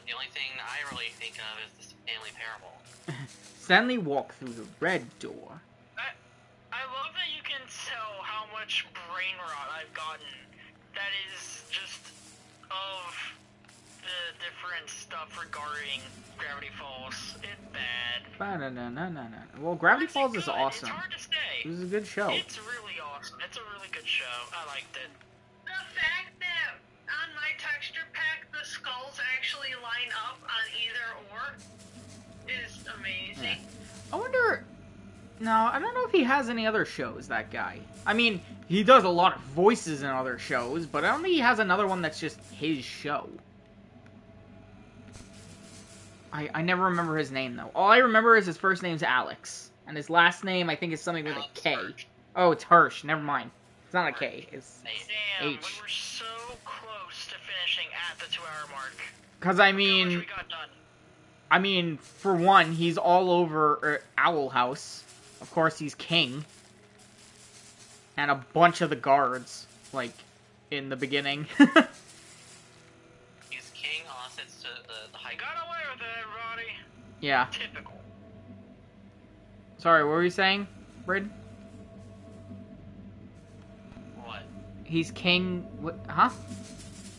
The only thing I really think of is the Stanley Parable. Stanley walked through the red door. I love that you can tell how much brain rot I've gotten that is just of the different stuff regarding Gravity Falls. It's bad. Well, Gravity It's Falls is good. awesome. It's hard to say. It was a good show. It's really awesome. It's a really good show. I liked it. The fact that on my texture pack the skulls actually line up on either or is amazing. No, I don't know if he has any other shows, that guy. I mean, he does a lot of voices in other shows, but I don't think he has another one that's just his show. I never remember his name, though. All I remember is his first name's Alex. And his last name, I think, is something with a K. Hirsch. Oh, it's Hirsch. Never mind. It's not a K. It's Damn, H. we were so close to finishing at the 2-hour mark. Because, I How much mean... we got done. For one, he's all over Owl House. Of course, he's king. And a bunch of the guards, like, in the beginning. He's king unless it's to the high. Got away with it, everybody. Yeah. Typical. Sorry, what were you saying, Brid? What? He's king... What, huh?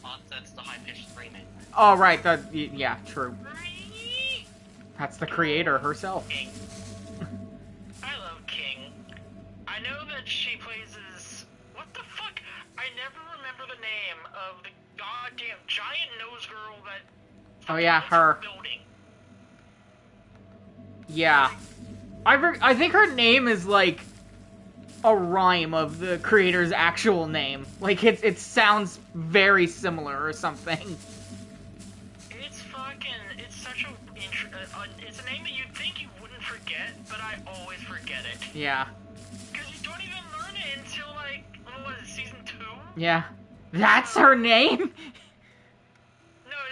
Unless it's the high-pitched screaming. Oh, right. Yeah, true. That's the creator herself. King. I love King. I know that she plays as... What the fuck? I never remember the name of the goddamn giant nose girl that... Oh, yeah, lives in her. the building. Yeah. I think her name is, like, a rhyme of the creator's actual name. Like, it sounds very similar or something. It's fucking... It's such a... it's a name that you'd think you wouldn't forget, but I always forget it. Yeah. Because you don't even learn it until, like, what was it, season 2? Yeah. That's her name? No, it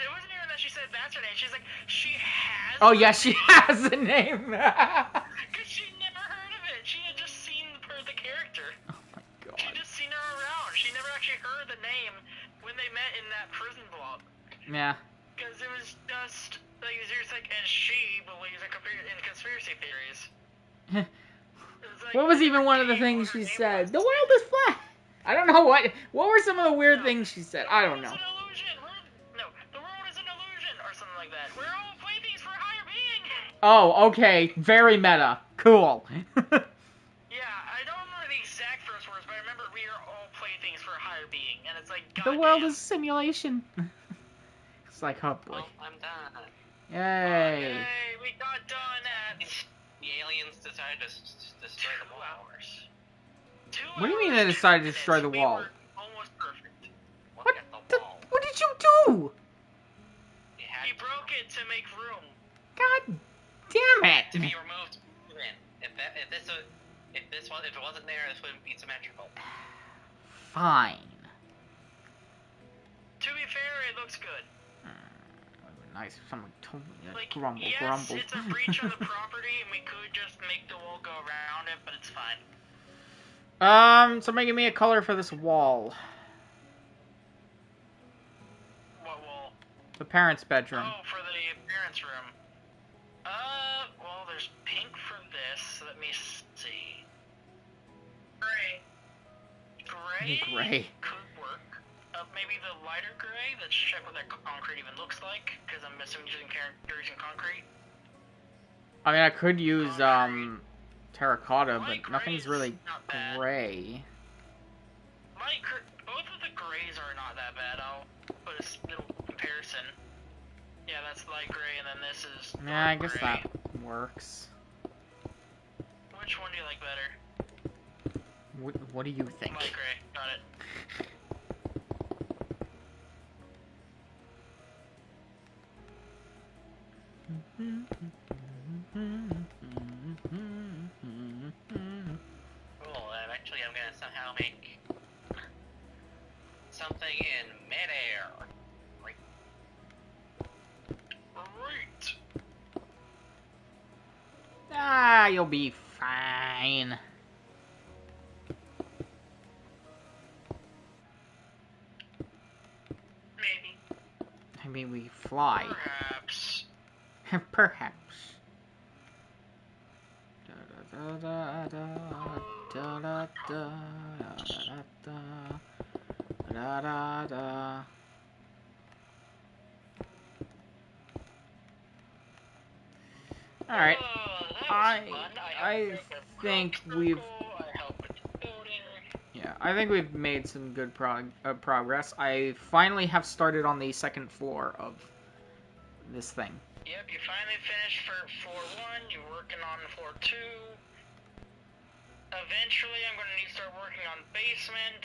wasn't even that she said that's her name. She's like, she has... Oh, her yeah, she name. has a name. Because she'd never heard of it. She had just seen the character. Oh, my She'd God. just seen her around. She never actually heard the name when they met in that prison block. Yeah. Because it was just, like, it was just like, and she believes in conspiracy theories. It's like, What was even one of the things she said? The world is flat. I don't know what were some of the weird things she said? I don't know. The world is an illusion. No, the world is an illusion, or something like that. We're all playthings for a higher being. Oh, okay. Very meta. Cool. Yeah, I don't remember the exact first words, but I remember we are all playthings for a higher being, and it's like, The world goddamn. is a simulation. It's like, oh boy. Well, I'm done. Yay. Yay, we got done at The aliens decided to destroy the 2 wall. hours. 2 What do you mean hours, they decided to 2 destroy the minutes. wall? We were almost perfect. Look What at the the, wall. what did you do? You had He to broke it to make room. God damn to be it. removed. If it wasn't there, this wouldn't be symmetrical. Fine. To be fair, it looks good. Nice. Someone told me that. Like, Grumble, yes, grumble. it's a breach of the property, and we could just make the wall go around it, but it's fine. Somebody give me a color for this wall. What wall? The parents' bedroom. Oh, for the parents' room. Well, there's pink for this. Let me see. Gray. Gray. Could work. Maybe the lighter gray. Let's check what that concrete even looks like, because I'm assuming using concrete. I mean, I could use, terracotta, Light but nothing's gray's really not bad. gray. Both of the grays are not that bad. I'll put a little comparison. Yeah, that's light gray, and then this is Yeah, I dark guess gray. that works. Which one do you like better? What do you think? Light gray. Got it. Cool, eventually I'm gonna somehow make something in midair. Right. Great. Ah, you'll be fine. Maybe. Maybe we fly. Perhaps. Perhaps. Da da da da da da da da da da. All right. Oh, that was I fun. I think we've I helped with the building. yeah, I think we've made some good progress. I finally have started on the second floor of this thing. Yep, you finally finished for floor 1. You're working on floor 2. Eventually, I'm going to need to start working on basement.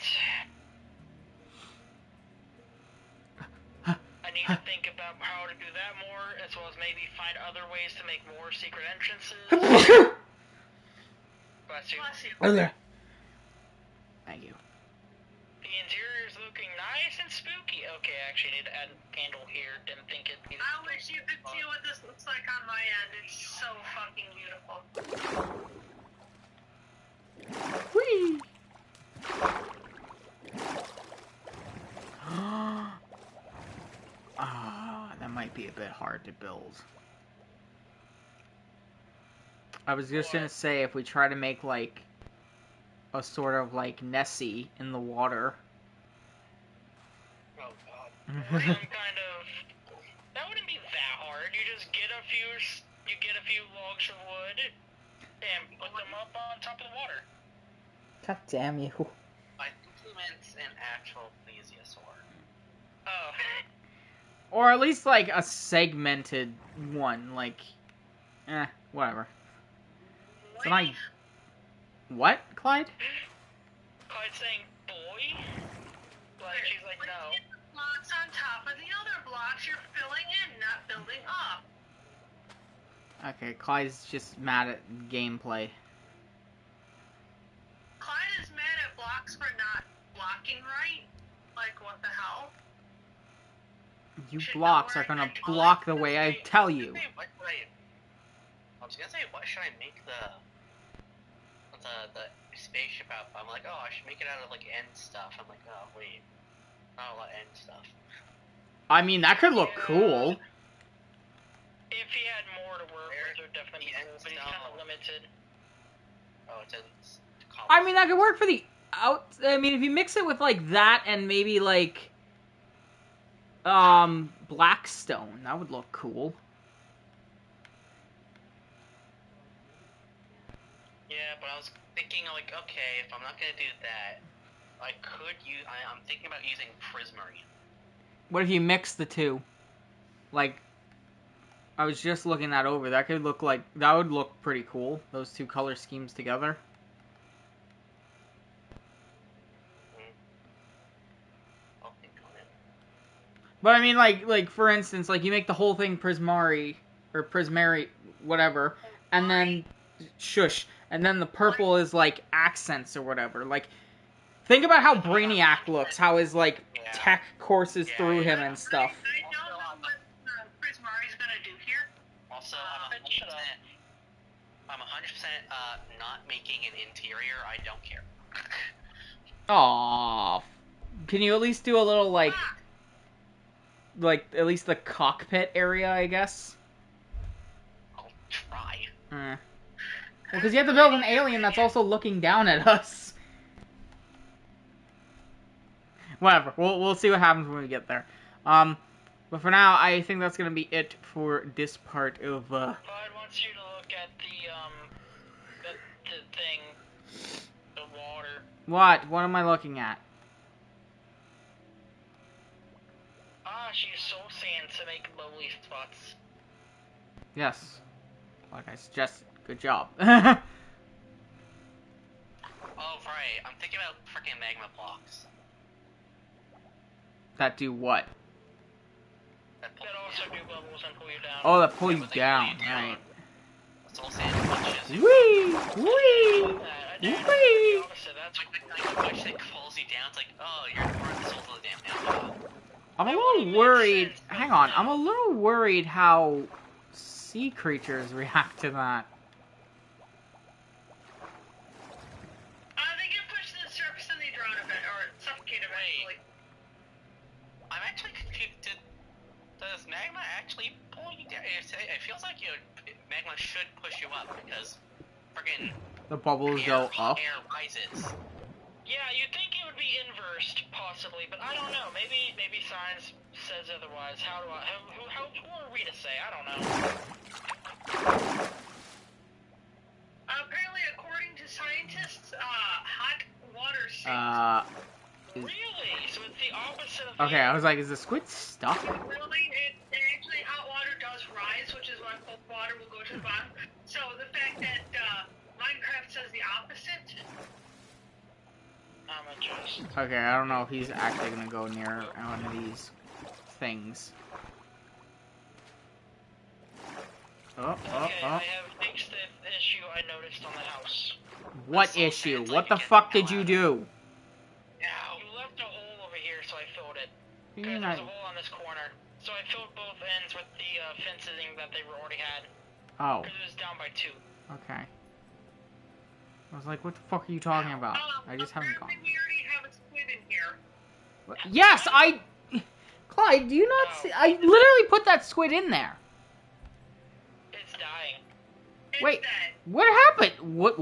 I need to think about how to do that more, as well as maybe find other ways to make more secret entrances. Bless you. Bless you. Thank you. The interior is looking nice and spooky. Okay, I actually need to add a candle here. Didn't think it. I wish you could see what this looks like on my end. It's so fucking beautiful. Whee! That might be a bit hard to build. I was just gonna say, if we try to make, like, a sort of, like, Nessie in the water. Oh god. Some kind of. That wouldn't be that hard. You just get a few logs of wood and put them up on top of the water. God damn you. I think he meant an actual plesiosaur. Oh. Or at least, like, a segmented one, like, whatever. So I... What, Clyde? Clyde saying boy? Like, she's like, When no. you get the blocks on top of the other blocks, you're filling in, not building up. Okay, Clyde's just mad at gameplay. Clyde is mad at blocks for not blocking right. Like, what the hell? You Should blocks know are where gonna I- block the way I tell you. I was gonna say, what should I make the spaceship out of? I'm like, oh, I should make it out of, like, end stuff. I'm like, oh, wait. Not a lot of end stuff. I mean, that could look Yeah. cool. If he had more to work with, it would definitely be Yeah, cool, but he's kind of limited. Oh, it's in I mean, that could work for the out. I mean, if you mix it with, like, that and maybe, like, Blackstone, that would look cool. Yeah, but I was thinking, like, okay, if I'm not gonna do that, I could use. I'm thinking about using Prismarine. What if you mix the two? Like, I was just looking that over. That could look like, that would look pretty cool. Those two color schemes together. I'll think on it. But I mean, like for instance, like you make the whole thing Prismari or Prismari, whatever, and then shush, and then the purple is like accents or whatever. Like, think about how Brainiac looks, how his like tech courses through him and stuff. I don't know what Prismari's gonna do here. Also, I'm 100% not making an interior. I don't care. Aww. Can you at least do a little like at least the cockpit area, I guess? I'll try. Well, because you have to build an alien that's also looking down at us. Whatever. We'll see what happens when we get there. But for now, I think that's gonna be it for this part of Clyde wants you to look at the thing, the water. What? What am I looking at? She's soul sand to make lovely spots. Yes. Like I suggested. Good job. Oh, right. I'm thinking about freaking magma blocks. That do what? That pull That me also down. do bubbles and pull you down. Oh, that pull Yeah, you but they down. pull you down. Right. Soul sand punches you. Wee! Wee! I do Wee! the opposite. That's It's like the kind of push that pulls you down. It's like, oh, you're part of the soul of the damn now. I'm a That little makes worried. sense, but Hang on. no. I'm a little worried how sea creatures react to that. They get pushed to the surface and they drown a bit, or suffocate eventually. I'm actually confused. Does magma actually pull you down? It feels like magma should push you up because freaking The bubbles go up. air rises. Yeah, you'd think it would be inversed, possibly, but I don't know. Maybe science says otherwise. How who are we to say? I don't know. Apparently, according to scientists, hot water sinks. Really? So it's the opposite of Okay, I was like, is the squid stuck? Really, actually, hot water does rise, which is why cold water will go to the bottom. So the fact that Minecraft says the opposite. I'm adjust. Okay, I don't know if he's actually gonna go near one of these things. Oh, Okay, I have fixed the issue I noticed on the house. What issue? What the fuck did you do? Ow. You left a hole over here, so I filled it. You Because mean there's a I- hole on this corner. So I filled both ends with the fencing that they already had. Oh, Because it was down by 2. okay. I was like, what the fuck are you talking about? I just haven't gone. Apparently we already have a squid in here. Yes, I... Clyde, do you not see... I literally put that squid in there. It's dying. It's Wait. dead. What happened? What?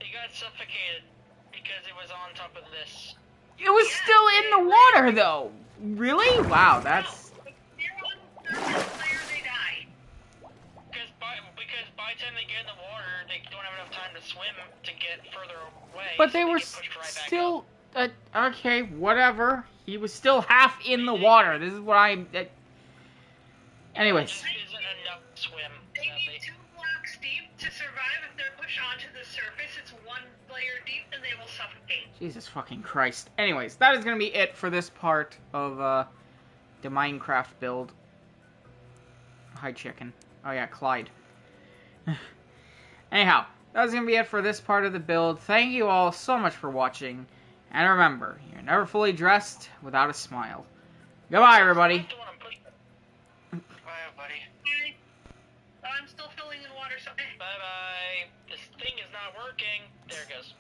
It got suffocated because it was on top of this. It was still in the water, though. Really? Wow, that's... No, if they're on the surface layer, they die. Because by the time they get in the water, they don't have enough time to swim to get further away. But so they were get pushed right back still... okay, whatever. He was still half in the water. This is what I'm... up. anyways. It just isn't enough to swim. They Sadly. need 2 blocks deep to survive. If they're pushed onto the surface, it's 1 layer deep, and they will suffocate. Jesus fucking Christ. Anyways, that is going to be it for this part of the Minecraft build. Hi, chicken. Oh yeah, Clyde. Anyhow, that was going to be it for this part of the build. Thank you all so much for watching. And remember, you're never fully dressed without a smile. Goodbye, everybody. That's the one I'm putting- Bye, everybody. Okay. I'm still filling in water, so... Bye-bye. This thing is not working. There it goes.